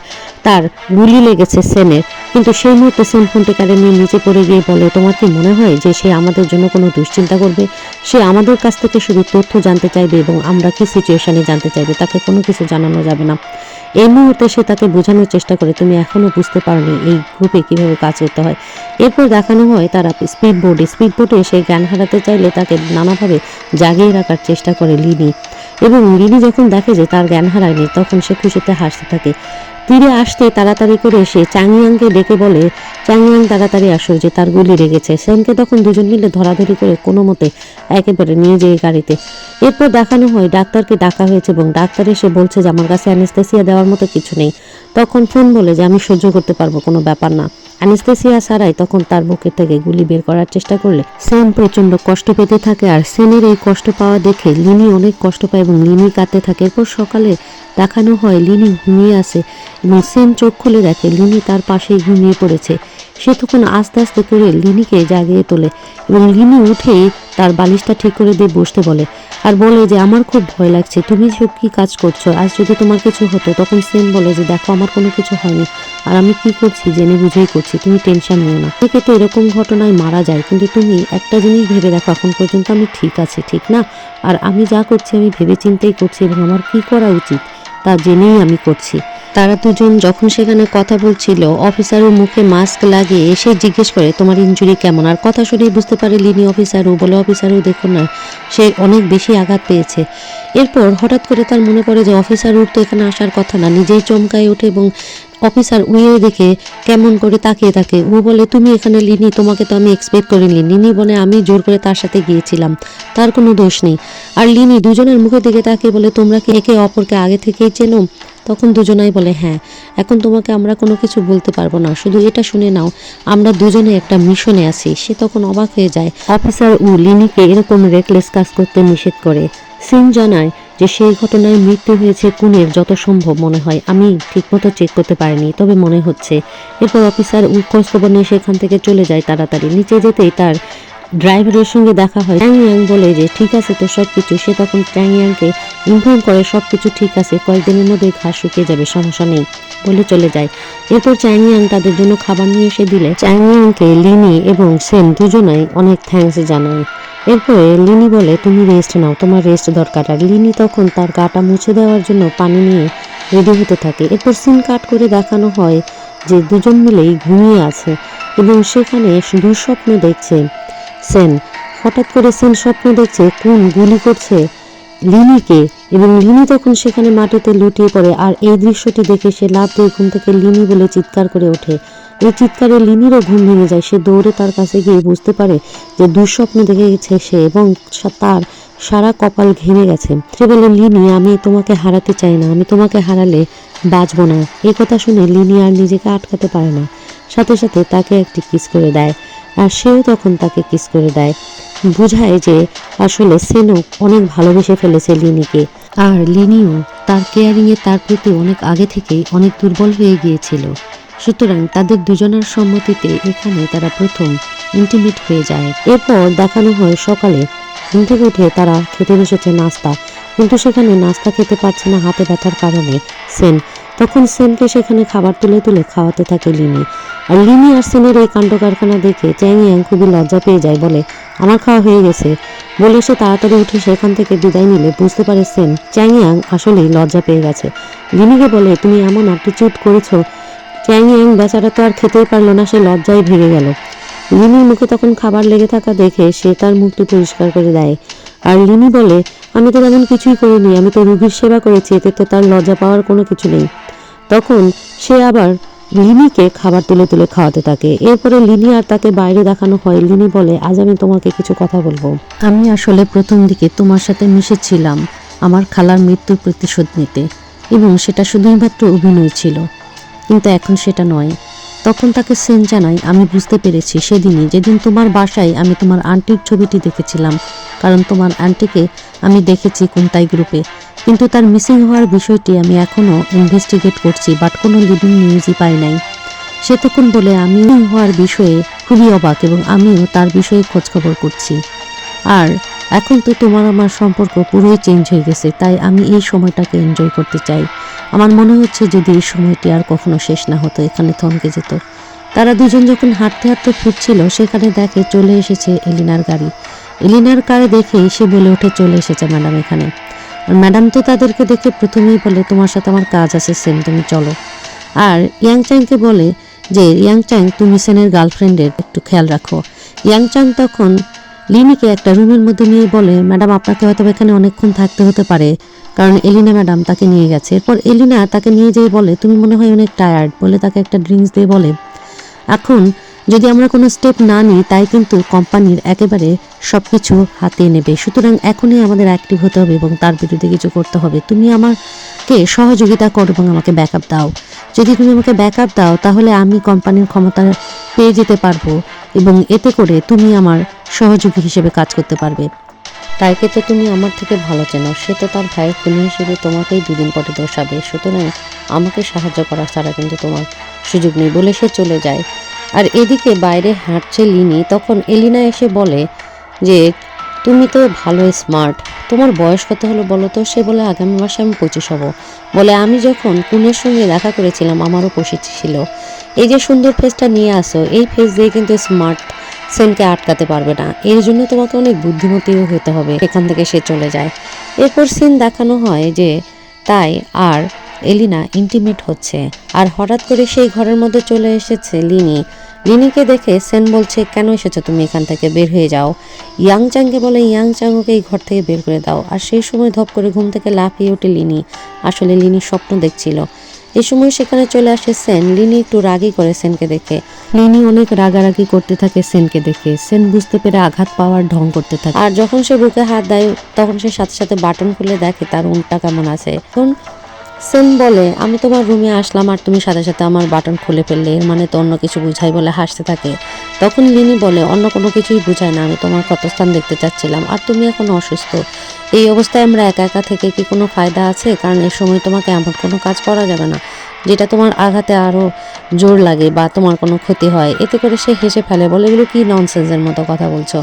Speaker 1: তার গুলি লেগেছে সেনের, কিন্তু সেই মুহূর্তে সেন ফোনটি কারে নিয়ে নিচে পড়ে গিয়ে বলে তোমার কি মনে হয় যে সে আমাদের জন্য কোনো দুশ্চিন্তা করবে? সে আমাদের কাছ থেকে শুধু তথ্য জানতে চাইবে এবং আমরা কি সিচুয়েশনে জানতে চাইবে, তাকে কোনো কিছু জানানো যাবে না। এই মুহূর্তে সে তাকে বোঝানোর চেষ্টা করে তুমি এখনো বুঝতে পারোনি এই গ্রুপে কিভাবে কাজ করতে হয়। এরপর দেখানো হয় তারা স্পিড বোটে সে জ্ঞান হারাতে চাইলে তাকে নানাভাবে জাগিয়ে রাখার চেষ্টা করে লিনি, এবং লিনি যখন দেখে যে তার জ্ঞান হারায়নি তখন সে খুশিতে হাসতে থাকে। তীরে আসতে তাড়াতাড়ি করে এসে চ্যাংয়াংকে ডেকে বলে চ্যাংয়াং তাড়াতাড়ি আসো যে তার গুলি লেগেছে। সেনকে তখন দুজন মিলে ধরাধরি করে কোনো মতে একেবারে নিয়ে যায় গাড়িতে। এরপর দেখানো হয় ডাক্তারকে ডাকা হয়েছে এবং ডাক্তার এসে বলছে যে আমার কাছে অ্যানেস্থেসিয়া দেওয়ার মতো কিছু নেই। তখন ফোন বলে যে আমি সহ্য করতে পারবো, কোনো ব্যাপার না। অ্যানেস্থেসিয়া ছাড়াই তখন তার বুকের থেকে গুলি বের করার চেষ্টা করলে সেন প্রচন্ড কষ্ট পেতে থাকে, আর সেনের এই কষ্ট পাওয়া দেখে লিনি অনেক কষ্ট পায় এবং লিনি কাঁদতে থাকে। এরপর সকালে দেখানো হয় লিনি ঘুমিয়ে আছে এবং সেন চোখ খুলে দেখে লিনি তার পাশেই ঘুমিয়ে পড়েছে। সে তখন আস্তে আস্তে করে লিনিকে জাগিয়ে তোলে এবং লিনি উঠেই তার বালিশটা ঠিক করে দিয়ে বসতে বলে আর বলে যে আমার খুব ভয় লাগছে, তুমি সব কি কাজ করছো, আজ যদি তোমার কিছু হতো। তখন সেন বলে যে দেখো আমার কোনো কিছু হয়নি আর আমি কি করছি জেনে বুঝেই করছি, তুমি টেনশন নিও না। থেকে তো এরকম ঘটনায় মারা যায়, কিন্তু তুমি একটা জিনিস ভেবে দেখো এখন পর্যন্ত আমি ঠিক আছি, ঠিক না? আর আমি যা করছি আমি ভেবে চিন্তেই করছি এবং আমার কি করা উচিত তা জেনেই আমি করছি। তারা দুজন যখন সেখানে কথা বলছিল অফিসারের মুখে মাস্ক লাগিয়ে এসে জিজ্ঞেস করে তোমার ইনজুরি কেমন, আর কথা শুনেই বুঝতে পারে লিনি অফিসারও বলে অফিসারও দেখুন না সে অনেক বেশি আঘাত পেয়েছে। এরপর হঠাৎ করে তার মনে পড়ে যে অফিসার তো এখানে আসার কথা না, নিজেই চমকায় ওঠে এবং অফিসার উইয়ে দেখে কেমন করে তাকিয়ে থাকে। ও বলে তুমি এখানে লিনি, তোমাকে তো আমি এক্সপেক্ট করিনি। লিনি বলে আমি জোর করে তার সাথে গিয়েছিলাম, তার কোনো দোষ নেই। আর লিনি দুজনের মুখের দিকে তাকিয়ে বলে তোমরা কি একে অপরকে আগে থেকেই চেনো? তখন দুজনাই বলে হ্যাঁ, এখন তোমাকে আমরা কোনো কিছু বলতে পারবো না, শুধু এটা শুনে নাও আমরা দুজনে একটা মিশনে আছি। সে তখন অবাক হয়ে যায়। অফিসার লিনিকে এরকম রেকলেস কাজ করতে নিষেধ করে। সিন জানায় যে সেই ঘটনায় মৃত্যু হয়েছে কুনের, যত সম্ভব মনে হয়, আমি ঠিকমতো চেক করতে পারিনি তবে মনে হচ্ছে। এরপর অফিসার খোঁজখবর নিয়ে সেখান থেকে চলে যায় তাড়াতাড়ি। নিচে যেতেই তার ড্রাইভারের সঙ্গে দেখা হয়। চ্যাংয়াং বলে যে ঠিক আছে তো সব কিছু। সে তখন চ্যাংয়াংকে ইনফর্ম করে সব কিছু ঠিক আছে, কয়েকদিনের মধ্যে ঘাস শুকিয়ে যাবে, সমস্যা নেই বলে চলে যায়। এরপর চ্যাংয়াং তাদের জন্য খাবার নিয়ে এসে দিলে চ্যাংয়াংকে লিনি এবং সেন দুজনাই অনেক থ্যাঙ্কস জানায়। এরপরে লিনি বলে তুমি রেস্ট নাও, তোমার রেস্ট দরকার। আর লিনি তখন তার গাটা মুছে দেওয়ার জন্য পানি নিয়ে রেডি হতে থাকে। এরপর সিন কাট করে দেখানো হয় যে দুজন মিলেই ঘুমিয়ে আছে এবং সেখানে দুঃস্বপ্ন দেখছে সেন। হঠাৎ করে সেন স্বপ্ন দেখছে কোন গুলি করছে লিনিকে এবং লিনি তখন সেখানে মাটিতে লুটিয়ে পড়ে। আর এই দৃশ্যটি দেখে সে লাফ দিয়ে ঘুম থেকে লিনি বলে চিৎকার করে ওঠে। এই চিৎকারে লিনিরও ঘুম ভেঙে যায়। সে দৌড়ে তার কাছে গিয়ে বুঝতে পারে যে দুঃস্বপ্ন দেখে গেছে সে এবং তার সারা কপাল ঘেমে গেছে। সে বলে লিনি আমি তোমাকে হারাতে চাই না, আমি তোমাকে হারালে বাঁচবো না। এই কথা শুনে লিনি আর নিজেকে আটকাতে পারে না, সাথে সাথে তাকে একটি কিস করে দেয় আর সেও তখন তাকে কিস করে দেয়। বোঝায় যে আসলে সেনও অনেক ভালোবেসে ফেলেছে লিনিকে, আর লিনিও তার কেয়ারিংয়ে তার প্রতি অনেক আগে থেকেই অনেক দুর্বল হয়ে গিয়েছিল। সুতরাং তাদের দুজনের সম্মতিতে এখানে তারা প্রথম ইন্টিমেট হয়ে যায়। এরপর দেখানো হয় সকালে ঘুম থেকে উঠে তারা খেতে বসেছে নাস্তা, কিন্তু সেখানে নাস্তা খেতে পারছে না হাতে ব্যথার কারণে সেন। তখন সেনকে সেখানে খাবার তুলে তুলে খাওয়াতে থাকে লিনি। আর লিনি আর সেনের এই কাণ্ড কারখানা দেখে চ্যাংয়াং খুবই লজ্জা পেয়ে যায়, বলে আমার খাওয়া হয়ে গেছে বলে সে তাড়াতাড়ি উঠে সেখান থেকে বিদায় নিলে বুঝতে পারে সেন চ্যাংয়াং আসলেই লজ্জা পেয়ে গেছে। লিনিকে বলে তুমি এমন অ্যাটিটিউড করেছো। চ্যাংয়াং বেচারা তো আর খেতেই পারলো না, সে লজ্জায় ভেঙে গেল। লিনির মুখে তখন খাবার লেগে থাকা দেখে সে তার মুখটি পরিষ্কার করে দেয়। আর লিনি বলে আমি তো তেমন কিছুই করিনি, আমি তো রোগীর সেবা করেছি, এতে তো তার লজ্জা পাওয়ার কোনো কিছু নেই। তখন সে আবার লিনিকে খাবার তুলে তুলে খাওয়াতে থাকে। এরপরে লিনি আর তাকে বাইরে দেখানো হয়। লিনি বলে আজ আমি তোমাকে কিছু কথা বলবো। আমি আসলে প্রথম দিকে তোমার সাথে মিশেছিলাম আমার খালার মৃত্যুর প্রতিশোধ নিতে, এবং সেটা শুধুই মাত্র অভিনয় ছিল, কিন্তু এখন সেটা নয়। তখন তাকে সেন জানাই আমি বুঝতে পেরেছি সেদিনই, যেদিন তোমার বাসায় আমি তোমার আন্টির ছবিটি দেখেছিলাম, কারণ তোমার আন্টিকে আমি দেখেছি কোনটাই গ্রুপে, কিন্তু তার মিসিং হওয়ার বিষয়টি আমি এখনও ইনভেস্টিগেট করছি, বাট কোনো লিভিং নিউজই পাই নাই। সে তখন বলে আমি হওয়ার বিষয়ে খুবই অবাক এবং আমিও তার বিষয়ে খোঁজখবর করছি। আর এখন তো তোমার আমার সম্পর্ক পুরোই চেঞ্জ হয়ে গেছে, তাই আমি এই সময়টাকে এনজয় করতে চাই। আমার মনে হচ্ছে যদি এই সময়টি আর কখনো শেষ না হতো, এখানে থমকে যেত। তারা দুজন যখন হাঁটতে হাঁটতে ফিরছিল সেখানে দেখে চলে এসেছে এলিনার গাড়ি। এলিনার কারে দেখেই সে বলে ওঠে চলে এসেছে ম্যাডাম এখানে। আর ম্যাডাম তো তাদেরকে দেখে প্রথমেই বলে তোমার সাথে আমার কাজ আছে সেন, তুমি চলো। আর ইয়াংচাংকে বলে যে ইয়াংচাং তুমি সেনের গার্লফ্রেন্ডের একটু খেয়াল রাখো। ইয়াংচাং তখন লিনিকে একটা রুমের মধ্যে নিয়ে বলে ম্যাডাম আপনাকে হয়তো এখানে অনেকক্ষণ থাকতে হতে পারে, কারণ এলিনা ম্যাডাম তাকে নিয়ে গেছে। এরপর এলিনা তাকে নিয়ে যেয়ে বলে তুমি মনে হয় অনেক টায়ার্ড, বলে তাকে একটা ড্রিঙ্কস দিয়ে বলে এখন যদি আমরা কোনো স্টেপ না নিই তাই কিন্তু কোম্পানির একেবারে সব কিছু হাতিয়ে নেবে, সুতরাং এখনই আমাদের অ্যাক্টিভ হতে হবে এবং তার বিরুদ্ধে কিছু করতে হবে। তুমি আমাকে সহযোগিতা করো এবং আমাকে ব্যাকআপ দাও। যদি তুমি আমাকে ব্যাকআপ দাও তাহলে আমি কোম্পানির ক্ষমতা পেয়ে যেতে পারবো এবং এতে করে তুমি আমার সহযোগী হিসেবে কাজ করতে পারবে। তাইকে তো তুমি আমার থেকে ভালো চেনো, সে তো তার ভাইয়ের খুনি হিসেবে তোমাকেই দুদিন পরে দোষাবে, সুতরাং আমাকে সাহায্য করা ছাড়া কিন্তু তোমার সুযোগ নেই, বলে সে চলে যায়। আর এদিকে বাইরে হাঁটছে লিনি, তখন এলিনা এসে বলে যে তুমি তো ভালো স্মার্ট, তোমার বয়স কত হলো বলো তো? সে বলে আগামী মাসে আমি 25 হব। বলে আমি যখন কুনের সঙ্গে দেখা করেছিলাম আমারও 25 ছিল। এই যে সুন্দর ফেসটা নিয়ে আসো, এই ফেস দিয়ে কিন্তু স্মার্ট সেনকে আটকাতে পারবে না, এর জন্য তোমাকে অনেক বুদ্ধিমতীও হতে হবে। এখান থেকে সে চলে যায়। এরপর সিন দেখানো হয় যে তাই আর এলিনা ইন্টিমেট হচ্ছে, আর হঠাৎ করে সেই ঘরের মধ্যে চলে এসেছে লিনি। লিনিকে দেখে সেন বলছে কেন এসেছো তুমি, এখান থেকে বের হয়ে যাও। ইয়াংচাংকে বলে ইয়াংচাং ওকে এই ঘর থেকে বের করে দাও। আর সেই সময় ধপ করে ঘুম থেকে লাফিয়ে ওঠে লিনি, আসলে লিনি স্বপ্ন দেখছিল। এই সময় সেখানে চলে আসে সেন। লিনি একটু রাগই করে সেনকে দেখে, লিনি অনেক রাগারাগি করতে থাকে সেনকে দেখে। সেন বুঝতে পেরে আঘাত পাওয়ার ঢং করতে থাকে, আর যখন সে বুকে হাত দেয় তখন সে সাথে সাথে বাটন খুলে দেখে তার উনটা কেমন আছে। তখন সেন বলে আমি তোমার রুমে আসলাম আর তুমি সাথে সাথে আমার বাটন খুলে ফেললে, এর মানে তো অন্য কিছু বুঝাই, বলে হাসতে থাকে। তখন লিনি বলে অন্য কোনো কিছুই বুঝায় না, আমি তোমার ক্ষতস্থান দেখতে চাচ্ছিলাম, আর তুমি এখন অসুস্থ, এই অবস্থায় আমরা একা একা থেকে কি কোনো ফায়দা আছে? কারণ এই সময় তোমাকে এমন কোনো কাজ করা যাবে না যেটা তোমার আঘাতে আরও জোর লাগে বা তোমার কোনো ক্ষতি হয়। এতে করে সে হেসে ফেলে, বলে এগুলো কি ননসেন্সের মতো কথা বলছো।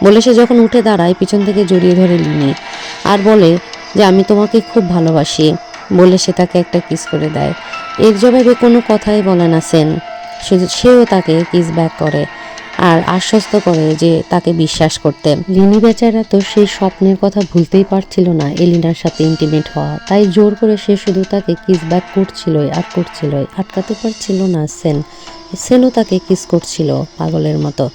Speaker 1: বলে সে যখন উঠে দাঁড়ায় পিছন থেকে জড়িয়ে ধরে লিনি আর বলে যে আমি তোমাকে খুব ভালোবাসি, বলে সে তাকে একটা কিস করে দেয়। এর জবাবে কোনো কথাই বলে না সেন, শুধু সেও তাকে কিস ব্যাক করে আর আশ্বস্ত করে যে তাকে বিশ্বাস করতে। লিনি বেচারা তো সেই স্বপ্নের কথা ভুলতেই পারছিল না এলিনার সাথে ইন্টিমেট হওয়া, তাই জোর করে সে শুধু তাকে কিস ব্যাক করছিলই আর করছিলই, আটকাতে পারছিল না সেনও তাকে কিস করছিল পাগলের মতো।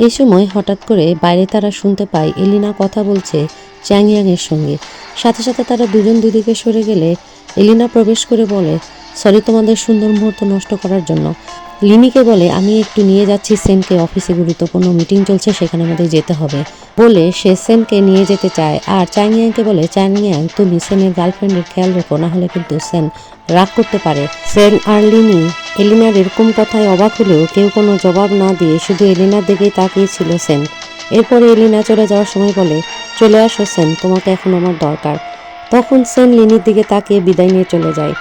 Speaker 1: এই সময় হঠাৎ করে বাইরে তারা শুনতে পায় এলিনা কথা বলছে চ্যাংয়াং এর সঙ্গে। সাথে সাথে তারা দুজন দুদিকে সরে গেলে এলিনা প্রবেশ করে বলে সরি তোমাদের সুন্দর মুহূর্ত নষ্ট করার জন্য। লিনিকে বলে আমি একটু নিয়ে যাচ্ছি সেনকে, অফিসে গুরুত্বপূর্ণ মিটিং চলছে, সেখানে আমাদের যেতে হবে, বলে সে সেনকে নিয়ে যেতে চায়। আর চ্যাংয়াংকে বলে চ্যাংয়াং তুমি সেনের গার্লফ্রেন্ডের খেয়াল রেখো, না হলে কিন্তু সেন রাগ করতে পারে। সেন আর লিনি এলিনার এরকম কথায় অবাক হলেও কেউ কোনো জবাব না দিয়ে শুধু এলিনার দিকেই তাকিয়েছিল সেন। এরপরে এলিনা চলে যাওয়ার সময় বলে চলে আসো সেন, তোমাকে এখন আমার দরকার। তখন সেন লিনির দিকে তাকিয়ে বিদায় নিয়ে চলে যায়।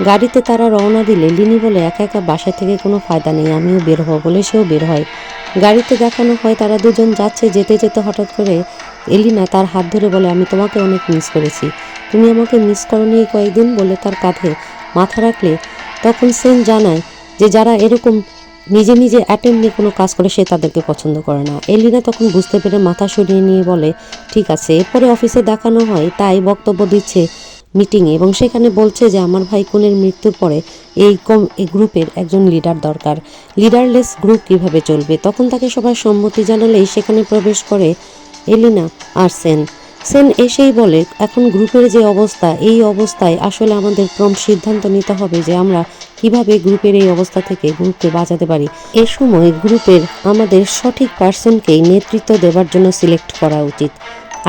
Speaker 1: গাড়িতে তারা রওনা দিলে লিনি বলে একা একা বাসা থেকে কোনো ফায়দা নেই, আমিও বের হবো, বলে সেও বের হয়। গাড়িতে দেখানো হয় তারা দুজন যাচ্ছে, যেতে যেতে হঠাৎ করে এলিনা তার হাত ধরে বলে আমি তোমাকে অনেক মিস করেছি, তুমি আমাকে মিস করোনি এই কয়েকদিন, বলে তার কাঁধে মাথা রাখলে। তখন সেন জানায় যে যারা এরকম নিজে নিজে অ্যাটেম্প নিয়ে কোনো কাজ করে সে তাদেরকে পছন্দ করে না। এলিনা তখন বুঝতে পেরে মাথা সরিয়ে নিয়ে বলে ঠিক আছে। এরপরে অফিসে দেখানো হয় তাই বক্তব্য দিচ্ছে মিটিংয়ে, এবং সেখানে বলছে যে আমার ভাই খুনের মৃত্যুর পরে এই গ্রুপের একজন লিডার দরকার, লিডারলেস গ্রুপ কিভাবে চলবে। তখন তাকে সবাই সম্মতি জানালেই সেখানে প্রবেশ করে এলিনা আর সেন এসেই বলে এখন গ্রুপের যে অবস্থা, এই অবস্থায় আসলে আমাদের ক্রম সিদ্ধান্ত নিতে হবে যে আমরা কিভাবে গ্রুপের এই অবস্থা থেকে গ্রুপকে বাঁচাতে পারি। এ সময় গ্রুপের আমাদের সঠিক পার্সনকেই নেতৃত্ব দেওয়ার জন্য সিলেক্ট করা উচিত।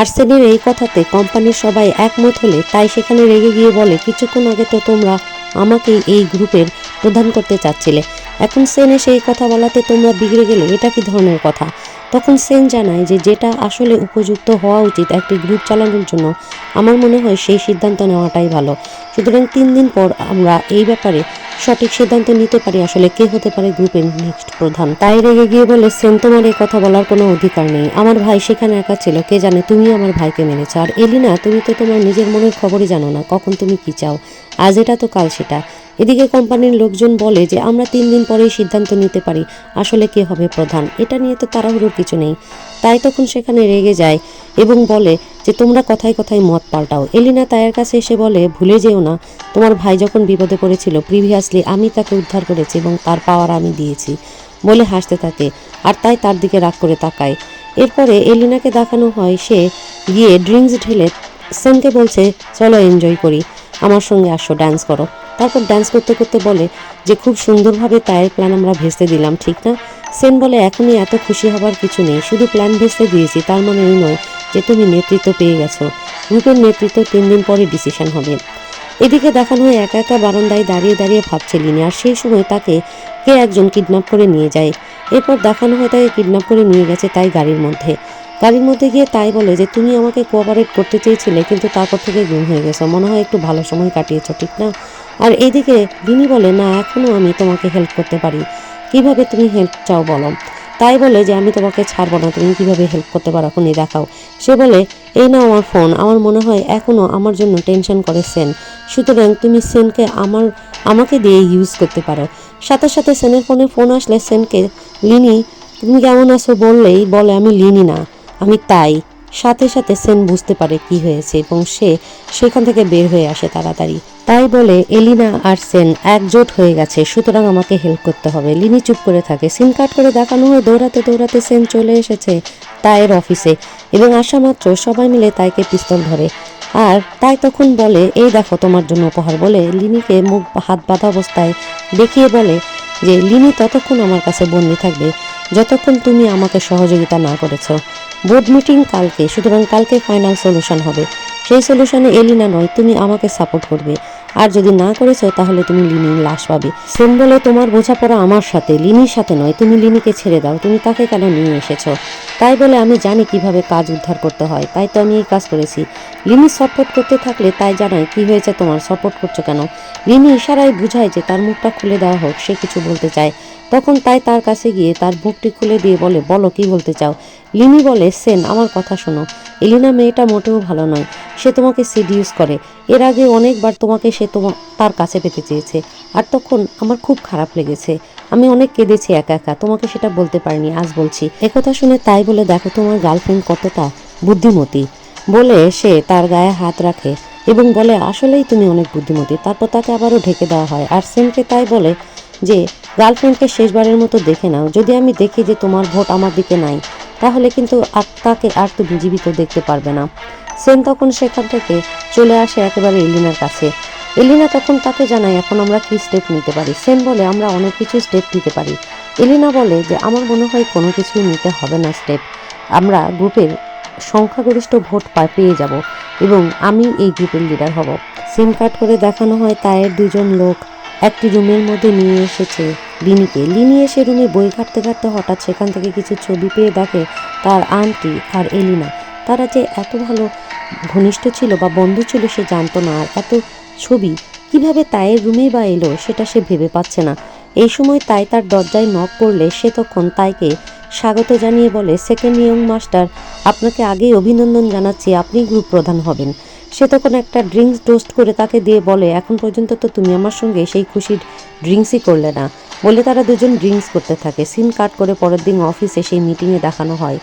Speaker 1: আর সেনের এই কথাতে কোম্পানির সবাই একমত হলে তাই সেখানে রেগে গিয়ে বলে কিছুক্ষণ আগে তো তোমরা আমাকেই এই গ্রুপের প্রধান করতে চাচ্ছিলে, এখন সেন এসে এই কথা বলাতে তোমরা বিগড়ে গেলে, এটা কি ধরনের কথা। তখন সেন জানায় যে যেটা আসলে উপযুক্ত হওয়া উচিত একটি গ্রুপ চালানোর জন্য, আমার মনে হয় সেই সিদ্ধান্ত নেওয়াটাই ভালো। সুতরাং 3 দিন পর আমরা এই ব্যাপারে সঠিক সিদ্ধান্ত নিতে পারি আসলে কে হতে পারে গ্রুপের নেক্সট প্রধান। তাই রেগে গিয়ে বলে সেন তোমার এই কথা বলার কোনো অধিকার নেই, আমার ভাই সেখানে একা ছিল, কে জানে তুমি আমার ভাইকে মেরেছ। আর এলিনা তুমি তো তোমার নিজের মনের খবরই জানো না কখন তুমি কি চাও, আজ এটা তো কাল সেটা, এদিকে কোম্পানির লোকজন বলে যে আমরা 3 দিন পরেই সিদ্ধান্ত নিতে পারি আসলে কে হবে প্রধান, এটা নিয়ে তো তাড়াহুড়োর কিছু নেই। তাই তখন সেখানে রেগে যায় এবং বলে যে তোমরা কথায় কথায় মত পাল্টাও। এলিনা তাইয়ের কাছে এসে বলে ভুলে যেও না তোমার ভাই যখন বিপদে পড়েছিল প্রিভিয়াসলি আমি তাকে উদ্ধার করেছি এবং তার পাওয়ার আমি দিয়েছি বলে হাসতে থাকে, আর তাই তার দিকে রাগ করে তাকায়। এরপরে এলিনাকে দেখানো হয় সে গিয়ে ড্রিঙ্কস ঢেলে সেনকে বলছে চলো এনজয় করি, আমার সঙ্গে আসো, ডান্স করো। তারপর ডান্স করতে করতে বলে যে খুব সুন্দরভাবে তাইয়ের প্ল্যান আমরা ভেস্তে দিলাম, ঠিক না? সেন বলে এখনই এত খুশি হবার কিছু নেই, শুধু প্ল্যান ভেস্তে দিয়েছি তার মানে এই নয় যে তুমি নেতৃত্ব পেয়ে গেছো। গ্রুপের নেতৃত্ব 3 দিন পরে ডিসিশন হবে। এদিকে দেখানো হয় একা একা বারান্দায় দাঁড়িয়ে দাঁড়িয়ে ভাবছে লিনি, আর সেই সময় তাকে কে একজন কিডন্যাপ করে নিয়ে যায়। এরপর দেখানো হয় তাকে কিডন্যাপ করে নিয়ে গেছে তাই গাড়ির মধ্যে গিয়ে তাই বলে যে তুমি আমাকে কোঅপারেট করতে চেয়েছিলে কিন্তু তারপর থেকে গুম হয়ে গেছো, মনে হয় একটু ভালো সময় কাটিয়েছো, ঠিক না? আর এইদিকে লিনি বলে না এখনও আমি তোমাকে হেল্প করতে পারি। কিভাবে তুমি হেল্প চাও বলো? তাই বলে যে আমি তোমাকে ছাড়বো না, তুমি কিভাবে হেল্প করতে পারো এখনই দেখাও। সে বলে এই না আমার ফোন, আমার মনে হয় এখনও আমার জন্য টেনশন করে সেন, সুতরাং তুমি সেনকে আমাকে দিয়ে ইউজ করতে পারো। সাথে সাথে সেনের ফোন আসলে সেনকে লিনি তুমি কেমন আছো বললেই বলে আমি লিনি না, আমি তাই। সাথে সাথে সেন বুঝতে পারে কি হয়েছে এবং সে সেখান থেকে বের হয়ে আসে তাড়াতাড়ি। তাই বলে এলিনা আর সেন একজোট হয়ে গেছে, সুতরাং আমাকে হেল্প করতে হবে। লিনি চুপ করে থাকে। সিন কাট করে দেখানো হয় দৌড়াতে দৌড়াতে সেন চলে এসেছে তাইয়ের অফিসে এবং আসা মাত্র সবাই মিলে তাইকে পিস্তল ধরে। আর তাই তখন বলে এই দেখো তোমার জন্য উপহার বলে লিনিকে মুখ হাত বাঁধা অবস্থায় দেখিয়ে বলে যে লিনি ততক্ষণ আমার কাছে বন্দি থাকবে যতক্ষণ তুমি আমাকে সহযোগিতা না করেছো। বোর্ড মিটিং কালকে, সুতরাং কালকে ফাইনাল সলিউশন হবে। সেই সলিউশনে এলিনা নয় তুমি আমাকে সাপোর্ট করবে, আর যদি না করেছো তাহলে তুমি লিনির লাশ পাবে। সেন বলে তোমার বোঝাপড়া আমার সাথে, লিনির সাথে নয়, তুমি লিনিকে ছেড়ে দাও, তুমি তাকে কেন নিয়ে এসেছো? তাই বলে আমি জানি কিভাবে কাজ উদ্ধার করতে হয়, তাই তো আমি এই কাজ করেছি। লিনি সাপোর্ট করতে থাকলে তাই জানায় কি হয়েছে তোমার, সাপোর্ট করছো কেন? লিনি ইশারায় বুঝায় যে তার মুখটা খুলে দেওয়া হোক, সে কিছু বলতে চায়। তখন তাই তার কাছে গিয়ে তার বুকটি খুলে দিয়ে বলে বলো কি বলতে চাও? লিনি বলে সেন আমার কথা শোনো, এলিনা মেয়েটা মোটেও ভালো নয়, সে তোমাকে সিডিউস করে, এর আগে অনেকবার তোমাকে সে তার কাছে পেতে চেয়েছে, আর তখন আমার খুব খারাপ লেগেছে, আমি অনেক কেঁদেছি একা একা, তোমাকে সেটা বলতে পারিনি, আজ বলছি। একথা শুনে তাই বলে দেখো তোমার গার্লফ্রেন্ড কতটা বুদ্ধিমতী বলে সে তার গায়ে হাত রাখে এবং বলে আসলেই তুমি অনেক বুদ্ধিমতী। তারপর তাকে আবারও ঢেকে দেওয়া হয় আর সেনকে তাই বলে যে গার্লফ্রেন্ডকে শেষবারের মতো দেখে নাও, যদি আমি দেখি যে তোমার ভোট আমার দিকে নাই তাহলে কিন্তু তাকে আর তুমি জীবিত দেখতে পারবে না। সেন তখন সেখান থেকে চলে আসে একেবারে এলিনার কাছে। এলিনা তখন তাকে জানায় এখন আমরা কি স্টেপ নিতে পারি। সেন বলে আমরা অনেক কিছু স্টেপ নিতে পারি। এলিনা বলে যে আমার মনে হয় কোনো কিছুই নিতে হবে না স্টেপ, আমরা গ্রুপের সংখ্যাগরিষ্ঠ ভোট পেয়ে যাব এবং আমি এই গ্রুপের লিডার হব। সিম কাট করে দেখানো হয় তায়ের 2 জন লোক একটি রুমের মধ্যে নিয়ে এসেছে লিনিকে। লিনি এসে রুমে বই ঘাটতে ঘাটতে হঠাৎ সেখান থেকে কিছু ছবি পেয়ে দেখে তার আন্টি আর এলিনা তারা যে এত ভালো ঘনিষ্ঠ ছিল বা বন্ধু ছিল সে জানতো না, আর এত ছবি কিভাবে তায়ের রুমেই বা এলো সেটা সে ভেবে পাচ্ছে না। এই সময় তাই তার দরজায় নক করলে সে তখন তাইকে স্বাগত জানিয়ে বলে সেকেন্ড ইয়ং মাস্টার, আপনাকে আগেই অভিনন্দন জানাচ্ছি, আপনি গ্রুপ প্রধান হবেন। সে তখন একটা ড্রিঙ্কস টোস্ট করে তাকে দিয়ে বলে এখন পর্যন্ত তো তুমি আমার সঙ্গে সেই খুশির ড্রিঙ্কসই করলে না বলে তারা দুজন ড্রিঙ্কস করতে থাকে। সিন কাট করে পরের দিন অফিসে সেই মিটিংয়ে দেখানো হয়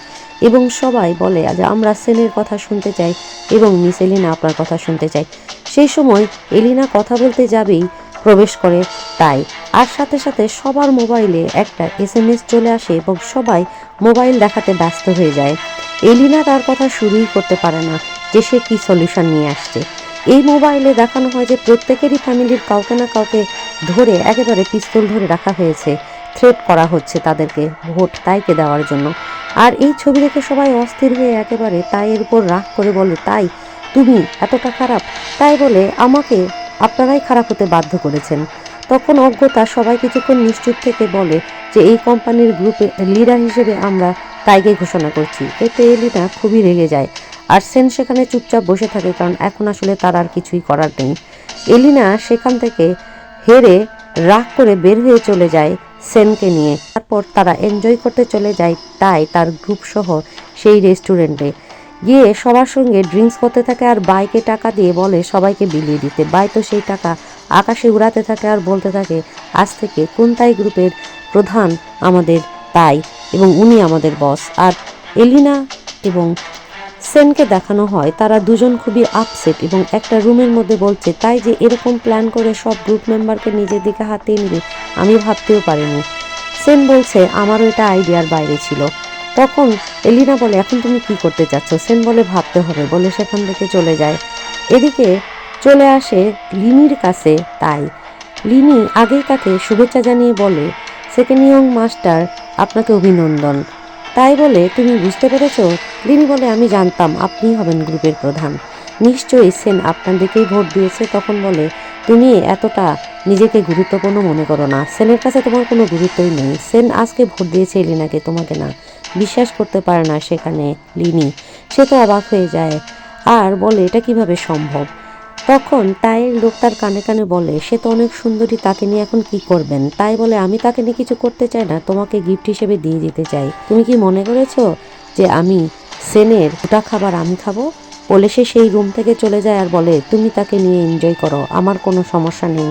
Speaker 1: এবং সবাই বলে যে আমরা সেনের কথা শুনতে চাই এবং মিস এলিনা আপনার কথা শুনতে চাই। সেই সময় এলিনা কথা বলতে যাবেই প্রবেশ করে তাই, আর সাথে সাথে সবার মোবাইলে একটা SMS চলে আসে এবং সবাই মোবাইল দেখাতে ব্যস্ত হয়ে যায়। এলিনা তার কথা শুরুই করতে পারে না যে সে কি সলিউশন নিয়ে আসছে। এই মোবাইলে দেখানো হয় যে প্রত্যেকেরই ফ্যামিলির কাউকে না কাউকে ধরে একেবারে পিস্তল ধরে রাখা হয়েছে, থ্রেট করা হচ্ছে তাদেরকে ভোট তাইকে দেওয়ার জন্য। আর এই ছবি দেখে সবাই অস্থির হয়ে একেবারে তাইয়ের উপর রাগ করে বলে তাই তুমি এতটা খারাপ? তাই বলে আমাকে আপনারাই খারাপ হতে বাধ্য করেছেন। তখন অজ্ঞতা সবাই কিছুক্ষণ নিশ্চুপ থেকে বলে যে এই কোম্পানির গ্রুপে লিডার হিসেবে আমরা তাইকে ঘোষণা করছি। এতে এলিনা খুবই রেগে যায় আর সেন সেখানে চুপচাপ বসে থাকে, কারণ এখন আসলে তার আর কিছুই করার নেই। এলিনা সেখান থেকে হেরে রাগ করে বের হয়ে চলে যায় সেনকে নিয়ে। তারপর তারা এনজয় করতে চলে যায় তাই তার গ্রুপ সহ সেই রেস্টুরেন্টে গিয়ে সবার সঙ্গে ড্রিঙ্কস করতে থাকে আর বাইকে টাকা দিয়ে বলে সবাইকে বিলিয়ে দিতে। বাই তো সেই টাকা আকাশে উড়াতে থাকে আর বলতে থাকে আজ থেকে কোন তাই গ্রুপের প্রধান আমাদের তাই এবং উনি আমাদের বস। আর এলিনা এবং সেনকে দেখানো হয় তারা দুজন খুবই আপসেট এবং একটা রুমের মধ্যে বলছে তাই যে এরকম প্ল্যান করে সব গ্রুপ মেম্বারকে নিজের দিকে হাতিয়ে নিবে আমি ভাবতেও পারিনি। সেন বলছে আমারও এটা আইডিয়ার বাইরে ছিল। তখন এলিনা বলে এখন তুমি কি করতে চাচ্ছ? সেন বলে ভাবতে হবে, বলে সেখান থেকে চলে যায়। এদিকে চলে আসে লিনির কাছে তাই। লিনি আগেই তাকে শুভেচ্ছা জানিয়ে বলে সেকেন্ড ইয়ং মাস্টার আপনাকে অভিনন্দন। তাই বলে তুমি বুঝতে পেরেছো? লিনি বলে আমি জানতাম আপনিই হবেন গ্রুপের প্রধান, নিশ্চয়ই সেন আপনার দিকেই ভোট দিয়েছে। তখন বলে তুমি এতটা নিজেকে গুরুত্বপূর্ণ মনে করো না, সেনের কাছে তোমার কোনো গুরুত্বই নেই। সেন আজকে ভোট দিয়েছে এলিনাকে, তোমাকে না। বিশ্বাস করতে পারে না সেখানে লিনি, সে তো অবাক হয়ে যায় আর বলে এটা কিভাবে সম্ভব। তখন তাইয়ের লোক তার কানে কানে বলে সে তো অনেক সুন্দরী, তাকে নিয়ে এখন কি করবেন? তাই বলে আমি তাকে নিয়ে কিছু করতে চাই না, তোমাকে গিফট হিসেবে দিয়ে দিতে চাই। তুমি কি মনে করেছো যে আমি সেনের ওটা খাবার আমি খাবো? বলে সে সেই রুম থেকে চলে যায় আর বলে তুমি তাকে নিয়ে এনজয় করো, আমার কোনো সমস্যা নেই।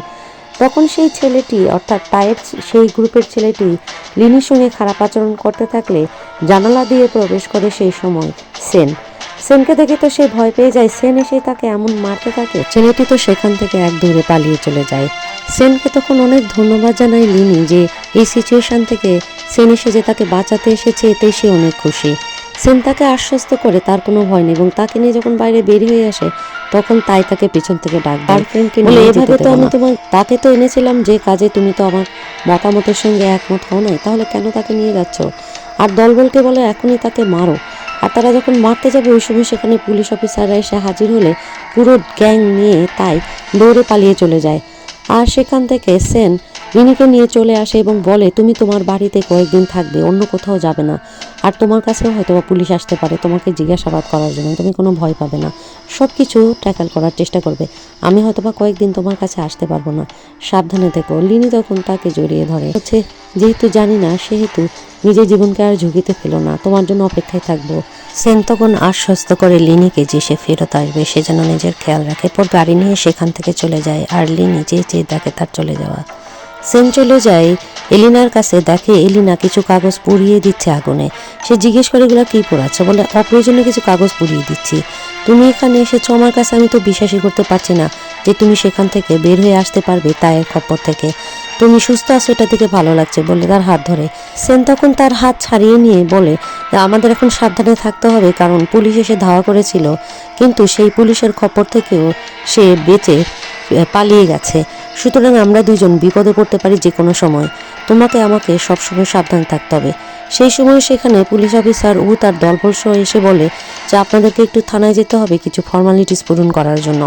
Speaker 1: তখন সেই ছেলেটি অর্থাৎ তাইয়ের সেই গ্রুপের ছেলেটি লিনির সঙ্গে খারাপ আচরণ করতে থাকলে জানালা দিয়ে প্রবেশ করে সেই সময় সেন। সেনকে দেখে তো সে ভয় পেয়ে যায়। সেন এসে তাকে এমন মারতে থাকে, ছেলেটি তো সেখান থেকে এক দৌড়ে পালিয়ে চলে যায়। সেনকে তখন অনেক ধন্যবাদ জানায় লিনি যে এই সিচুয়েশন থেকে সেন এসে যে তাকে বাঁচাতে এসেছে, এতেই সে অনেক খুশি। সেন তাকে আশ্বস্ত করে তার কোনো ভয় নেই এবং তাকে নিয়ে যখন বাইরে বের হয়ে আসে তখন তাই তাকে পিছন থেকে ডাক গার্লফ্রেন্ডকে নিয়ে এভাবে তো আমি তোমার তাকে তো এনেছিলাম যে কাজে তুমি তো আমার মতামতের সঙ্গে একমত হও নাই, তাহলে কেন তাকে নিয়ে যাচ্ছ? আর দলবলকে বলে এখনই তাকে মারো। আর তারা যখন মারতে যাবে ওই সময় সেখানে পুলিশ অফিসাররা এসে হাজির হলে পুরো গ্যাং নিয়ে তাই দৌড়ে পালিয়ে চলে যায়। আর সেখান থেকে সেন লিনিকে নিয়ে চলে আসে এবং বলে তুমি তোমার বাড়িতে কয়েকদিন থাকবে, অন্য কোথাও যাবে না। আর তোমার কাছেও হয়তো পুলিশ আসতে পারে তোমাকে জিজ্ঞাসাবাদ করার জন্য, তুমি কোনো ভয় পাবে না, সব কিছু ট্যাকল করার চেষ্টা করবে। আমি হয়তোবা কয়েকদিন তোমার কাছে আসতে পারবো না, সাবধানে থেকো। লিনি তখন তাকে জড়িয়ে ধরে হচ্ছে যেহেতু জানি না সেহেতু নিজের জীবনকে আর ঝুঁকিতে ফেলো না, তোমার জন্য অপেক্ষায় থাকবো। সেন তখন আশ্বস্ত করে লিনিকে যে সে ফেরত আসবে, সে যেন নিজের খেয়াল রাখে। পর গাড়ি নিয়ে সেখান থেকে চলে যায় আর লিনি যে দেখে তার চলে যাওয়া। সেন চলে যায় এলিনার কাছে, দেখে এলিনা কিছু কাগজ পুড়িয়ে দিচ্ছে আগুনে। সে জিজ্ঞেস করে এগুলো কি পোড়াচ্ছে? বলে অপ্রয়োজনীয় কিছু কাগজ পুড়িয়ে দিচ্ছি। তুমি এখানে এসেছো আমার কাছে, আমি তো বিশ্বাসই করতে পারছি না যে তুমি সেখান থেকে বের হয়ে আসতে পারবে তাইয়ের খপ্পর থেকে। তুমি সুস্থ আছো, এটা থেকে ভালো লাগছে, বলে তার হাত ধরে। সেন তখন তার হাত ছাড়িয়ে নিয়ে বলে আমাদের এখন সাবধানে থাকতে হবে, কারণ পুলিশ এসে ধাওয়া করেছিল কিন্তু সেই পুলিশের খপ্পর থেকেও সে বেঁচে পালিয়ে গেছে। সুতরাং আমরা দুজন বিপদে পড়তে পারি যে কোনো সময়, তোমাকে আমাকে সবসময় সাবধান থাকতে হবে। সেই সময় সেখানে পুলিশ অফিসার ও তার দলবল সহ এসে বলে যে আপনাদেরকে একটু থানায় যেতে হবে কিছু ফর্মালিটিস পূরণ করার জন্য।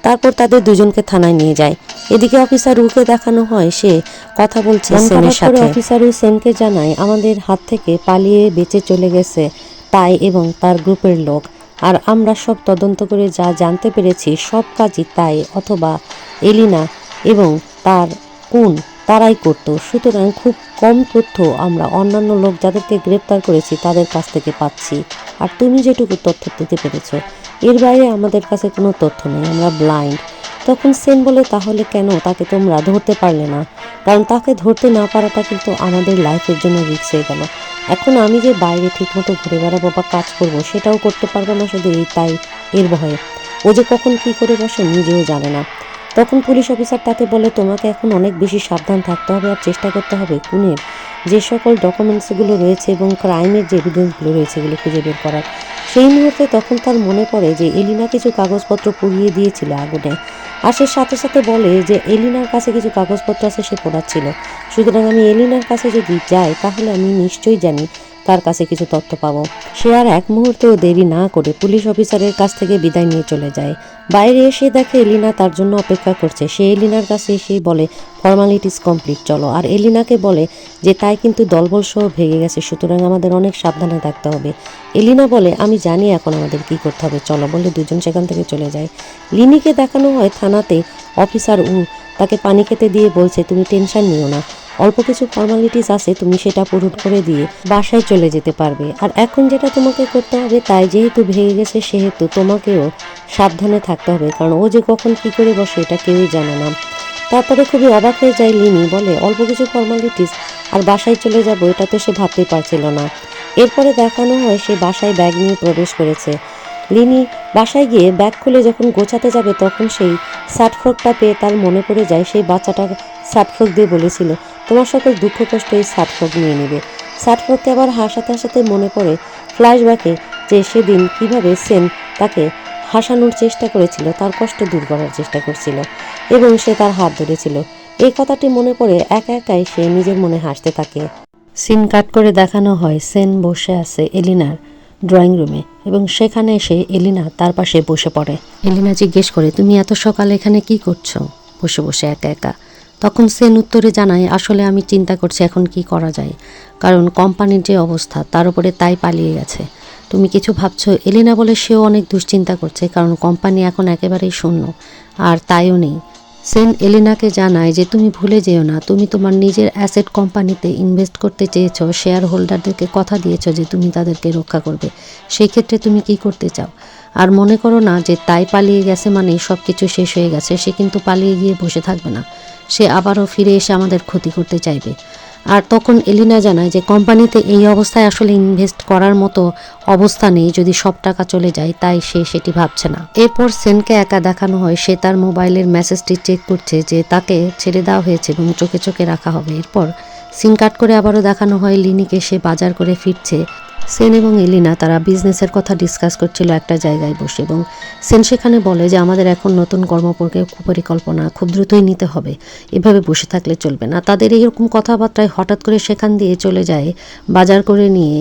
Speaker 1: তারপর তাদের দুজনকে থানায় নিয়ে যায়। এদিকে অফিসার উকে দেখানো হয় সে কথা বলছে সেনের সাথে। অফিসার উ সেনকে জানায় আমাদের হাত থেকে পালিয়ে বেঁচে চলে গেছে তাই এবং তার গ্রুপের লোক, আর আমরা সব তদন্ত করে যা জানতে পেরেছি সব কাজই তাই অথবা এলিনা এবং তার কোন তারাই করত। সুতরাং খুব কম তথ্য আমরা অন্যান্য লোক যাদেরকে গ্রেপ্তার করেছি তাদের কাছ থেকে পাচ্ছি, আর তুমি যেটুকু তথ্য দিতে পেরেছো এর বাইরে আমাদের কাছে কোনো তথ্য নেই, আমরা ব্লাইন্ড। তখন সেন বলে তাহলে কেন তাকে তোমরা ধরতে পারলে না? কারণ তাকে ধরতে না পারাটা কিন্তু আমাদের লাইফের জন্য রিস্ক হয়ে গেল। এখন আমি যে বাইরে ঠিকমতো ঘুরে বেড়াবো বা কাজ করবো সেটাও করতে পারবো না, শুধু এই তাই এর ভয়ে। ও যে কখন কি করে বসে নিজেও জানে না। তখন পুলিশ অফিসার তাকে বলে তোমাকে এখন অনেক বেশি সাবধান থাকতে হবে আর চেষ্টা করতে হবে খুনের যে সকল ডকুমেন্টসগুলো রয়েছে এবং ক্রাইমের যে এভিডেন্সগুলো রয়েছে এগুলো খুঁজে বের করার। সেই মুহূর্তে তখন তার মনে পড়ে যে এলিনা কিছু কাগজপত্র পুড়িয়ে দিয়েছিল আগুনে, আর সে সাথে সাথে বলে যে এলিনার কাছে কিছু কাগজপত্র আছে সে পড়াচ্ছিল। সুতরাং আমি এলিনার কাছে যদি যাই তাহলে আমি নিশ্চয়ই জানি তার কাছে কিছু তথ্য পাবো। সে আর এক মুহূর্তেও দেরি না করে পুলিশ অফিসারের কাছ থেকে বিদায় নিয়ে চলে যায়। বাইরে এসে দেখে এলিনা তার জন্য অপেক্ষা করছে। সে এলিনার কাছে এসেই বলে ফর্মালিটিস কমপ্লিট, চলো। আর এলিনাকে বলে যে তাই কিন্তু দলবল সহ ভেঙে গেছে, সুতরাং আমাদের অনেক সাবধানে থাকতে হবে। এলিনা বলে আমি জানি এখন আমাদের কি করতে হবে, চলো, বলে দুজন সেখান থেকে চলে যায়। লিনিকে দেখানো হয় থানাতে। অফিসার তাকে পানি খেতে দিয়ে বলছে তুমি টেনশন নিও না, অল্প কিছু ফর্মালিটিস আছে তুমি সেটা পূরণ করে দিয়ে বাসায় চলে যেতে পারবে। আর এখন যেটা তোমাকে করতে হবে তাই যেহেতু ভেঙে গেছে সেহেতু তোমাকেও সাবধানে থাকতে হবে, কারণ ও যে কখন কি করে বসে এটা কেউই জানে না। তারপরে খুবই অবাক হয়ে যায় লিনি, বলে অল্প কিছু ফর্মালিটিস আর বাসায় চলে যাব, এটা তো সে ভাবতেই পারছিল না। এরপরে দেখানো হয় সে বাসায় ব্যাগ নিয়ে প্রবেশ করেছে। লিনি বাসায় গিয়ে ব্যাগ খুলে যখন গোছাতে যাবে তখন সেই সার্টফ্রকটা পেয়ে তার মনে পড়ে যায় সেই বাচ্চাটা সার্টফ্রক দিয়ে বলেছিল তোমার সকল দুঃখ কষ্ট এই সার্টফ্রক নিয়ে নেবে। সার্টফ্রককে আবার হাসাতে হাসাতে মনে পড়ে ফ্ল্যাশব্যাকে যে সেদিন কিভাবে সেন তাকে হাসানোর চেষ্টা করেছিল, তার কষ্ট দূর করার চেষ্টা করছিল এবং সে তার হাত ধরেছিল। এই কথাটি মনে পড়ে একা একাই সে নিজের মনে হাসতে থাকে। সিন কাট করে দেখানো হয় সেন বসে আছে এলিনার ড্রয়িং রুমে এবং সেখানে এসে এলিনা তার পাশে বসে পড়ে। এলিনা জিজ্ঞেস করে তুমি এত সকালে এখানে কি করছো বসে বসে একা একা? তখন সেন উত্তরে জানায় আসলে আমি চিন্তা করছি এখন কি করা যায়, কারণ কোম্পানির যে অবস্থা তার উপরে তাই পালিয়ে গেছে। তুমি কিছু ভাবছো? এলিনা বলে সেও অনেক দুশ্চিন্তা করছে, কারণ কোম্পানি এখন একেবারেই শূন্য আর তাইও নেই। সেন এলিনাকে জানায় যে তুমি ভুলে যেও না, তুমি তোমার নিজের অ্যাসেট কোম্পানিতে ইনভেস্ট করতে চেয়েছো, শেয়ার হোল্ডারদেরকে কথা দিয়েছো যে তুমি তাদেরকে রক্ষা করবে, সেই ক্ষেত্রে তুমি কি করতে চাও? আর মনে করো না যে তাই পালিয়ে গেছে মানে সব কিছু শেষ হয়ে গেছে, সে কিন্তু পালিয়ে গিয়ে বসে থাকবে না, সে আবারও ফিরে এসে আমাদের ক্ষতি করতে চাইবে। আর তখন এলিনা জানায় যে কোম্পানিতে এই অবস্থায় আসলে ইনভেস্ট করার মতো অবস্থা নেই যদি সব টাকা চলে যায়, তাই সে সেটি ভাবছে না। এরপর সেনকে একা দেখানো হয়, সে তার মোবাইলের মেসেজটি চেক করছে যে তাকে ছেড়ে দেওয়া হয়েছে এবং চোখে চোখে রাখা হবে। এরপর সিন কাট করে আবারও দেখানো হয় লিনিকে, সে বাজার করে ফিরছে। সেন এবং এলিনা তারা বিজনেসের কথা ডিসকাস করছিল একটা জায়গায় বসে এবং সেন সেখানে বলে যে আমাদের এখন নতুন পরিকল্পনা খুব দ্রুতই নিতে হবে, এভাবে বসে থাকলে চলবে না। তাদের এইরকম কথাবার্তায় হঠাৎ করে সেখান দিয়ে চলে যায় বাজার করে নিয়ে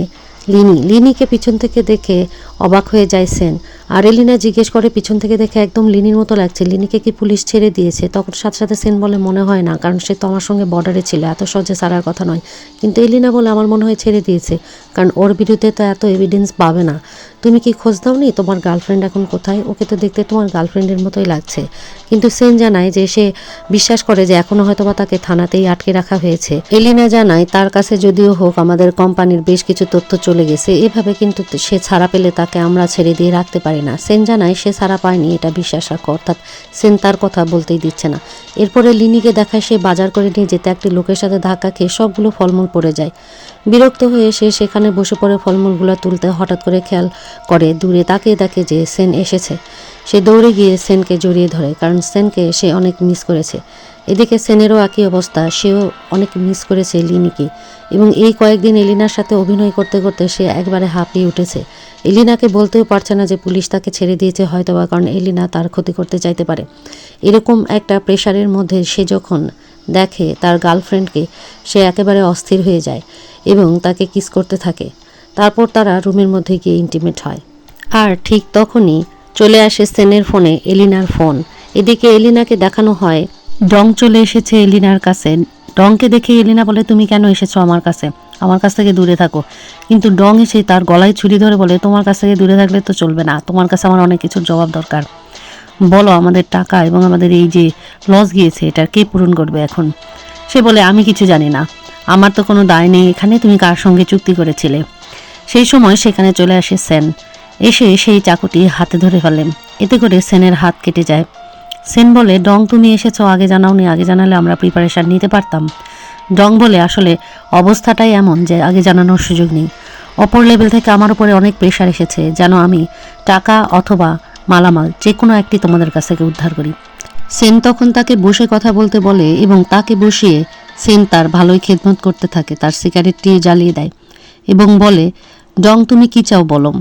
Speaker 1: লিনিকে পিছন থেকে দেখে অবাক হয়ে যায় সেন। আর এলিনা জিজ্ঞেস করে পিছন থেকে দেখে একদম লিনির মতো লাগছে, লিনিকে কি পুলিশ ছেড়ে দিয়েছে? তখন সাথে সাথে সেন বলে মনে হয় না, কারণ সে তো আমার সঙ্গে বর্ডারে ছিল, এত সহজে ছাড়ার কথা নয়। কিন্তু এলিনা বলে আমার মনে হয় ছেড়ে দিয়েছে, কারণ ওর বিরুদ্ধে তো এত এভিডেন্স পাবে না। তুমি কি খোঁজ দাওনি তোমার গার্লফ্রেন্ড এখন কোথায়? ওকে তো দেখতে তোমার গার্লফ্রেন্ডের মতোই লাগছে। কিন্তু সেন জানায় যে সে বিশ্বাস করে যে এখনো হয়তোবা তাকে থানাতেই আটকে রাখা হয়েছে। এলিনা জানায় তার কাছে যদিও হোক আমাদের কোম্পানির বেশ কিছু তথ্য চলে গেছে, এভাবে কিন্তু সে ছাড়া পেলে তাকে আমরা ছেড়ে দিয়ে রাখতে পারি না। সেন জানায় সে ছাড়া পায়নি, এটা বিশ্বাস রাখো, অর্থাৎ সেন তার কথা বলতেই দিচ্ছে না। এরপরে লিনিকে দেখায় সে বাজার করে নিয়ে যেতে একটি লোকের সাথে ধাক্কা খেয়ে সবগুলো ফলমূল পড়ে যায়। বিরক্ত হয়ে সে সেখানে বসে পড়ে ফলমূলগুলো তুলতে, হঠাৎ করে খেয়াল করে দূরে তাকিয়ে দেখে যে সেন এসেছে। সে দৌড়ে গিয়ে সেনকে জড়িয়ে ধরে, কারণ সেনকে সে অনেক মিস করেছে। এদিকে সেনেরও একই অবস্থা, সেও অনেক মিস করেছে লিনিকে এবং এই কয়েকদিন এলিনার সাথে অভিনয় করতে করতে সে একবারে হাঁপিয়ে উঠেছে। এলিনাকে বলতেও পারছে না যে পুলিশ তাকে ছেড়ে দিয়েছে, হয়তোবা কারণ এলিনা তার ক্ষতি করতে চাইতে পারে। এরকম একটা প্রেশারের মধ্যে সে যখন দেখে তার গার্লফ্রেন্ডকে, সে একেবারে অস্থির হয়ে যায় এবং তাকে কিস করতে থাকে। তারপর তারা রুমের মধ্যে গিয়ে ইন্টিমেট হয়। আর ঠিক তখনই চলে আসে সেনের ফোনে এলিনার ফোন। এদিকে এলিনাকে দেখানো হয় ডং চলে এসেছে এলিনার কাছে। ডংকে দেখে এলিনা বলে তুমি কেন এসেছো আমার কাছে, আমার কাছ থেকে দূরে থাকো। কিন্তু ডং এসে তার গলায় ছুরি ধরে বলে তোমার কাছ থেকে দূরে থাকলে তো চলবে না, তোমার কাছে আমার অনেক কিছুর জবাব দরকার। বলো আমাদের টাকা এবং আমাদের এই যে লস গিয়েছে এটা কে পূরণ করবে এখন? সে বলে আমি কিছু জানি না, আমার তো কোনো দায় নেই এখানে, তুমি কার সঙ্গে চুক্তি করেছিলে? সেই সময় সেখানে চলে আসে সেন, এসে সেই চাকুটি হাতে ধরে ফেলেন। এতে করে সেনের হাত কেটে যায়। সেন বলে ডং তুমি এসেছো, আগে জানাওনি, আগে জানালে আমরা প্রিপারেশন নিতে পারতাম। ডং বলে আসলে অবস্থাটাই এমন যে আগে জানানোর সুযোগ নেই। অপর লেভেল থেকে আমার উপরে অনেক প্রেশার এসেছে যেন আমি টাকা অথবা মালামাল যে কোনো একটি তোমাদের কাছ থেকে উদ্ধার করি। সেন তখন তাকে বসে কথা বলতে বলে এবং তাকে বসিয়ে সেন তার ভালোই খেদমত করতে থাকে, তার সিগারেটটি জ্বালিয়ে দেয় এবং বলে ডং তুমি কি চাও বলো।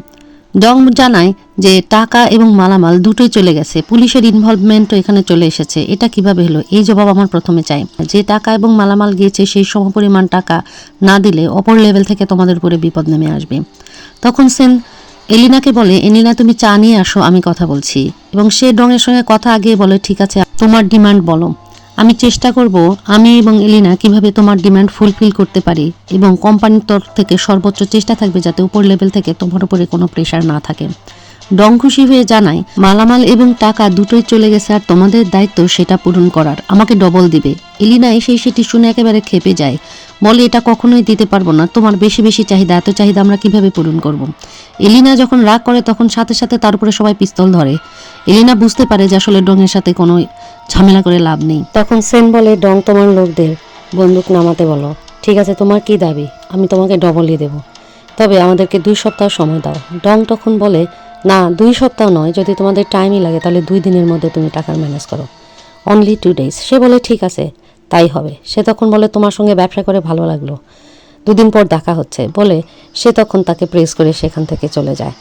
Speaker 1: ডং জানায় যে টাকা এবং মালামাল দুটোই চলে গেছে, পুলিশের ইনভলভমেন্টও এখানে চলে এসেছে। এটা কিভাবে হলো এই জবাব আমার প্রথমে চাই। যে টাকা এবং মালামাল গিয়েছে সেই সমপরিমাণ টাকা না দিলে অপর লেভেল থেকে তোমাদের উপরে বিপদ নেমে আসবে। তখন সেন এলিনাকে বলে এলিনা তুমি চা নিয়ে আসো, আমি কথা বলছি। এবং সে ডংয়ের সঙ্গে কথা আগিয়ে বলে ঠিক আছে তোমার ডিমান্ড বলো, আমি চেষ্টা করব আমি এবং এলিনা কিভাবে তোমার ডিমান্ড ফুলফিল করতে পারি এবং কোম্পানির তরফ থেকে সর্বোচ্চ চেষ্টা থাকবে যাতে উপর লেভেল থেকে তোমার উপরে কোনো প্রেশার না থাকে। ডং খুশি হয়ে জানায় মালামাল এবং টাকা দুটোই চলে গেছে আর তোমাদের দায়িত্ব সেটা পূরণ করার, আমাকে ডবল দিবে। এলিনা এসে সেটি শুনে একেবারে খেপে যায়, বলে এটা কখনোই দিতে পারবো না, তোমার বেশি বেশি চাহিদা, এত চাহিদা আমরা কিভাবে পূরণ করব। এলিনা যখন রাগ করে তখন সাথে সাথে তার উপরে সবাই পিস্তল ধরে। এলিনা বুঝতে পারে যে আসলে ডংয়ের সাথে কোনো ঝামেলা করে লাভ নেই। তখন সেন বলে, ডং তোমার লোকদের বন্দুক নামাতে বলো। ঠিক আছে, তোমার কি দাবি? আমি তোমাকে ডবলই দেবো, তবে আমাদেরকে 2 সপ্তাহ সময় দাও। ডং তখন বলে, না 2 সপ্তাহ নয়, যদি তোমাদের টাইমই লাগে তাহলে 2 দিনের মধ্যে তুমি টাকার ম্যানেজ করো, অনলি 2 days। সে বলে ঠিক আছে, তাই হবে। সে তখন বলে, তোমার সঙ্গে ব্যবসা করে ভালো লাগলো, 2 দিন পর দেখা হচ্ছে বলে সে তখন তাকে প্রেস করে সেখান থেকে চলে যায়।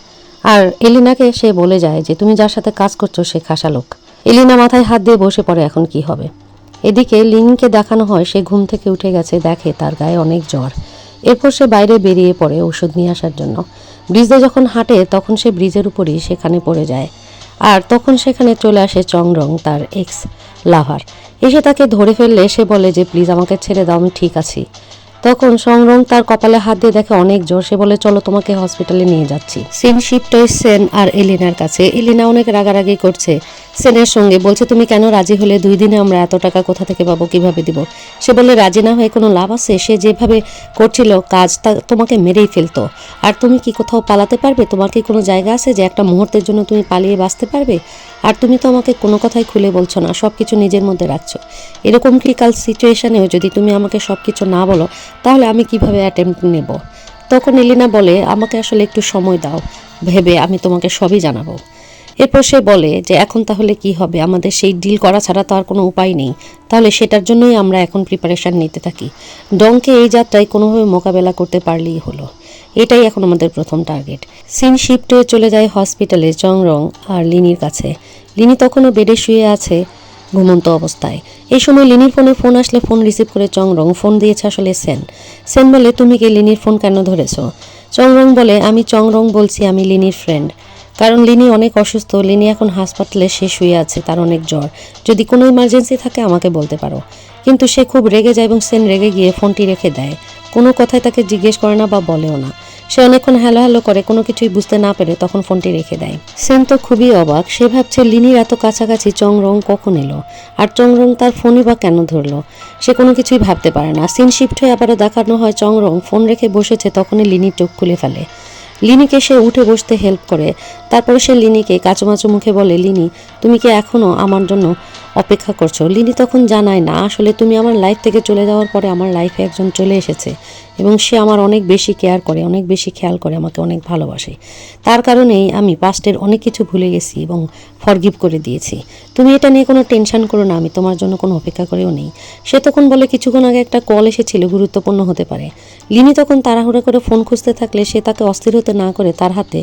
Speaker 1: আর এলিনাকে সে বলে যায় যে তুমি যার সাথে কাজ করছো সে খাসা লোক। এলিনা মাথায় হাত দিয়ে বসে পড়ে, এখন কি হবে। এদিকে লিনকে দেখানো হয় সে ঘুম থেকে উঠে গেছে, দেখে তার গায়ে অনেক জ্বর। এরপর সে বাইরে বেরিয়ে পড়ে ওষুধ নিয়ে আসার জন্য। ব্রিজে যখন হাঁটে তখন সে ব্রিজের উপরই সেখানে পড়ে যায়। আর তখন সেখানে চলে আসে চংরং, তার এক্স লাভার। এসে তাকে ধরে ফেললে সে বলে যে প্লিজ আমাকে ছেড়ে দাও, আমি ঠিক আছি। তখন সংরং তার কপালে হাত দিয়ে দেখে অনেক জোর। সে বলে চলো তোমাকে হসপিটালে নিয়ে যাচ্ছি। সিন শিফট হয়ে সেন আর এলিনার কাছে। এলিনা অনেক রাগারাগি করছে সেনের সঙ্গে, বলছে তুমি কেন রাজি হলে? 2 দিনে আমরা এত টাকা কোথা থেকে পাবো, কিভাবে দিব? সে বলে রাজি না হয়ে কোনো লাভ আছে? সে যেভাবে করছিল কাজ তা তোমাকে মেরেই ফেলতো। আর তুমি কি কোথাও পালাতে পারবে? তোমার কি কোনো জায়গা আছে যে একটা মুহূর্তের জন্য তুমি পালিয়ে বাঁচতে পারবে? আর তুমি তো আমাকে কোনো কথাই খুলে বলছো না, সব কিছু নিজের মধ্যে রাখছো। এরকম ক্রিটিক্যাল সিচুয়েশনেও যদি তুমি আমাকে সব কিছু না বলো তাহলে আমি কিভাবে অ্যাটেম্প্ট নেব? তখন এলিনা বলে আমাকে আসলে একটু সময় দাও, ভেবে আমি তোমাকে সবই জানাবো। এরপর সে বলে যে এখন তাহলে কি হবে, আমাদের সেই ডিল করা ছাড়া তো আর কোনো উপায় নেই, তাহলে সেটার জন্যই আমরা এখন প্রিপারেশন নিতে থাকি। ডংকে এই যাত্রায় কোনোভাবে মোকাবেলা করতে পারলেই হলো, এটাই এখন আমাদের প্রথম টার্গেট। সিন শিফট হয়ে চলে যায় হসপিটালে চংরং আর লিনির কাছে। লিনি তখনও বেডে শুয়ে আছে ঘুমন্ত অবস্থায়। এই সময় লিনির ফোন আসলে ফোন রিসিভ করে চংরং। ফোন দিয়েছে আসলে সেন। সেন বলে তুমি কি লিনির ফোন কেন ধরেছো? চংরং বলে আমি চংরং বলছি, আমি লিনির ফ্রেন্ড। কারণ লিনি অনেক অসুস্থ, লিনি এখন হাসপাতালে সে শুয়ে আছে, তার অনেক জ্বর, যদি কোনো ইমার্জেন্সি থাকে আমাকে বলতে পারো। কিন্তু সে খুব রেগে যায় এবং সেন রেগে গিয়ে ফোনটি রেখে দেয়, কোনো কথাই তাকে জিজ্ঞেস করে না বা বলেও না। সে অনেকক্ষণ হ্যালো হ্যালো করে, কোনো কিছুই বুঝতে না পেরে তখন ফোনটি রেখে দেয়। সেন তো খুবই অবাক, সে ভাবছে লিনির এত কাছাকাছি চংরং কখন এলো, আর চংরং তার ফোনই বা কেন ধরলো। সে কোনো কিছুই ভাবতে পারে না। সিন শিফট হয়ে আবারও দেখানো হয় চংরং ফোন রেখে বসেছে, তখনই লিনির চোখ খুলে ফেলে। লিনিকে সে উঠে বসতে হেল্প করে। তারপরে সে লিনিকে কাচুমাচু মুখে বলে, লিনি তুমি কি এখনও আমার জন্য অপেক্ষা করছো? লিনি তখন জানায় না, আসলে তুমি আমার লাইফ থেকে চলে যাওয়ার পরে আমার লাইফে একজন চলে এসেছে এবং সে আমার অনেক বেশি কেয়ার করে, অনেক বেশি খেয়াল করে, আমাকে অনেক ভালোবাসে। তার কারণেই আমি পাস্টের অনেক কিছু ভুলে গেছি এবং ফরগিভ করে দিয়েছি। তুমি এটা নিয়ে কোনো টেনশন করো না, আমি তোমার জন্য কোনো অপেক্ষা করেও নেই। সে তখন বলে কিছুক্ষণ আগে একটা কল এসেছিল, গুরুত্বপূর্ণ হতে পারে। লিনি তখন তাড়াহুড়া করে ফোন খুঁজতে থাকলে সে তাকে অস্থির হতে না করে তার হাতে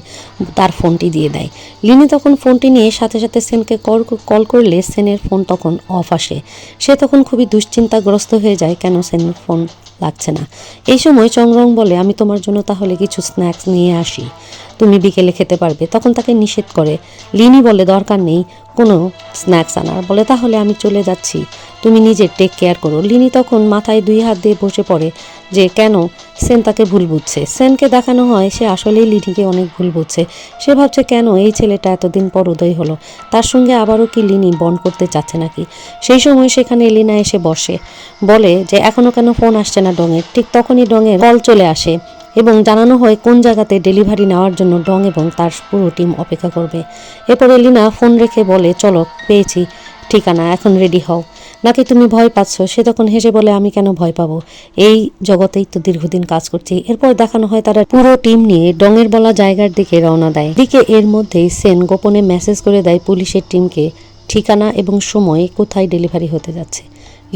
Speaker 1: তার ফোনটি দিয়ে দেয়। লিনি তখন ফোনটি নিয়ে সাথে সাথে সেনকে কল করলে সেনের ফোন তখন অফ আসে। সে তখন খুবই দুশ্চিন্তাগ্রস্ত হয়ে যায়, কেন সেনের ফোন লাগছে না। এই সময় চংরং বলে আমি তোমার জন্য তাহলে কিছু স্ন্যাক্স নিয়ে আসি, তুমি বিকেলে খেতে পারবে। তখন তাকে নিষেধ করে। লিনি বলে দরকার নেই কোনো স্ন্যাক্স আনার, বলে তাহলে আমি চলে যাচ্ছি, তুমি নিজের টেক কেয়ার করো। লিনি তখন মাথায় 2 হাত দিয়ে বসে পড়ে যে কেন সেন তাকে ভুল বুঝছে। সেনকে দেখানো হয় সে আসলেই লিনিকে অনেক ভুল বুঝছে। সে ভাবছে কেন এই ছেলেটা এতদিন পর উদয় হলো, তার সঙ্গে আবারও কি লিনি বন্ড করতে চাচ্ছে নাকি। সেই সময় সেখানে এলিনা এসে বসে, বলে যে এখনও কেন ফোন আসছে না ডংয়ের। ঠিক তখনই ডংয়ের কল চলে আসে এবং জানানো হয় কোন জায়গাতে ডেলিভারি নেওয়ার জন্য ডং এবং তার পুরো টিম অপেক্ষা করবে। এরপর এলিনা ফোন রেখে বলে চলো পেয়েছি ঠিকানা, এখন রেডি হও। নাকি তুমি ভয় পাচ্ছ? সে তখন হেসে বলে আমি কেন ভয় পাবো, এই জগতেই তো দীর্ঘদিন কাজ করছি। এরপর দেখানো হয় তারা পুরো টিম নিয়ে ডংয়ের বলা জায়গার দিকে রওনা দেয়। দিকে এর মধ্যেই সেন গোপনে মেসেজ করে দেয় পুলিশের টিমকে ঠিকানা এবং সময় কোথায় ডেলিভারি হতে যাচ্ছে।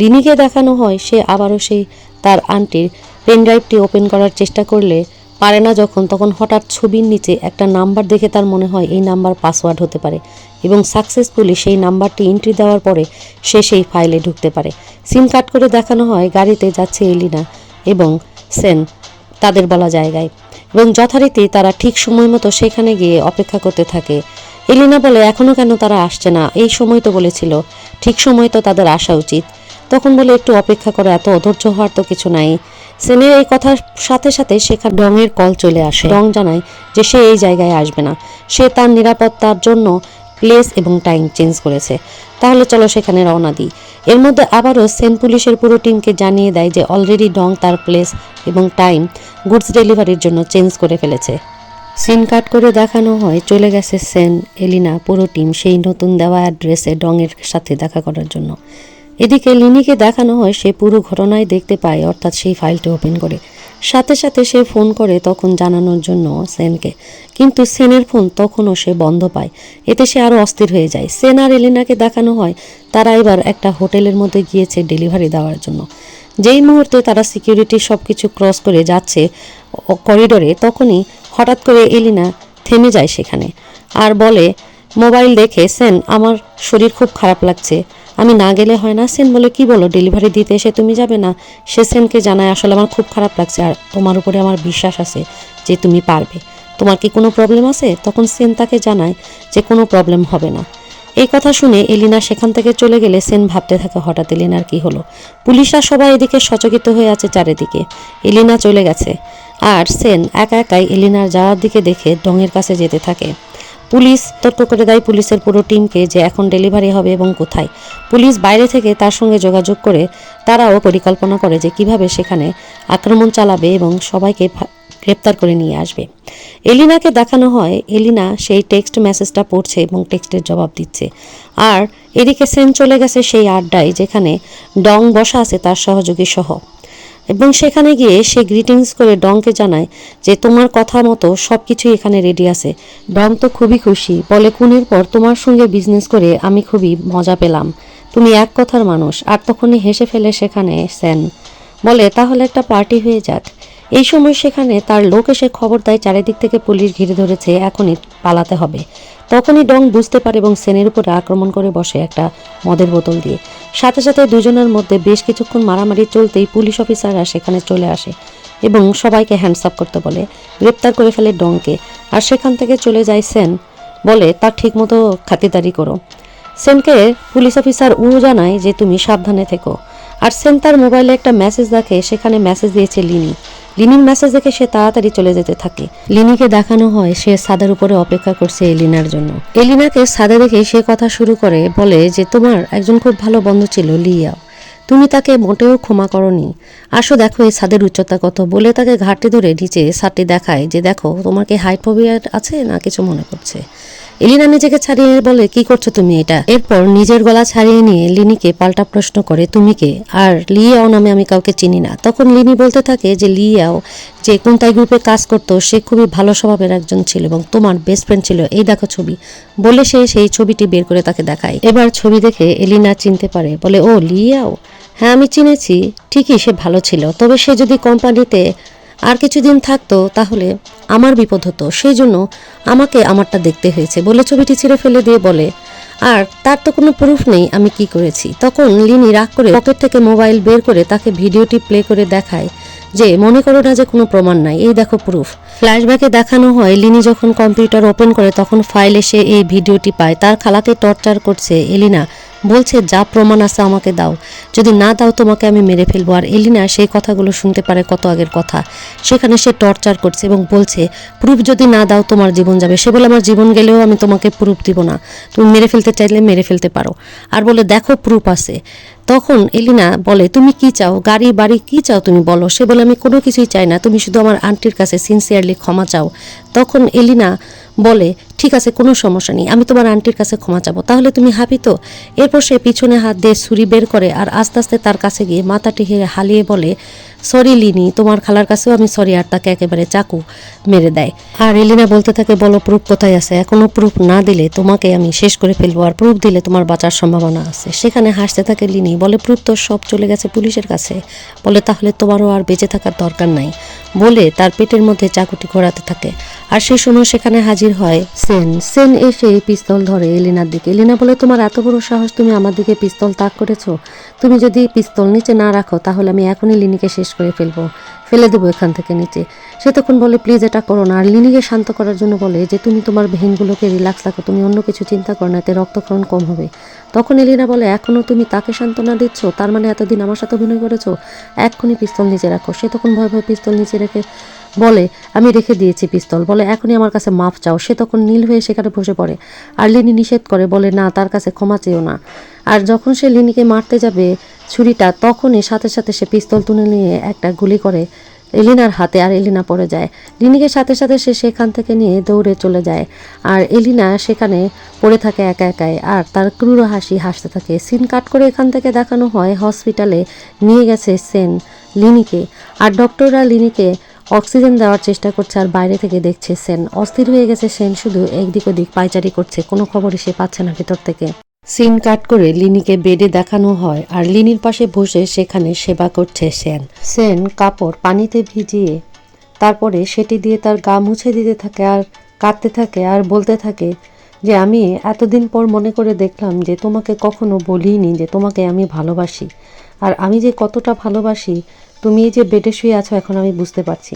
Speaker 1: লিনিকে দেখানো হয় সে আবারও সেই তার আন্টির পেনড্রাইভটি ওপেন করার চেষ্টা করলে পারে না যখন, তখন হঠাৎ ছবির নিচে একটা নাম্বার দেখে তার মনে হয় এই নাম্বার পাসওয়ার্ড হতে পারে এবং সাকসেসফুলি সেই নাম্বারটি এন্ট্রি দেওয়ার পরে সে সেই ফাইলে ঢুকতে পারে। সিম কাট করে দেখানো হয় গাড়িতে যাচ্ছে এলিনা এবং সেন তাদের বলা জায়গায়, এবং যথারীতি তারা ঠিক সময় মতো সেখানে গিয়ে অপেক্ষা করতে থাকে। এলিনা বলে এখনও কেন তারা আসছে না, এই সময় তো বলেছিল, ঠিক সময় তো তাদের আসা উচিত। তখন বলে একটু অপেক্ষা করে, এত অধৈর্য হওয়ার তো কিছু নাই। সেনের এই কথার সাথে সাথে সেখানে ডংয়ের কল চলে আসে। ডং জানায় যে সে এই জায়গায় আসবে না, সে তার নিরাপত্তার জন্য প্লেস এবং টাইম চেঞ্জ করেছে। তাহলে চলো সেখানে রওনা দিই। এর মধ্যে আবারও সেন পুলিশের পুরো টিমকে জানিয়ে দেয় যে অলরেডি ডং তার প্লেস এবং টাইম গুডস ডেলিভারির জন্য চেঞ্জ করে ফেলেছে। সিন কাট করে দেখানো হয় চলে গেছে সেন, এলিনা, পুরো টিম সেই নতুন দেওয়া অ্যাড্রেসে ডংয়ের সাথে দেখা করার জন্য। এদিকে লিনিকে দেখানো হয় সে পুরো ঘটনায় দেখতে পায়, অর্থাৎ সেই ফাইলটি ওপেন করে। সাথে সাথে সে ফোন করে তখন জানানোর জন্য সেনকে, কিন্তু সেনের ফোন তখনও সে বন্ধ পায়। এতে সে আরও অস্থির হয়ে যায়। সেন আর এলিনাকে দেখানো হয় তারা এবার একটা হোটেলের মধ্যে গিয়েছে ডেলিভারি দেওয়ার জন্য। যেই মুহূর্তে তারা সিকিউরিটি সব কিছু ক্রস করে যাচ্ছে করিডোরে, তখনই হঠাৎ করে এলিনা থেমে যায় সেখানে আর বলে মোবাইল দেখে, সেন আমার শরীর খুব খারাপ লাগছে, আমি না গেলে হয় না। সেন বলে কি বলো, ডেলিভারি দিতে এসে তুমি যাবে না? সে সেনকে জানায় আসলে আমার খুব খারাপ লাগছে আর তোমার উপরে আমার বিশ্বাস আছে যে তুমি পারবে, তোমার কি কোনো প্রবলেম আছে? তখন সেন তাকে জানায় যে কোনো প্রবলেম হবে না। এই কথা শুনে এলিনা সেখান থেকে চলে গেলে সেন ভাবতে থাকে হঠাৎ এলিনার কি হলো। পুলিশরা সবাই এদিকে সচকিত হয়ে আছে চারিদিকে। এলিনা চলে গেছে আর সেন একা একাই এলিনার যাওয়ার দিকে দেখে ডংয়ের কাছে যেতে থাকে। পুলিশ তর্ক করে দেয় পুলিশের পুরো টিমকে যে এখন ডেলিভারি হবে এবং কোথায়। পুলিশ বাইরে থেকে তার সঙ্গে যোগাযোগ করে তারাও পরিকল্পনা করে যে কিভাবে সেখানে আক্রমণ চালাবে এবং সবাইকে গ্রেপ্তার করে নিয়ে আসবে। এলিনাকে দেখানো হয় এলিনা সেই টেক্সট মেসেজটা পড়ছে এবং টেক্সটের জবাব দিচ্ছে। আর এদিকে সেন চলে গেছে সেই আড্ডায় যেখানে ডং বসা আছে তার সহযোগী সহ, এবং সেখানে গিয়ে সে গ্রিটিংস করে ডংকে জানায় যে তোমার কথা মতো সব কিছুই এখানে রেডি আছে। ডং তো খুবই খুশি, বলে খুনের পর তোমার সঙ্গে বিজনেস করে আমি খুবই মজা পেলাম, তুমি এক কথার মানুষ। আর তখনই হেসে ফেলে সেখানে সেন, বলে তাহলে একটা পার্টি হয়ে যাক। এই সময় সেখানে তার লোক এসে খবর দেয় চারিদিক থেকে পুলিশ ঘিরে ধরেছে, এখনই পালাতে হবে। তখনই ডং বুঝতে পারে এবং সেনের উপরে আক্রমণ করে বসে একটা মদের বোতল দিয়ে। সাথে সাথে দুজনের মধ্যে বেশ কিছুক্ষণ মারামারি চলতেই পুলিশ অফিসাররা সেখানে চলে আসে এবং সবাইকে হ্যান্ডস আপ করতে বলে, গ্রেপ্তার করে ফেলে ডংকে। আর সেখান থেকে চলে যায় সেন, বলে তার ঠিকমতো খাতিরদারি করো। সেনকে পুলিশ অফিসার জানায় যে তুমি সাবধানে থেকো। আর সেন তার মোবাইলে একটা মেসেজ দেখে, সেখানে মেসেজ দিয়েছে লিনির মেসেজ দেখে সে তাড়াতাড়ি চলে যেতে থাকে। লিনিকে দেখানো হয় সে সাদের উপরে অপেক্ষা করছে এলিনার জন্য। এলিনাকে সাদে দেখে সে কথা শুরু করে, বলে যে তোমার একজন খুব ভালো বন্ধু ছিল লিয়াও, তুমি তাকে মোটেও ক্ষমা করনি। আসো দেখো এই ছাদের উচ্চতা কত, বলে তাকে ঘাটটি ধরে নিচে ছাদটি দেখায় যে দেখো তোমার কি হাইট ফোবিয়া আছে না কিছু মনে করছে। এলিনা নিজেকে ছাড়িয়ে বলে কি করছো তুমি এটা। এরপর নিজের গলা ছাড়িয়ে নিয়ে লিনিকে পাল্টা প্রশ্ন করে তুমি কে, আর লিয়াও নামে আমি কাউকে চিনি না। তখন লিনি বলতে থাকে যে লিয়াও যে কোনটাই গ্রুপে কাজ করতো সে খুবই ভালো স্বভাবের একজন ছিল এবং তোমার বেস্ট ফ্রেন্ড ছিল, এই দেখো ছবি। বলে সে সেই ছবিটি বের করে তাকে দেখায়। এবার ছবি দেখে এলিনা চিনতে পারে, বলে ও লিয়াও, হ্যাঁ আমি চিনেছি, ঠিকই সে ভালো ছিল, তবে সে যদি কোম্পানিতে আর কিছুদিন থাকতো তাহলে আমার বিপদ হতো, সেই জন্য আমাকে আমারটা দেখতে হয়েছে, বলে ছবিটি ছিঁড়ে ফেলে দিয়ে বলে আর তার তো কোনো প্রুফ নেই আমি কি করেছি। তখন লিনি রাগ করে পকেট থেকে মোবাইল বের করে তাকে ভিডিওটি প্লে করে দেখায় যে মনে করো না যে কোনো প্রমাণ নাই, এই দেখো প্রুফ। ফ্ল্যাশব্যাকে দেখানো হয় লিনি যখন কম্পিউটার ওপেন করে তখন ফাইল এসে এই ভিডিওটি পায়। তার খালাকে টর্চার করছে এলিনা, বলছে যা প্রমাণ আছে আমাকে দাও, যদি না দাও তোমাকে আমি মেরে ফেলবো। আর এলিনা সেই কথাগুলো শুনতে পারে কত আগের কথা, সেখানে সে টর্চার করছে এবং বলছে প্রুফ যদি না দাও তোমার জীবন যাবে। সে বলে আমার জীবন গেলেও আমি তোমাকে প্রুফ দিব না, তুমি মেরে ফেলতে চাইলে মেরে ফেলতে পারো। আর বলে দেখো প্রুফ আছে। তখন এলিনা বলে তুমি কি চাও, গাড়ি বাড়ি কি চাও তুমি বলো। সে বলে আমি কোনো কিছুই চাই না, তুমি শুধু আমার আন্টির কাছে সিনসিয়ারলি ক্ষমা চাও। তখন এলিনা বলে ঠিক আছে কোনো সমস্যা নেই, আমি তোমার আন্টির কাছে ক্ষমা চাবো, তাহলে তুমি হ্যাপি তো। এরপর সে পিছনে হাত দিয়ে ছুরি বের করে আর আস্তে আস্তে তার কাছে গিয়ে মাথাটি হালিয়ে বলে সরি লিনি, তোমার খালার কাছেও আমি সরি। আর তাকে একেবারে চাকু মেরে দেয়। আর এলিনা বলতে থাকে বলো প্রুফ কোথায় আছে, এখনো প্রুফ না দিলে তোমাকে আমি শেষ করে ফেলবো, আর প্রুফ দিলে তোমার বাঁচার সম্ভাবনা আছে। সেখানে হাসতে থাকে লিনি, বলে প্রুফ তো সব চলে গেছে পুলিশের কাছে। বলে তাহলে তোমারও আর বেঁচে থাকার দরকার নাই, বলে তার পেটের মধ্যে চাকুটি ঘোরাতে থাকে। আর সেই সময় সেখানে হাজির হয় সেন এসে পিস্তল ধরে এলিনার দিকে। এলিনা বলে তোমার এত বড় সাহস, তুমি আমার দিকে পিস্তল তাক করেছো, তুমি যদি পিস্তল নিচে না রাখো তাহলে আমি এখনই লিনিকে শেষ করে ফেলে দেবো এখান থেকে নিচে। সে তখন বলে প্লিজ এটা করো না। আর লিনিকে শান্ত করার জন্য বলে যে তুমি তোমার ভেইনগুলোকে রিল্যাক্স রাখো, তুমি অন্য কিছু চিন্তা করো না, এতে রক্তক্ষরণ কম হবে। তখন এলিনা বলে এখনো তুমি তাকে সান্ত্বনা দিচ্ছ, তার মানে এতদিন আমার সাথে অভিনয় করেছো, এক্ষুনি পিস্তল নিচে রাখো। সে তখন ভয় ভয় পিস্তল নিচে রেখে বলে আমি রেখে দিয়েছি পিস্তল, বলে এখনই আমার কাছে মাফ চাও। সে তখন নীল হয়ে সেখানে বসে পড়ে আর লিনি নিষেধ করে, বলে না, তার কাছে ক্ষমা চেও না। আর যখন সে লিনিকে মারতে যাবে ছুরিটা, তখনই সাথে সাথে সে পিস্তল তুলে নিয়ে একটা গুলি করে এলিনার হাতে, আর এলিনা পড়ে যায়। লিনিকে সাথে সাথে সে সেখান থেকে নিয়ে দৌড়ে চলে যায় আর এলিনা সেখানে পড়ে থাকে একা একাই, আর তার ক্রূর হাসি হাসতে থাকে। সিন কাট করে এখান থেকে দেখানো হয় হসপিটালে নিয়ে গেছে সেন লিনিকে, আর ডক্টররা লিনিকে অক্সিজেন দেওয়ার চেষ্টা করছে আর বাইরে থেকে দেখছে সেন। অস্থির হয়ে গেছে সেন, শুধু একদিক ওদিক পায়চারি করছে, কোনো খবরই সে পাচ্ছে না ভিতর থেকে। সিন কাট করে লিনিকে বেডে দেখানো হয় আর লিনির পাশে বসে সেখানে সেবা করছে সেন। সেন কাপড় পানিতে ভিজিয়ে তারপরে সেটি দিয়ে তার গা মুছে দিতে থাকে আর কাঁদতে থাকে আর বলতে থাকে যে আমি এতদিন পর মনে করে দেখলাম যে তোমাকে কখনো বলিনি যে তোমাকে আমি ভালোবাসি, আর আমি যে কতটা ভালোবাসি তুমি এই যে বেডে শুয়ে আছো এখন আমি বুঝতে পারছি।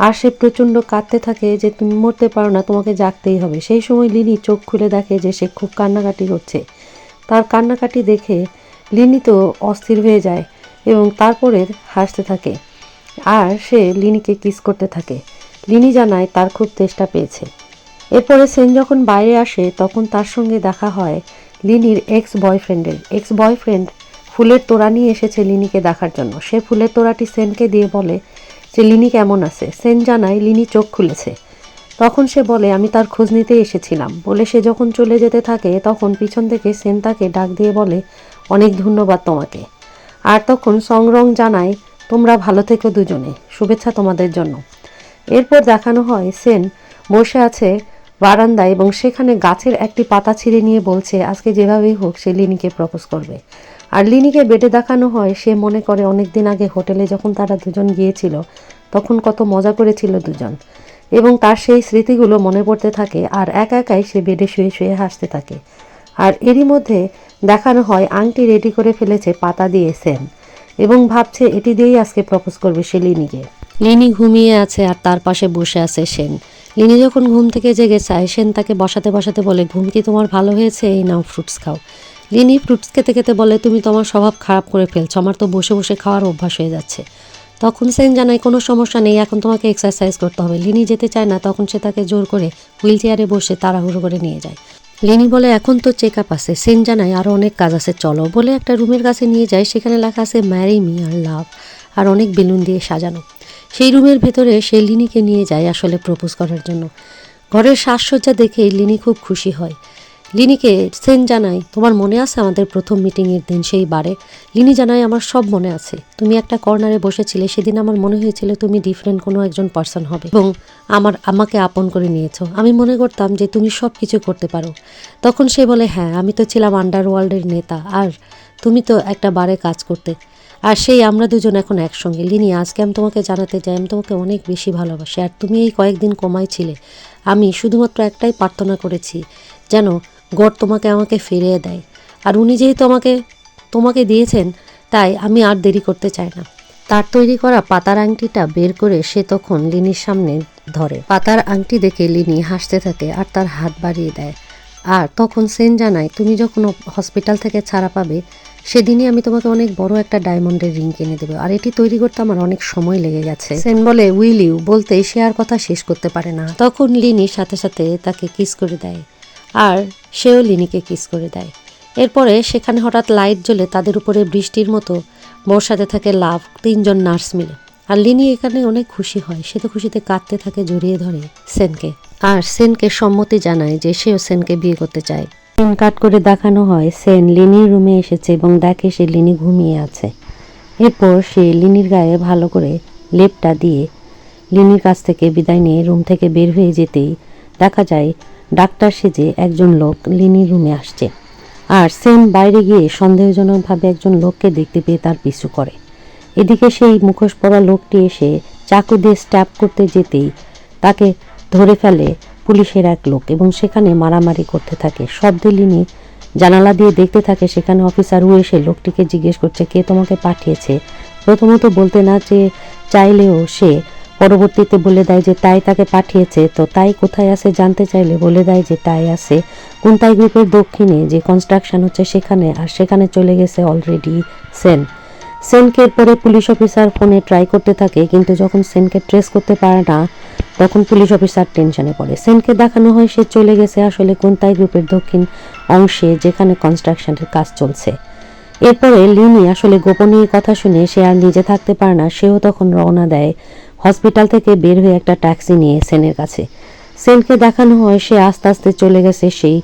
Speaker 1: আর সে প্রচণ্ড কাঁদতে থাকে যে তুমি মরতে পারো না, তোমাকে জাগতেই হবে। সেই সময় লিনি চোখ খুলে দেখে যে সে খুব কান্নাকাটি করছে। তার কান্নাকাটি দেখে লিনি তো অস্থির হয়ে যায় এবং তারপরে হাসতে থাকে আর সে লিনিকে কিস করতে থাকে। লিনি জানায় তার খুব তেষ্টা পেয়েছে। এরপরে সেন যখন বাইরে আসে তখন তার সঙ্গে দেখা হয় লিনির এক্স বয়ফ্রেন্ড ফুলের তোড়া নিয়ে এসেছে লিনিকে দেখার জন্য। সে ফুলের তোড়াটি সেনকে দিয়ে বলে যে লিনি কেমন আছে। সেন জানায় লিনি চোখ খুলেছে। তখন সে বলে আমি তার খোঁজ নিতে এসেছিলাম। বলে সে যখন চলে যেতে থাকে তখন পিছন থেকে সেন তাকে ডাক দিয়ে বলে অনেক ধন্যবাদ তোমাকে। আর তখন সংরং জানায় তোমরা ভালো থেকো দুজনে, শুভেচ্ছা তোমাদের জন্য। এরপর দেখানো হয় সেন বসে আছে বারান্দায় এবং সেখানে গাছের একটি পাতা ছিঁড়ে নিয়ে বলছে আজকে যেভাবেই হোক সে লিনিকে প্রপোজ করবে। আর লিনিকে বেডে দেখানো হয় সে মনে করে অনেকদিন আগে হোটেলে যখন তারা দুজন গিয়েছিল তখন কত মজা করেছিল দুজন, এবং তার সেই স্মৃতিগুলো মনে পড়তে থাকে আর একা একাই সে বেডে শুয়ে শুয়ে হাসতে থাকে। আর এরই মধ্যে দেখানো হয় আংটি রেডি করে ফেলেছে পাতা দিয়ে সেন এবং ভাবছে এটি দিয়েই আজকে প্রপোজ করবে সে লিনিকে। লিনি ঘুমিয়ে আছে আর তার পাশে বসে আছে সেন। লিনি যখন ঘুম থেকে জেগে চায় সেন তাকে বসাতে বসাতে বলে ঘুম কি তোমার ভালো হয়েছে, এই নাও ফ্রুটস খাও। লিনি ফ্রুটস খেতে খেতে বলে তুমি তো আমার স্বভাব খারাপ করে ফেলছো, আমার তো বসে বসে খাওয়ার অভ্যাস হয়ে যাচ্ছে। তখন সেন জানায় কোনো সমস্যা নেই, এখন তোমাকে এক্সারসাইজ করতে হবে। লিনি যেতে চায় না, তখন সে তাকে জোর করে হুইল চেয়ারে বসে তাড়াহুড়ো করে নিয়ে যায়। লিনি বলে এখন তো চেক আপ আছে। সেন জানায় আরও অনেক কাজ আছে চলো, বলে একটা রুমের কাছে নিয়ে যায়। সেখানে লেখা আছে ম্যারি মি আর লাভ, আর অনেক বেলুন দিয়ে সাজানো। সেই রুমের ভেতরে সে লিনিকে নিয়ে যায় আসলে প্রপোজ করার জন্য। ঘরের সাজসজ্জা দেখে লিনি খুব খুশি হয়। লিনিকে সেন জানায় তোমার মনে আছে আমাদের প্রথম মিটিংয়ের দিন সেই বারে। লিনি জানায় আমার সব মনে আছে, তুমি একটা কর্নারে বসেছিলে, সেদিন আমার মনে হয়েছিল তুমি ডিফারেন্ট কোনো একজন পার্সন হবে এবং আমাকে আপন করে নিয়েছো। আমি মনে করতাম যে তুমি সব কিছু করতে পারো। তখন সে বলে হ্যাঁ, আমি তো ছিলাম আন্ডারওয়ার্ল্ডের নেতা আর তুমি তো একটা বারে কাজ করতে, আর সেই আমরা দুজন এখন একসঙ্গে। লিনি আজকে আমি তোমাকে জানাতে চাই আমি তোমাকে অনেক বেশি ভালোবাসি, আর তুমি এই কয়েকদিন কমায় ছিলে। আমি শুধুমাত্র একটাই প্রার্থনা করেছি যেন গড তোমাকে আমাকে ফিরিয়ে দেয়, আর উনি যেহেতু তোমাকে দিয়েছেন তাই আমি আর দেরি করতে চাই না। তার তৈরি করা পাতার আংটিটা বের করে সে তখন লিনির সামনে ধরে। পাতার আংটি দেখে লিনি হাসতে থাকে আর তার হাত বাড়িয়ে দেয়। আর তখন সেন জানায় তুমি যখন হসপিটাল থেকে ছাড়া পাবে সেদিনই আমি তোমাকে অনেক বড় একটা ডায়মন্ডের রিং কিনে দেবো, আর এটি তৈরি করতে আমার অনেক সময় লেগে গেছে। সেন বলে উইল ইউ বলতে সে আর কথা শেষ করতে পারে না। তখন লিনি সাথে সাথে তাকে কিস করে দেয় আর সেও লিনিকে কিস করে দেয়। এরপরে সেখানে হঠাৎ লাইট জ্বলে তাদের উপরে বৃষ্টির মতো বর্ষাতে থাকে লাভ, তিনজন নার্স মিলে। আর লিনি এখানে অনেক খুশি হয়, সে তো খুশিতে কাঁদতে থাকে, জড়িয়ে ধরে সেনকে আর সেনকে সম্মতি জানায় যে সেও সেনকে বিয়ে করতে চায়। সিন কাট করে দেখানো হয় সেন লিনির রুমে এসেছে এবং দেখে সে লিনি ঘুমিয়ে আছে। এরপর সে লিনির গায়ে ভালো করে লেপটা দিয়ে লিনির কাছ থেকে বিদায় নিয়ে রুম থেকে বের হয়ে যেতেই দেখা যায় ডাক্তার সেজে একজন লোক লিনির রুমে আসছে। আর সেন বাইরে গিয়ে সন্দেহজনকভাবে একজন লোককে দেখতে পেয়ে তার পিছু করে। এদিকে সেই মুখোশ পরা লোকটি এসে চাকু দিয়ে স্ট্যাব করতে যেতেই তাকে ধরে ফেলে পুলিশের এক লোক এবং সেখানে মারামারি করতে থাকে। শব্দে লিনি জানালা দিয়ে দেখতে থাকে সেখানে অফিসারও এসে লোকটিকে জিজ্ঞেস করছে কে তোমাকে পাঠিয়েছে। প্রথমত বলতে না চাইলেও সে পরবর্তীতে বলে দেয় যে তাই তাকে পাঠিয়েছে। তো তাই কোথায় আছে জানতে চাইলে বলে দেয় যে তাই আছে কুন্তাই গ্রুপের দক্ষিণে যে কনস্ট্রাকশন হচ্ছে সেখানে, আর সেখানে চলে গেছে অলরেডি সেন। সেনকে এরপরে পুলিশ অফিসার ফোনে ট্রাই করতে থাকে, কিন্তু যখন সেনকে ট্রেস করতে পারে না তখন পুলিশ অফিসার টেনশনে পড়ে। সেনকে দেখানো হয় সে চলে গেছে আসলে কোনতাই গ্রুপের দক্ষিণ অংশে, যেখানে কনস্ট্রাকশনের কাজ চলছে। এরপরে লিনি আসলে গোপনীয় কথা শুনে সে আর নিজে থাকতে পারে না, সেও তখন রওনা দেয় হসপিটাল থেকে বের হয়ে একটা ট্যাক্সি নিয়ে সেনের কাছে। সেনকে দেখানো হয় সে আস্তে আস্তে চলে গেছে সেই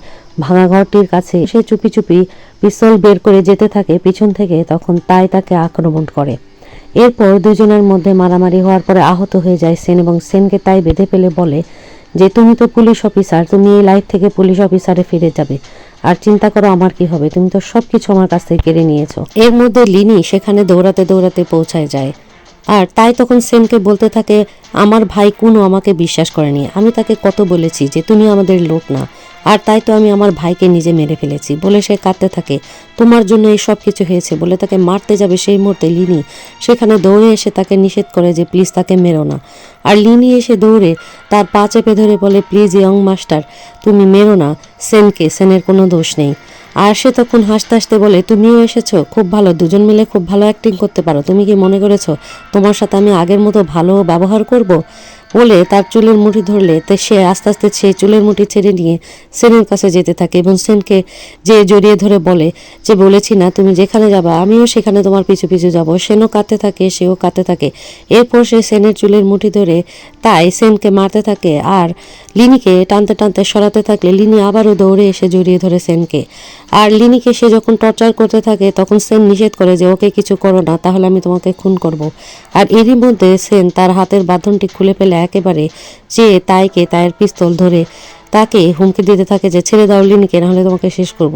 Speaker 1: ভাঙা ঘরটির কাছে। সে চুপি চুপি পিস্তল বের করে যেতে থাকে পিছন থেকে, তখন তাই তাকে আক্রমণ করে। এরপর দুজনের মধ্যে মারামারি হওয়ার পরে আহত হয়ে যায় সেন, এবং সেনকে তাই বেঁধে ফেলে বলে যে তুমি তো পুলিশ অফিসার, তুমি এই লাইফ থেকে পুলিশ অফিসারে ফিরে যাবে, আর চিন্তা করো আমার কি হবে, তুমি তো সবকিছু আমার কাছ থেকে কেড়ে নিয়েছো। এর মধ্যে লিনি সেখানে দৌড়াতে দৌড়াতে পৌঁছায় যায়, আর তাই তখন সেনকে বলতে থাকে আমার ভাই কুনো আমাকে বিশ্বাস করেনি, আমি তাকে কত বলেছি যে তুমি আমাদের লোক না, আর তাই তো আমি আমার ভাইকে নিজে মেরে ফেলেছি বলে সে কাঁদতে থাকে। তোমার জন্য এই সব কিছু হয়েছে বলে তাকে মারতে যাবে, সেই মুহূর্তে লিনি সেখানে দৌড়ে এসে তাকে নিষেধ করে যে প্লিজ তাকে মেরো না। আর লিনি এসে দৌড়ে তার পা চেপে ধরে বলে প্লিজ ইয়ং মাস্টার তুমি মেরো না সেনকে, সেনের কোনো দোষ নেই। আর সে তখন হাসতে হাসতে বলে তুমিও এসেছো, খুব ভালো, দুজন মিলে খুব ভালো অ্যাক্টিং করতে পারো, তুমি কি মনে করেছো তোমার সাথে আমি আগের মতো ভালো ব্যবহার করব? বলে তার চুলের মুঠি ধরলে সে আস্তে আস্তে সেই চুলের মুঠি ছেড়ে নিয়ে সেনের কাছে যেতে থাকে, এবং সেনকে যে জড়িয়ে ধরে বলে যে বলেছি না তুমি যেখানে যাবা আমিও সেখানে তোমার পিছু পিছু যাবো। সেনও কাঁদতে থাকে, সেও কাঁদতে থাকে। এরপর সে সেনের চুলের মুঠি ধরে তাই সেনকে মারতে থাকে, আর লিনিকে টানতে টানতে সরাতে থাকলে লিনি আবারও দৌড়ে এসে জড়িয়ে ধরে সেনকে। আর লিনিকে সে যখন টর্চার করতে থাকে তখন সেন নিষেধ করে যে ওকে কিছু করো না, তাহলে আমি তোমাকে খুন করব। আর এরই মধ্যে সেন তার হাতের বাঁধনটি খুলে ফেলে একেবারে যে তাইকে তাইয়ের পিস্তল ধরে তাকে হুমকি দিতে থাকে যে ছেড়ে দাও লিনিকে, নাহলে তোমাকে শেষ করব।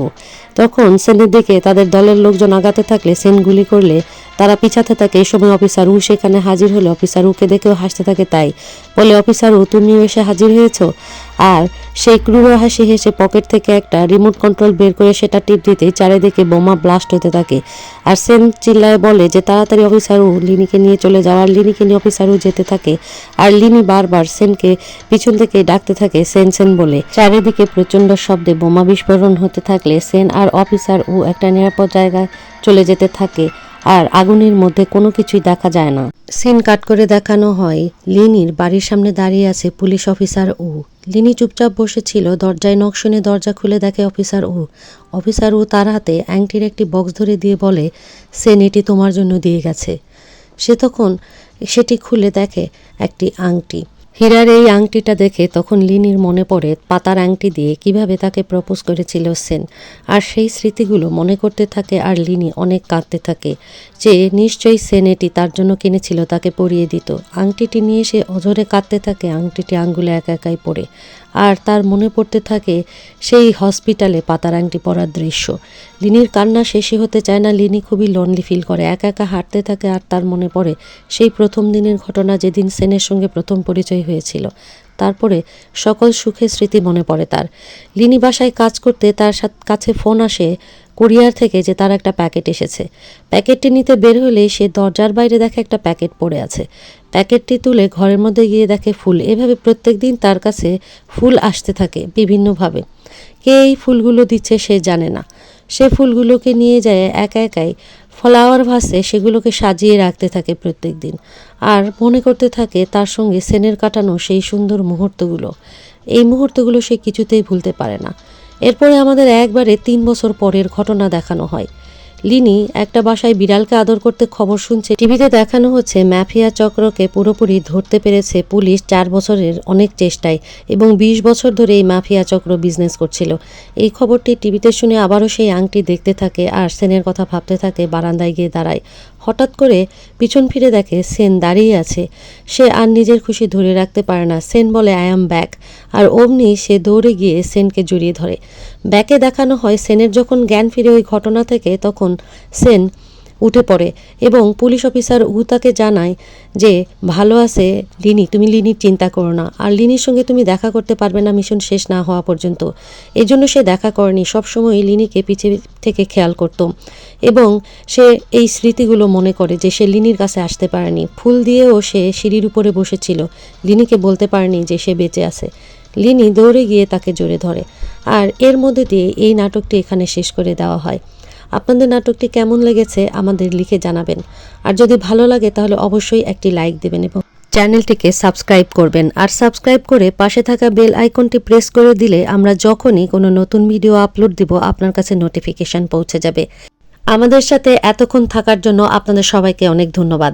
Speaker 1: তখন সেনের দিকে তাদের দলের লোকজন আগাতে থাকলে সেন গুলি করলে তারা পিছাতে থাকে। এই সময় অফিসার উ সেখানে হাজির হলে অফিসার উকে দেখেও হাসতে থাকে, তাই বলে অফিসার উ তুমিও এসে হাজির হয়েছো। আর সেই ক্রুর হাসি হেসে পকেট থেকে একটা রিমোট কন্ট্রোল বের করে সেটা টিপ দিতেই চারিদিকে বোমা ব্লাস্ট হতে থাকে। আর সেন চিল্লায় বলে যে তাড়াতাড়ি অফিসার উ লিনিকে নিয়ে চলে যাওয়ার। লিনিকে নিয়ে অফিসার উ যেতে থাকে, আর লিনি বারবার সেনকে পিছন থেকে ডাকতে থাকে সেন সেন বলে। চারিদিকে প্রচন্ড শব্দে বোমা বিস্ফোরণ হতে থাকলে সেন আর অফিসার উ একটা নিরাপদ জায়গায় চলে যেতে থাকে, আর আগুনের মধ্যে কোনো কিছুই দেখা যায় না। সিন কাট করে দেখানো হয় লিনির বাড়ির সামনে দাঁড়িয়ে আছে পুলিশ অফিসার উ। লিনি চুপচাপ বসেছিল, দরজায় নখ শুনে দরজা খুলে দেখে অফিসার উ। অফিসার উ তার হাতে আংটির একটি বক্স ধরে দিয়ে বলে সেন এটি তোমার জন্য দিয়ে গেছে। সে তখন সেটি খুলে দেখে একটি আংটি। হীরার এই আংটিটা দেখে তখন লিনির মনে পড়ে পাতার আংটি দিয়ে কিভাবে তাকে প্রপোজ করেছিল সেন, আর সেই স্মৃতিগুলো মনে করতে থাকে। আর লিনি অনেক কাঁদতে থাকে যে নিশ্চয়ই সেন এটি তার জন্য কিনেছিল, তাকে পরিয়ে দিত। আংটিটি নিয়ে সে অঝরে কাঁদতে থাকে, আংটিটি আঙ্গুলে একা একাই পড়ে। আর তার মনে পড়তে থাকে সেই হসপিটালে পাতার আংটি পরার দৃশ্য। লিনির কান্না শেষই হতে চায় না, লিনি খুবই লনলি ফিল করে, একা একা হাঁটতে থাকে। আর তার মনে পড়ে সেই প্রথম দিনের ঘটনা, যেদিন সেনের সঙ্গে প্রথম পরিচয় হয়েছিল। তারপরে সকল সুখের স্মৃতি মনে পড়ে তার। লিনি বাসায় কাজ করতে তার কাছে ফোন আসে কুরিয়ার থেকে যে তার একটা প্যাকেট এসেছে। প্যাকেটটি নিতে বের হলে সে দরজার বাইরে দেখে একটা প্যাকেট পড়ে আছে। প্যাকেটটি তুলে ঘরের মধ্যে গিয়ে দেখে ফুল। এভাবে প্রত্যেক দিন তার কাছে ফুল আসতে থাকে বিভিন্নভাবে। কে এই ফুলগুলো দিচ্ছে সে জানে না। সে ফুলগুলোকে নিয়ে যায় একা একাই ফ্লাওয়ার ভাসে, সেগুলোকে সাজিয়ে রাখতে থাকে প্রত্যেক দিন। আর মনে করতে থাকে তার সঙ্গে সেনের কাটানো সেই সুন্দর মুহূর্তগুলো। এই মুহূর্তগুলো সে কিছুতেই ভুলতে পারে না। এরপরে আমাদের একবারে 3 বছর পরের ঘটনা দেখানো হয়। লিনি একটা বাসায় বিড়ালকে আদর করতে খবর শুনছে। টিভিতে দেখানো হচ্ছে মাফিয়া চক্রকে পুরোপুরি ধরতে পেরেছে পুলিশ 4 বছরের অনেক চেষ্টায়, এবং 20 বছর ধরে এই মাফিয়া চক্র বিজনেস করছিল। এই খবরটি টিভিতে শুনে আবারও সেই আংটি দেখতে থাকে, আর সেনের কথা ভাবতে থাকে। বারান্দায় গিয়ে দাঁড়ায়। হঠাৎ করে পিছন ফিরে দেখে সেন দাঁড়িয়ে আছে। সে আর নিজের খুশি ধরে রাখতে পারে না। সেন বলে আই অ্যাম ব্যাক, আর অমনি সে দৌড়ে গিয়ে সেনকে জড়িয়ে ধরে। ব্যাকে দেখানো হয় সেনের যখন জ্ঞান ফিরে ওই ঘটনা থেকে, তখন সেন উঠে পড়ে এবং পুলিশ অফিসার উ তাকে জানায় যে ভালো আছে লিনি, তুমি লিনির চিন্তা করো না, আর লিনির সঙ্গে তুমি দেখা করতে পারবে না মিশন শেষ না হওয়া পর্যন্ত। এই জন্য সে দেখা করেনি, সবসময় লিনিকে পিছে থেকে খেয়াল করত, এবং সে এই স্মৃতিগুলো মনে করে যে সে লিনির কাছে আসতে পারেনি। ফুল দিয়েও সে সিঁড়ির উপরে বসেছিল, লিনিকে বলতে পারেনি যে সে বেঁচে আছে। লিনি দৌড়ে গিয়ে তাকে জড়িয়ে ধরে, আর এর মধ্যে দিয়ে এই নাটকটি এখানে শেষ করে দেওয়া হয়। আপনাদের নাটকটি কেমন লেগেছে আমাদের লিখে জানাবেন। আর যদি ভালো লাগে তাহলে অবশ্যই একটি লাইক দেবেন এবং চ্যানেলটিকে সাবস্ক্রাইব করবেন। আর সাবস্ক্রাইব করে পাশে থাকা বেল আইকনটি প্রেস করে দিলে আমরা যখনই কোনো নতুন ভিডিও আপলোড দিব আপনার কাছে নোটিফিকেশন পৌঁছে যাবে। আমাদের সাথে এতক্ষণ থাকার জন্য আপনাদের সবাইকে অনেক ধন্যবাদ।